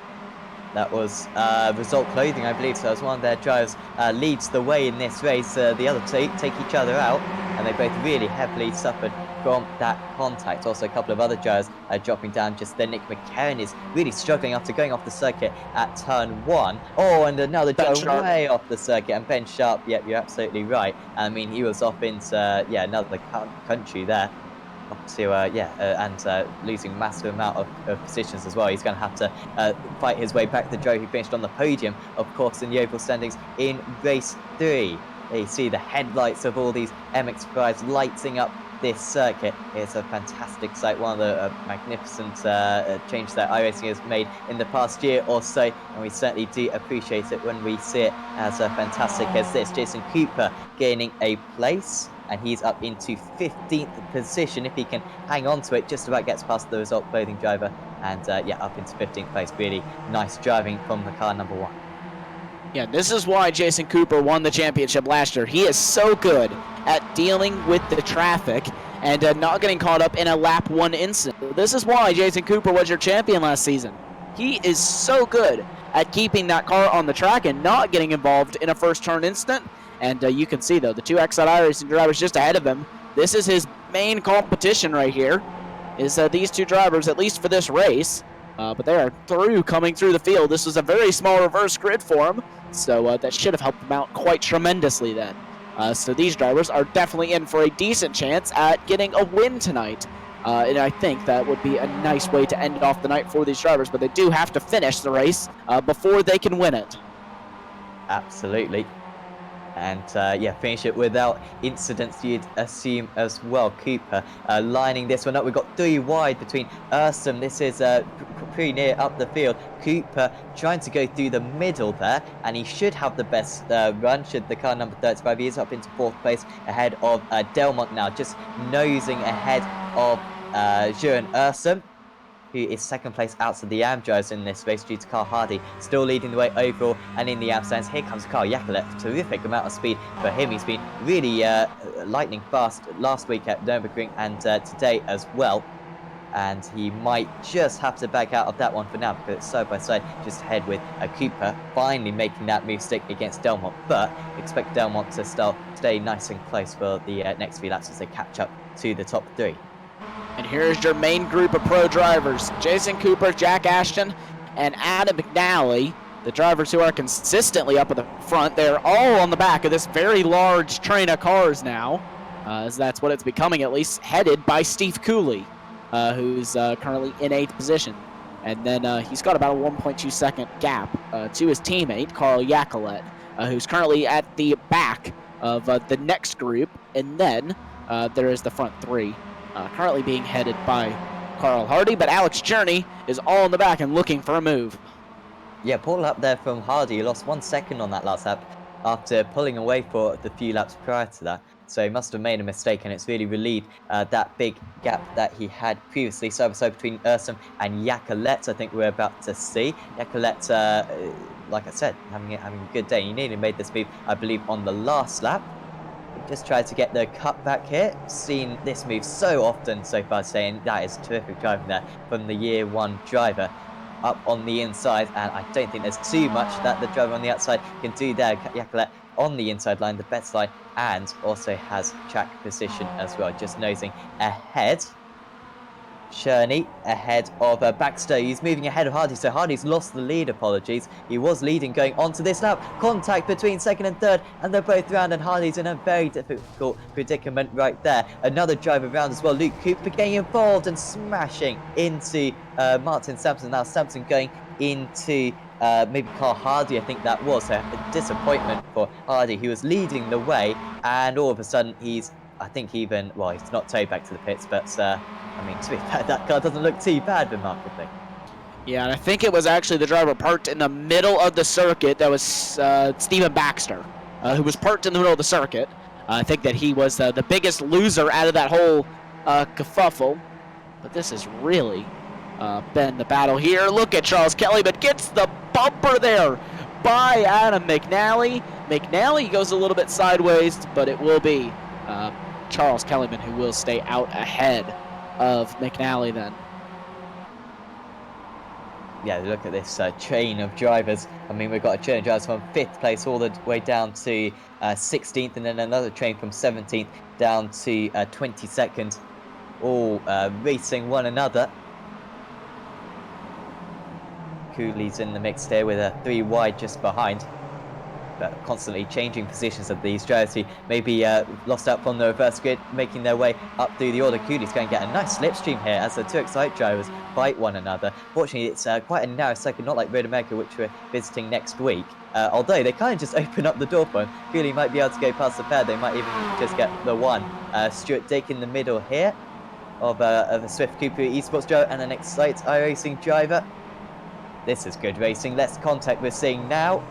That was Result Clothing, I believe. So as one of their drivers leads the way in this race, the other two take each other out, and they both really heavily suffered from that contact. Also, a couple of other drivers dropping down just then. Nick McCarron is really struggling after going off the circuit at turn 1. Oh, and another driver way off the circuit. And Ben Sharp, yep, you're absolutely right. I mean, he was off into, another country there. Losing massive amount of positions as well. He's going to have to fight his way back. The Joe who finished on the podium, of course, in the overall standings in race 3. You see the headlights of all these MX5s lighting up this circuit. It's a fantastic sight, one of the magnificent changes that iRacing has made in the past year or so, and we certainly do appreciate it when we see it as fantastic as this. Jason Cooper gaining a place, and he's up into 15th position. If he can hang on to it, just about gets past the Result Clothing driver, and up into 15th place. Really nice driving from the car number 1. Yeah, this is why Jason Cooper won the championship last year. He is so good at dealing with the traffic and not getting caught up in a lap 1 incident. This is why Jason Cooper was your champion last season. He is so good at keeping that car on the track and not getting involved in a first turn incident. And you can see, though, the 2 Exide iRacing drivers just ahead of him. This is his main competition right here, is these 2 drivers, at least for this race. But they are coming through the field. This was a very small reverse grid for him, so that should have helped them out quite tremendously then. So these drivers are definitely in for a decent chance at getting a win tonight. And I think that would be a nice way to end off the night for these drivers, but they do have to finish the race before they can win it. Absolutely. And finish it without incidents, you'd assume as well. Cooper lining this one up. We've got 3 wide between Ursum. This is pretty near up the field. Cooper trying to go through the middle there, and he should have the best run, should the car number 35. He is up into 4th place ahead of Delmont now, just nosing ahead of Juren Ursum, who is 2nd place out of the AM drivers in this race due to Carl Hardy still leading the way overall. And in the AM stands, here comes Carl Yakelet. Terrific amount of speed for him. He's been really lightning fast last week at Nürburgring and today as well. And he might just have to back out of that one for now, because it's side by side just ahead with Cooper finally making that move stick against Delmont. But expect Delmont to stay nice and close for the next few laps as they catch up to the top 3. And here's your main group of pro drivers. Jason Cooper, Jack Ashton, and Adam McNally. The drivers who are consistently up at the front. They're all on the back of this very large train of cars now, as that's what it's becoming at least, headed by Steve Cooley, who's currently in 8th position. And then he's got about a 1.2 second gap to his teammate, Carl Yakelet, who's currently at the back of the next group. And then there is the front 3. Currently being headed by Carl Hardy, but Alex Journey is all in the back and looking for a move. Yeah, poor lap there from Hardy. He lost 1 second on that last lap after pulling away for the few laps prior to that. So he must have made a mistake, and it's really relieved that big gap that he had previously. So between Ursum and Yakelet, I think we're about to see. Yakelet, like I said, having a good day. He nearly made this move, I believe, on the last lap. Just tried to get the cut back here. Seen this move so often so far, saying that is terrific driving there from the year 1 driver. up on the inside, and I don't think there's too much that the driver on the outside can do there. Yacolet on the inside line, the best line, and also has track position as well, just nosing ahead. Cherney ahead of Baxter. He's moving ahead of Hardy, so Hardy's lost the lead, apologies. He was leading going onto this lap. Contact between second and third, and they're both round, and Hardy's in a very difficult predicament right there. Another driver round as well, Luke Cooper, getting involved and smashing into Martin Sampson. Now Sampson going into maybe Carl Hardy, I think that was. A disappointment for Hardy, who was leading the way, and all of a sudden he's, I think even, well, he's not towed back to the pits, but I mean, to be fair, that car doesn't look too bad, remarkably. Yeah, and I think it was actually the driver parked in the middle of the circuit. That was Stephen Baxter, who was parked in the middle of the circuit. I think that he was the biggest loser out of that whole kerfuffle. But this has really been the battle here. Look at Charles Kelly, but gets the bumper there by Adam McNally. McNally goes a little bit sideways, but it will be Charles Kellyman who will stay out ahead of McNally then. Yeah, look at this chain of drivers. I mean, we've got a chain of drivers from 5th place all the way down to 16th, and then another train from 17th down to 22nd, all racing one another. Cooley's in the mix here with a 3 wide just behind. But constantly changing positions of these drivers who maybe lost out from the reverse grid, making their way up through the order. Cooley's going to get a nice slipstream here as the two excited drivers fight one another. Fortunately, it's quite a narrow second, not like Road America, which we're visiting next week. Although they kind of just open up the door for him. Cooley might be able to go past the pair. They might even just get the one. Stuart Dick in the middle here of a Swift Cooper Esports driver and an excited iRacing driver. This is good racing. Less contact we're seeing now.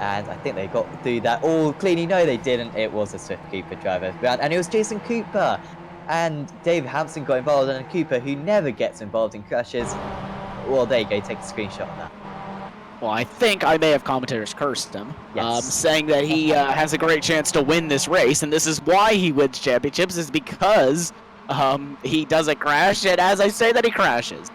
And I think they got through that all cleanly. No, they didn't. It was a Swift Cooper driver round, and it was Jason Cooper. And David Hampson got involved, and Cooper, who never gets involved in crashes. Well, there you go. Take a screenshot of that. Well, I think I may have commentators cursed him, Yes. saying that he has a great chance to win this race, and this is why he wins championships, is because he doesn't crash, and as I say that, he crashes.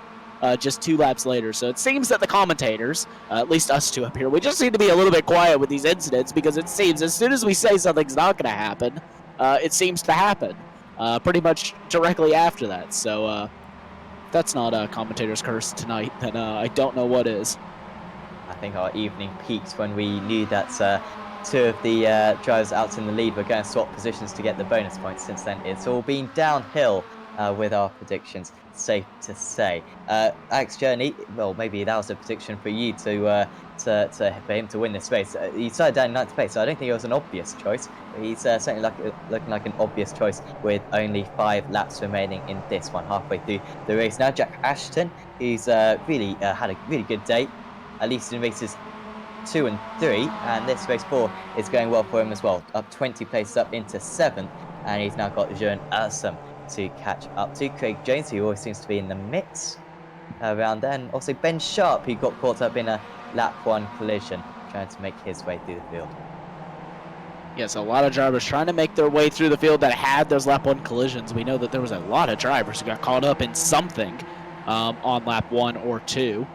Just 2 laps later. So it seems that the commentators, at least us two up here, we just need to be a little bit quiet with these incidents, because it seems as soon as we say something's not going to happen, it seems to happen pretty much directly after that. So if that's not a commentator's curse tonight, then I don't know what is. I think our evening peaked when we knew that 2 of the drivers out in the lead were going to swap positions to get the bonus points. Since then, it's all been downhill with our predictions, safe to say. Alex Cherney, well, maybe that was a prediction for you for him to win this race. He started down in 9th place, so I don't think it was an obvious choice. But he's certainly looking like an obvious choice with only 5 laps remaining in this one, halfway through the race. Now, Jack Ashton, who's really had a really good day, at least in races 2 and 3, and this race 4 is going well for him as well. Up 20 places up into 7th, and he's now got Jean Ursum to catch up to. Craig Jones, who always seems to be in the mix around there, and also Ben Sharp, who got caught up in a lap 1 collision, trying to make his way through the field. Yes, a lot of drivers trying to make their way through the field that had those lap 1 collisions. We know that there was a lot of drivers who got caught up in something on lap 1 or 2.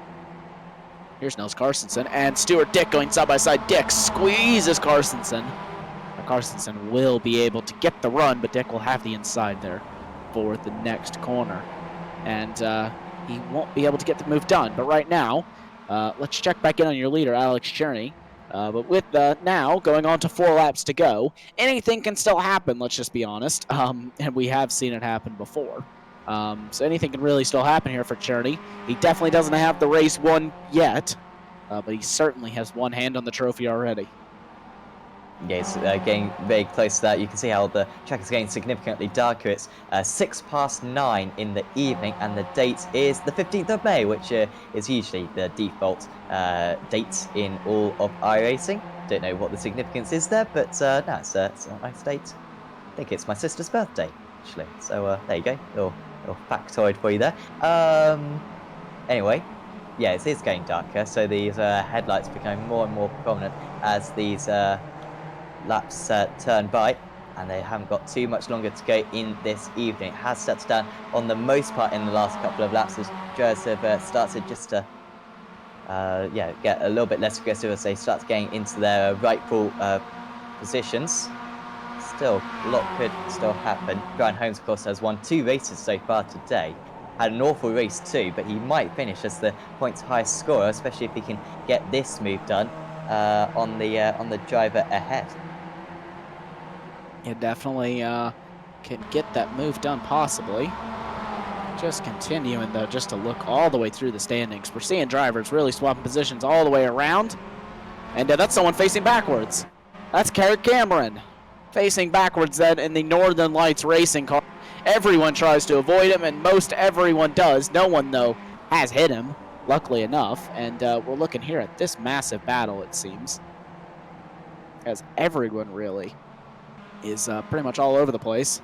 Here's Nels Carstensen and Stuart Dick going side by side. Dick squeezes Carstensen. Carstensen will be able to get the run, but Dick will have the inside there for the next corner. And he won't be able to get the move done. But right now, let's check back in on your leader, Alex Cherney. But with now going on to 4 laps to go, anything can still happen, let's just be honest. And we have seen it happen before. So anything can really still happen here for Cherney. He definitely doesn't have the race won yet, but he certainly has one hand on the trophy already. Yes, getting very close to that. You can see how the track is getting significantly darker. It's 9:06 in the evening, and the date is the 15th of May, which is usually the default date in all of iRacing. Don't know what the significance is there, but no, it's a nice date. I think it's my sister's birthday, actually. So there you go, little factoid for you there. Anyway, yeah, it is getting darker, so these headlights are becoming more and more prominent as these laps turn by, and they haven't got too much longer to go in this evening. It has settled down on the most part in the last couple of laps as drivers have started just to yeah, get a little bit less aggressive as they start getting into their rightful positions. Still, a lot could still happen. Brian Holmes, of course, has won 2 races so far today. Had an awful race too, but he might finish as the points highest scorer, especially if he can get this move done on the driver ahead. Yeah, definitely can get that move done possibly. Just continuing though, just to look all the way through the standings. We're seeing drivers really swapping positions all the way around. And that's someone facing backwards. That's Carrick Cameron facing backwards then in the Northern Lights racing car. Everyone tries to avoid him, and most everyone does. No one, though, has hit him, luckily enough. And we're looking here at this massive battle, it seems, as everyone really is pretty much all over the place,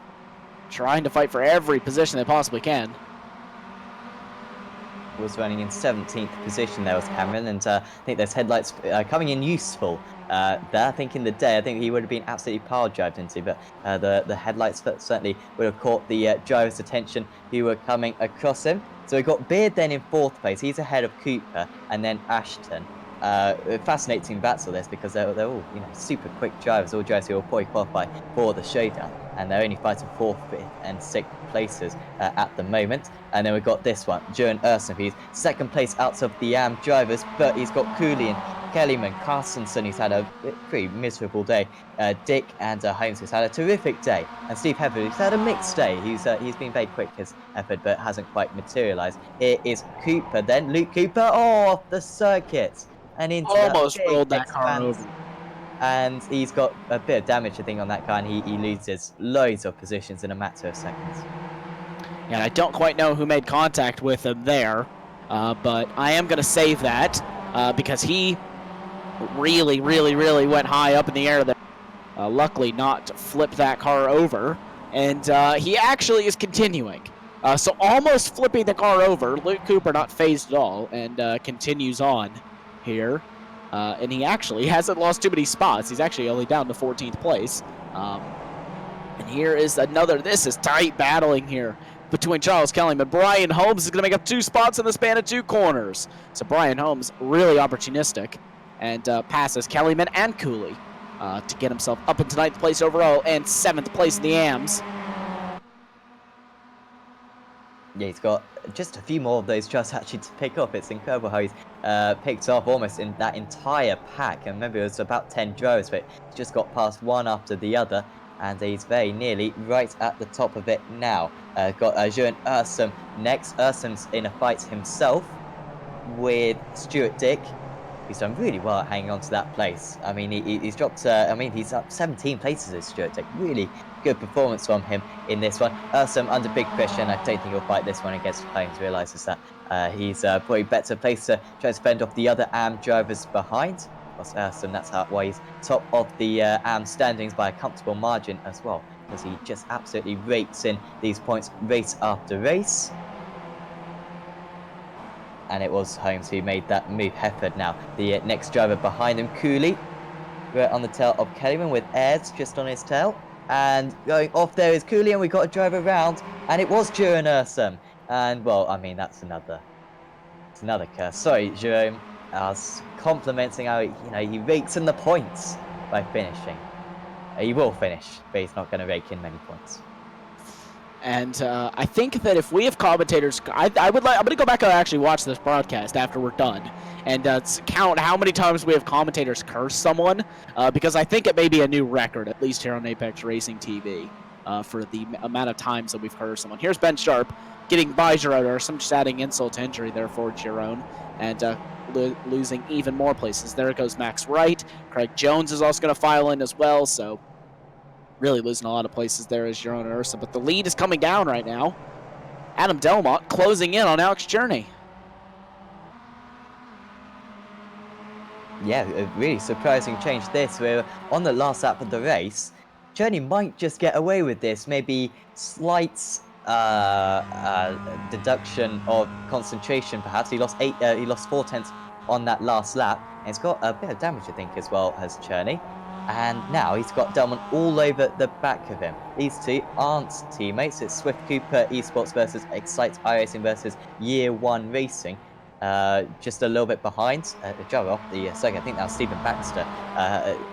trying to fight for every position they possibly can. Was running in 17th position there was Cameron, and I think those headlights coming in useful there. I think in the day, I think he would have been absolutely pile drived into, but the headlights certainly would have caught the driver's attention who were coming across him. So we got Beard then in 4th place. He's ahead of Cooper and then Ashton. Fascinating battle this because they're all super quick drivers, all drivers who will probably qualify for the showdown, and they're only fighting 4th, 5th, and 6th places at the moment. And then we've got this one, Jern Urson, who's 2nd place out of the AM drivers, but he's got Cooley and Kellyman, Carstensen, who's had a pretty miserable day, Dick and Holmes, who's had a terrific day, and Steve Hefford, who's had a mixed day. He's been very quick, his effort, but hasn't quite materialised. Here is Cooper, then Luke Cooper, off the circuit. And into Almost that rolled big that car expanse. over. And he's got a bit of damage, I think, on that car, and he loses loads of positions in a matter of seconds. And I don't quite know who made contact with him there, but I am going to save that because he really went high up in the air there. Luckily not to flip that car over, and he actually is continuing. So almost flipping the car over. Luke Cooper not phased at all and continues on here. And he actually hasn't lost too many spots. He's actually only down to 14th place. And here is another. This is tight battling here between Charles Kellyman, but Brian Holmes is going to make up 2 spots in the span of 2 corners. So Brian Holmes really opportunistic and passes Kellyman and Cooley to get himself up into 9th place overall and 7th place in the AMs. Yeah, he's got just a few more of those just actually to pick up. It's incredible how he's picked off almost in that entire pack. And remember, it was about 10 drivers, but he's just got past one after the other. And he's very nearly right at the top of it now. Got Jern Urson next. Urson's in a fight himself with Stuart Dick, who's done really well at hanging on to that place. I mean, he's dropped, he's up 17 places as Stuart Dick. Really good performance from him in this one. Urson under big pressure, and I don't think he'll fight this one against Holmes. Realises that he's probably better placed to try to fend off the other AM drivers behind. Of course, Urson, that's why he's top of the AM standings by a comfortable margin as well, because he just absolutely rakes in these points race after race. And it was Holmes who made that move. Hefford now, the next driver behind him, Cooley. We're on the tail of Kellyman with Ayres just on his tail. And going off there is Cooley, and we got a driver around, and it was Jern Urson. And, well, I mean, that's another curse. Sorry, Jerome. I was complimenting how, he rakes in the points by finishing. He will finish, but he's not going to rake in many points. And I think that if we have commentators, I'm going to go back and actually watch this broadcast after we're done and count how many times we have commentators curse someone, because I think it may be a new record, at least here on Apex Racing TV, for the amount of times that we've cursed someone. Here's Ben Sharp getting by Jerome, or some just adding insult to injury there for Jerome, and losing even more places. There goes Max Wright. Craig Jones is also going to file in as well, so really losing a lot of places there as Jerome Ursa, but the lead is coming down right now. Adam Delmont closing in on Alex Journey. Yeah, a really surprising change this. We're on the last lap of the race. Journey might just get away with this. Maybe slight deduction of concentration, perhaps. He lost 4/10 on that last lap. And it's got a bit of damage, I think, as well as Journey. And now he's got Delmont all over the back of him. These two aren't teammates. It's Swift Cooper Esports versus Excite iRacing versus Year One Racing. just a little bit behind the driver off the circuit. I think that was Stephen Baxter,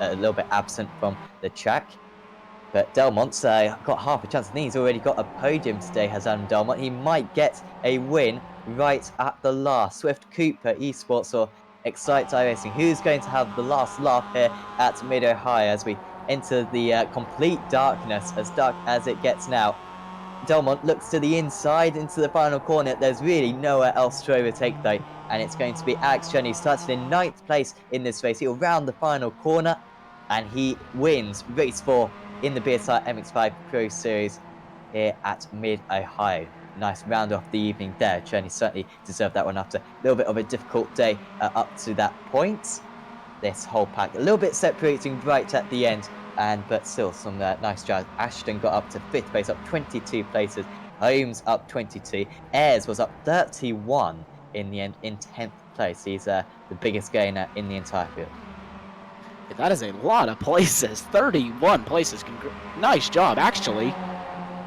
a little bit absent from the track. But Delmont's got half a chance. I think he's already got a podium today, has Adam Delmont. He might get a win right at the last. Swift Cooper Esports or Excite iRacing. Who's going to have the last laugh here at Mid-Ohio as we enter the complete darkness, as dark as it gets now? Delmont looks to the inside into the final corner. There's really nowhere else to overtake though, and it's going to be Alex Chen, who started in 9th place in this race. He'll round the final corner, and he wins race 4 in the BSR MX5 Pro Series here at Mid-Ohio. Nice round off the evening there. Chen certainly deserved that one after a little bit of a difficult day up to that point. This whole pack a little bit separating right at the end, but still some nice drives. Ashton got up to 5th place, up 22 places. Holmes up 22. Ayres was up 31 in the end, in 10th place. He's the biggest gainer in the entire field. That is a lot of places. 31 places. Nice job, actually.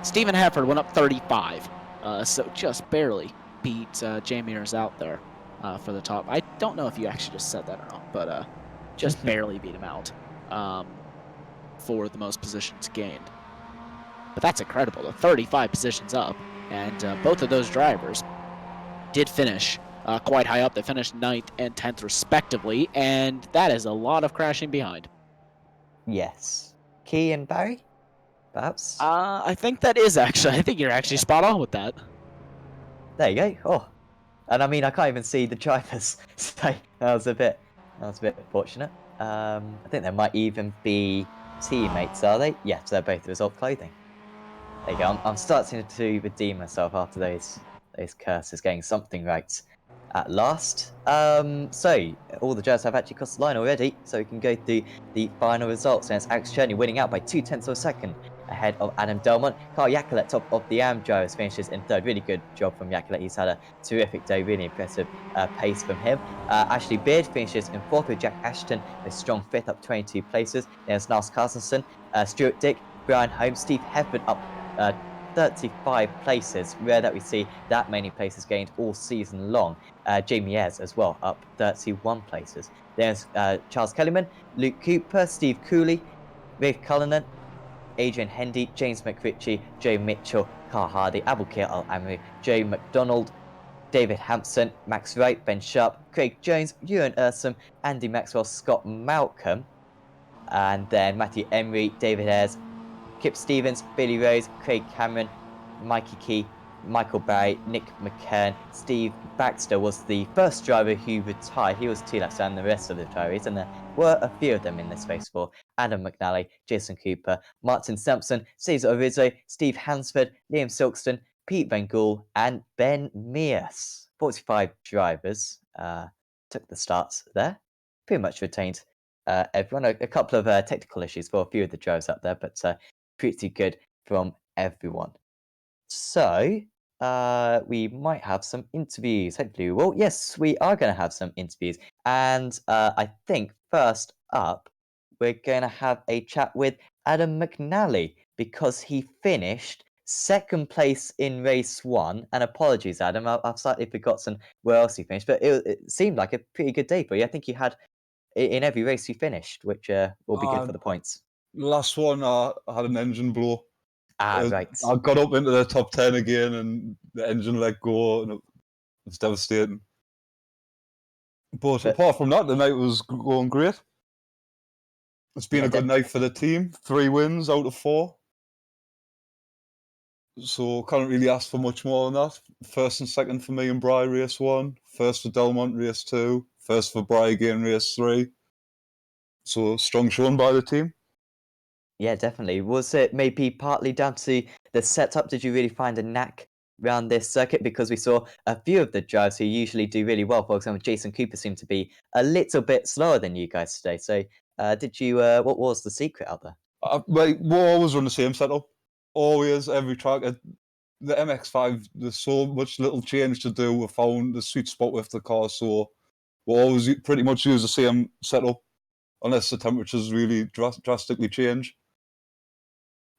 Stephen Hefford went up 35, so just barely beat Jamie Ayres out there for the top. I don't know if you actually just said that or not, but just barely beat him out for the most positions gained. But that's incredible. The 35 positions up, and both of those drivers did finish quite high up. They finished 9th and 10th respectively, and that is a lot of crashing behind. Yes. Key and Barry, perhaps? I think that is actually. I think you're actually spot on with that. There you go. Oh, and I mean, I can't even see the drivers, so that was a bit fortunate. I think there might even be teammates, are they? Yes, they're both Result Clothing. There you go. I'm starting to redeem myself after those curses, getting something right at last. So all the drivers have actually crossed the line already, so we can go through the final results. And it's Alex Cherney winning out by 0.2 of a second ahead of Adam Delmont. Carl Yacolet, top of the AM drivers, finishes in 3rd. Really good job from Yacolet. He's had a terrific day, really impressive pace from him. Ashley Beard finishes in 4th with Jack Ashton, a strong 5th, up 22 places. There's Niles Carstensen, Stuart Dick, Brian Holmes, Steve Hefford up 35 places. Rare that we see that many places gained all season long. Jamie Ayres as well, up 31 places. There's Charles Kellyman, Luke Cooper, Steve Cooley, Rafe Cullinan, Adrian Hendy, James McRitchie, Joe Mitchell, Carl Hardy, Abulkir Al-Amri, Joe McDonald, David Hampson, Max Wright, Ben Sharp, Craig Jones, Ewan Ursum, Andy Maxwell, Scott Malcolm, and then Matthew Emery, David Ayres, Kip Stevens, Billy Rose, Craig Cameron, Mikey Key, Michael Barry, Nick McKern, Steve Baxter was the first driver who retired. He was 2 laps down the rest of the retirees, and there were a few of them in this race for Adam McNally, Jason Cooper, Martin Sampson, Cesar Orizzo, Steve Hansford, Liam Silkston, Pete Van Gool, and Ben Mears. 45 drivers took the starts there. Pretty much retained everyone. A couple of technical issues for a few of the drivers up there, but pretty good from everyone. So we might have some interviews. Hopefully we will. Yes, we are going to have some interviews. And I think first up, we're going to have a chat with Adam McNally because he finished 2nd place in race 1. And apologies, Adam, I've slightly forgotten where else he finished, but it seemed like a pretty good day for you. I think you had in every race you finished, which will be good for the points. Last one, I had an engine blow. Right. I got up into the top 10 again, and the engine let go, and it was devastating. But apart from that, the night was going great. It's been a good night for the team. 3 wins out of 4. So can't really ask for much more than that. 1st and 2nd for me and Bry, race 1. 1st for Delmont, race 2. 1st for Bry again, race 3. So strong showing by the team. Yeah, definitely. Was it maybe partly down to the setup? Did you really find a knack around this circuit? Because we saw a few of the drivers who usually do really well. For example, Jason Cooper seemed to be a little bit slower than you guys today. So did you? What was the secret out there? We'll always run the same setup. Always, every track. The MX5, there's so much little change to do. We found the sweet spot with the car, so we'll always pretty much use the same setup, unless the temperatures really drastically change.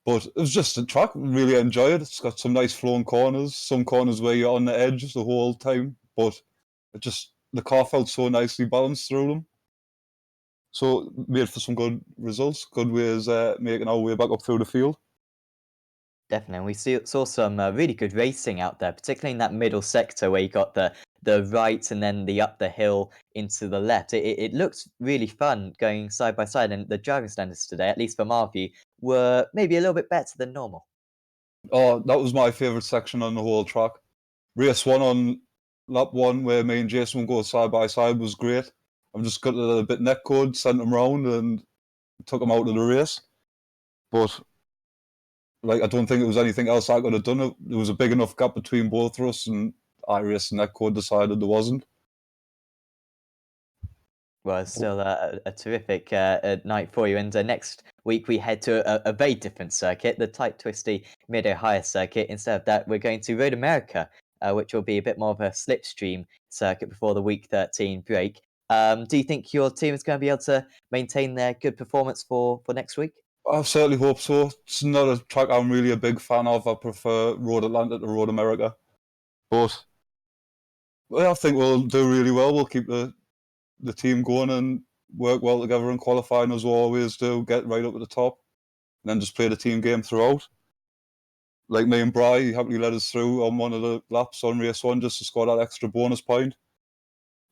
But it was just a track. Really enjoyed it. It's got some nice flowing corners. Some corners where you're on the edge the whole time. But the car felt so nicely balanced through them. So it made for some good results, good ways making our way back up through the field. Definitely, and we saw some really good racing out there, particularly in that middle sector where you got the right and then the up the hill into the left. It looked really fun going side by side, and the driving standards today, at least from our view, were maybe a little bit better than normal. Oh, that was my favourite section on the whole track. Race 1 on lap 1, where me and Jason would go side by side, was great. I've just got a bit neck code, sent him round, and took him out of the race. But like, I don't think it was anything else I could have done. There was a big enough gap between both of us, and iRacing neck code decided there wasn't. Well, it's still a terrific night for you. And next week we head to a very different circuit, the tight, twisty Mid-Ohio circuit. Instead of that, we're going to Road America, which will be a bit more of a slipstream circuit before the Week 13 break. Do you think your team is going to be able to maintain their good performance for next week? I certainly hope so. It's not a track I'm really a big fan of. I prefer Road Atlanta to Road America. But I think we'll do really well. We'll keep the team going and work well together in qualifying, as we always do, get right up at the top, and then just play the team game throughout. Like me and Bry, he happily led us through on one of the laps on race 1 just to score that extra bonus point.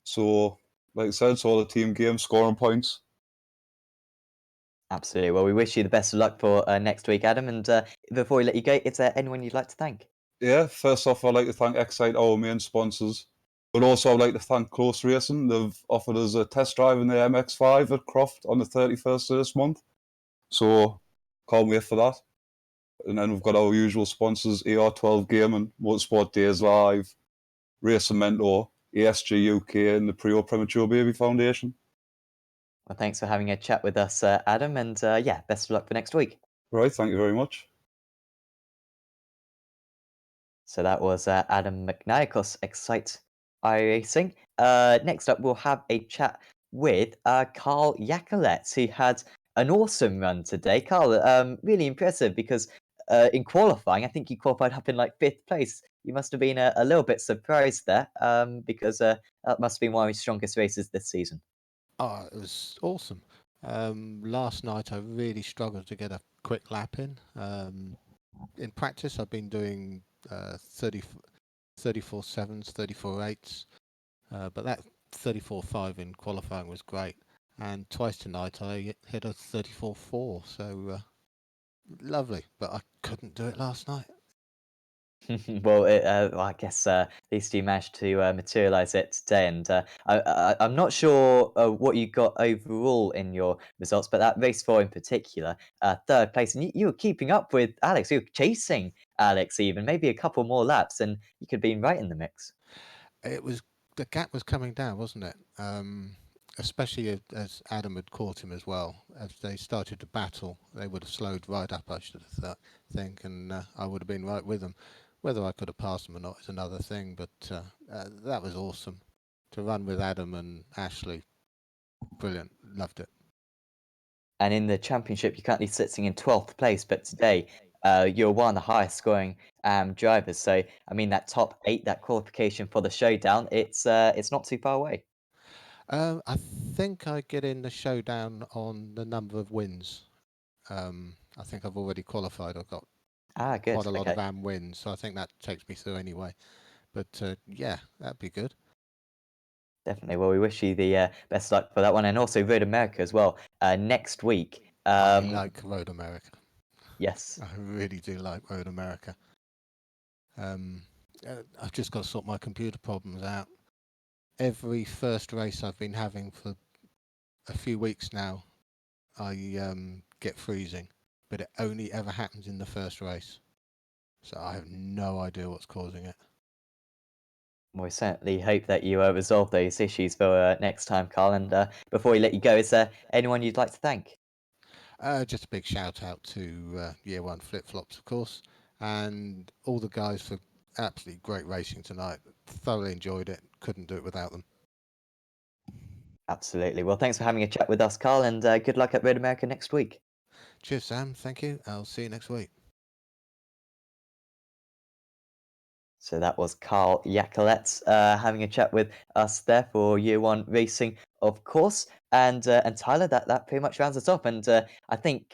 So, like I said, it's all a team game, scoring points. Absolutely. Well, we wish you the best of luck for next week, Adam. And before we let you go, is there anyone you'd like to thank? Yeah, first off, I'd like to thank Excite, our main sponsors. But also, I'd like to thank Close Racing. They've offered us a test drive in the MX5 at Croft on the 31st of this month. So, can't wait for that. And then we've got our usual sponsors, AR12 Gaming, Motorsport Days Live, Racing Mentor, ASG UK, and the Premature Baby Foundation. Well, thanks for having a chat with us, Adam. And yeah, best of luck for next week. Right, thank you very much. So that was Adam McNally, Excite iRacing. Next up, we'll have a chat with Carl Yacolet, who had an awesome run today. Carl, really impressive because in qualifying, I think you qualified up in like 5th place. You must have been a little bit surprised there because that must have been one of his strongest races this season. Oh, it was awesome. Last night I really struggled to get a quick lap in. In practice, I've been doing 34 sevens, 34 eights, but that 34.5 in qualifying was great. And twice tonight I hit a 34.4, so lovely. But I couldn't do it last night. Well, I guess at least you managed to materialise it today, and I'm not sure what you got overall in your results, but that race 4 in particular, 3rd place, and you were keeping up with Alex. You were chasing Alex even, maybe a couple more laps, and you could have been right in the mix. The gap was coming down, wasn't it? Especially as Adam had caught him as well. As they started to battle, they would have slowed right up, I should have think, and I would have been right with them. Whether I could have passed them or not is another thing, but that was awesome. To run with Adam and Ashley, brilliant, loved it. And in the championship, you're currently sitting in 12th place, but today you're one of the highest scoring drivers. So, I mean, that top 8, that qualification for the showdown, it's not too far away. I think I get in the showdown on the number of wins. I think I've already qualified. I've got good. quite a lot of AM wins, so I think that takes me through anyway. But yeah, that'd be good. Definitely. Well, we wish you the best luck for that one, and also Road America as well next week. I like Road America. Yes. I really do like Road America. I've just got to sort my computer problems out. Every first race I've been having for a few weeks now, I get freezing, but it only ever happens in the first race. So I have no idea what's causing it. We certainly hope that you resolve those issues for next time, Carl. And before we let you go, is there anyone you'd like to thank? Just a big shout out to Year One Flip Flops, of course, and all the guys for absolutely great racing tonight. Thoroughly enjoyed it. Couldn't do it without them. Absolutely. Well, thanks for having a chat with us, Carl, and good luck at Road America next week. Cheers, Sam. Thank you. I'll see you next week. So that was Carl Yacolet having a chat with us there for Year One Racing, of course. And Tyler, that pretty much rounds us off. And I think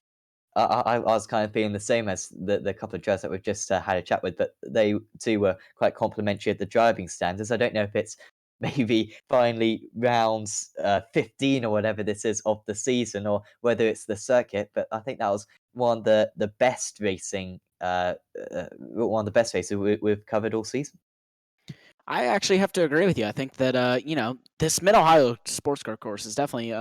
I was kind of feeling the same as the couple of drivers that we've just had a chat with, but they too were quite complimentary at the driving standards. I don't know if it's maybe finally rounds 15 or whatever this is of the season, or whether it's the circuit, but I think that was one of the best racing, one of the best races we've covered all season. I actually have to agree with you. I think that this Mid Ohio sports car course is definitely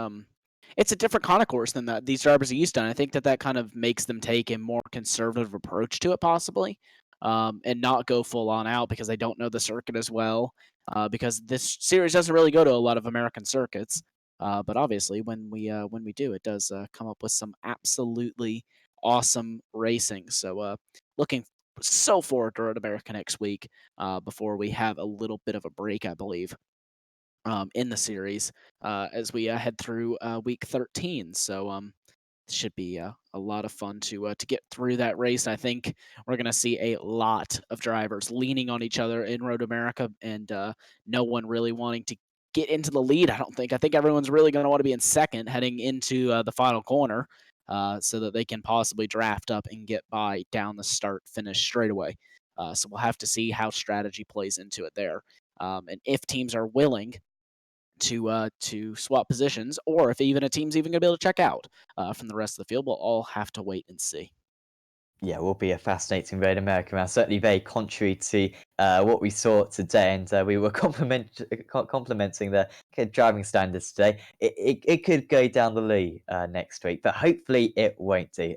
it's a different kind of course than these drivers are used to. And I think that kind of makes them take a more conservative approach to it, possibly, and not go full on out because they don't know the circuit as well. Because this series doesn't really go to a lot of American circuits, but obviously when we do, it does come up with some absolutely awesome racing. So looking so forward to Road America next week, before we have a little bit of a break, I believe, in the series, as we head through week 13. So should be a lot of fun to get through that race. I think we're going to see a lot of drivers leaning on each other in Road America, and no one really wanting to get into the lead. I don't think. I think everyone's really going to want to be in second heading into the final corner, so that they can possibly draft up and get by down the start finish straightaway. So we'll have to see how strategy plays into it there, and if teams are willing to swap positions, or if even a team's even going to be able to check out from the rest of the field. We'll all have to wait and see. Yeah, will be a fascinating Road America round. Certainly very contrary to what we saw today, and we were complimenting the driving standards today. It could go down the loo next week, but hopefully it won't do.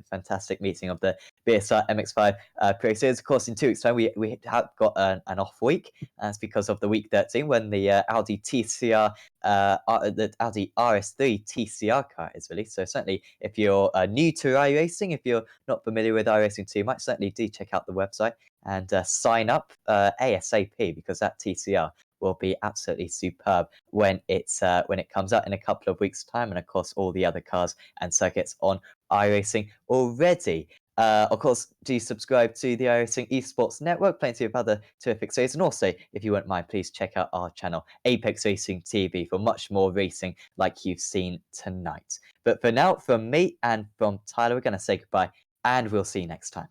Fantastic meeting of the BSR MX5 Pro Series. Of course, in 2 weeks' time, we have got an off week. That's because of the week 13 when the Audi TCR, the Audi RS3 TCR car is released. So certainly, if you're new to iRacing, if you're not familiar with iRacing too much, certainly do check out the website and sign up ASAP, because that TCR will be absolutely superb when it comes out in a couple of weeks' time, and of course all the other cars and circuits on iRacing already. Of course, do subscribe to the iRacing Esports Network, plenty of other terrific series, and also, if you wouldn't mind, please check out our channel, Apex Racing TV, for much more racing like you've seen tonight. But for now, from me and from Tyler, we're going to say goodbye, and we'll see you next time.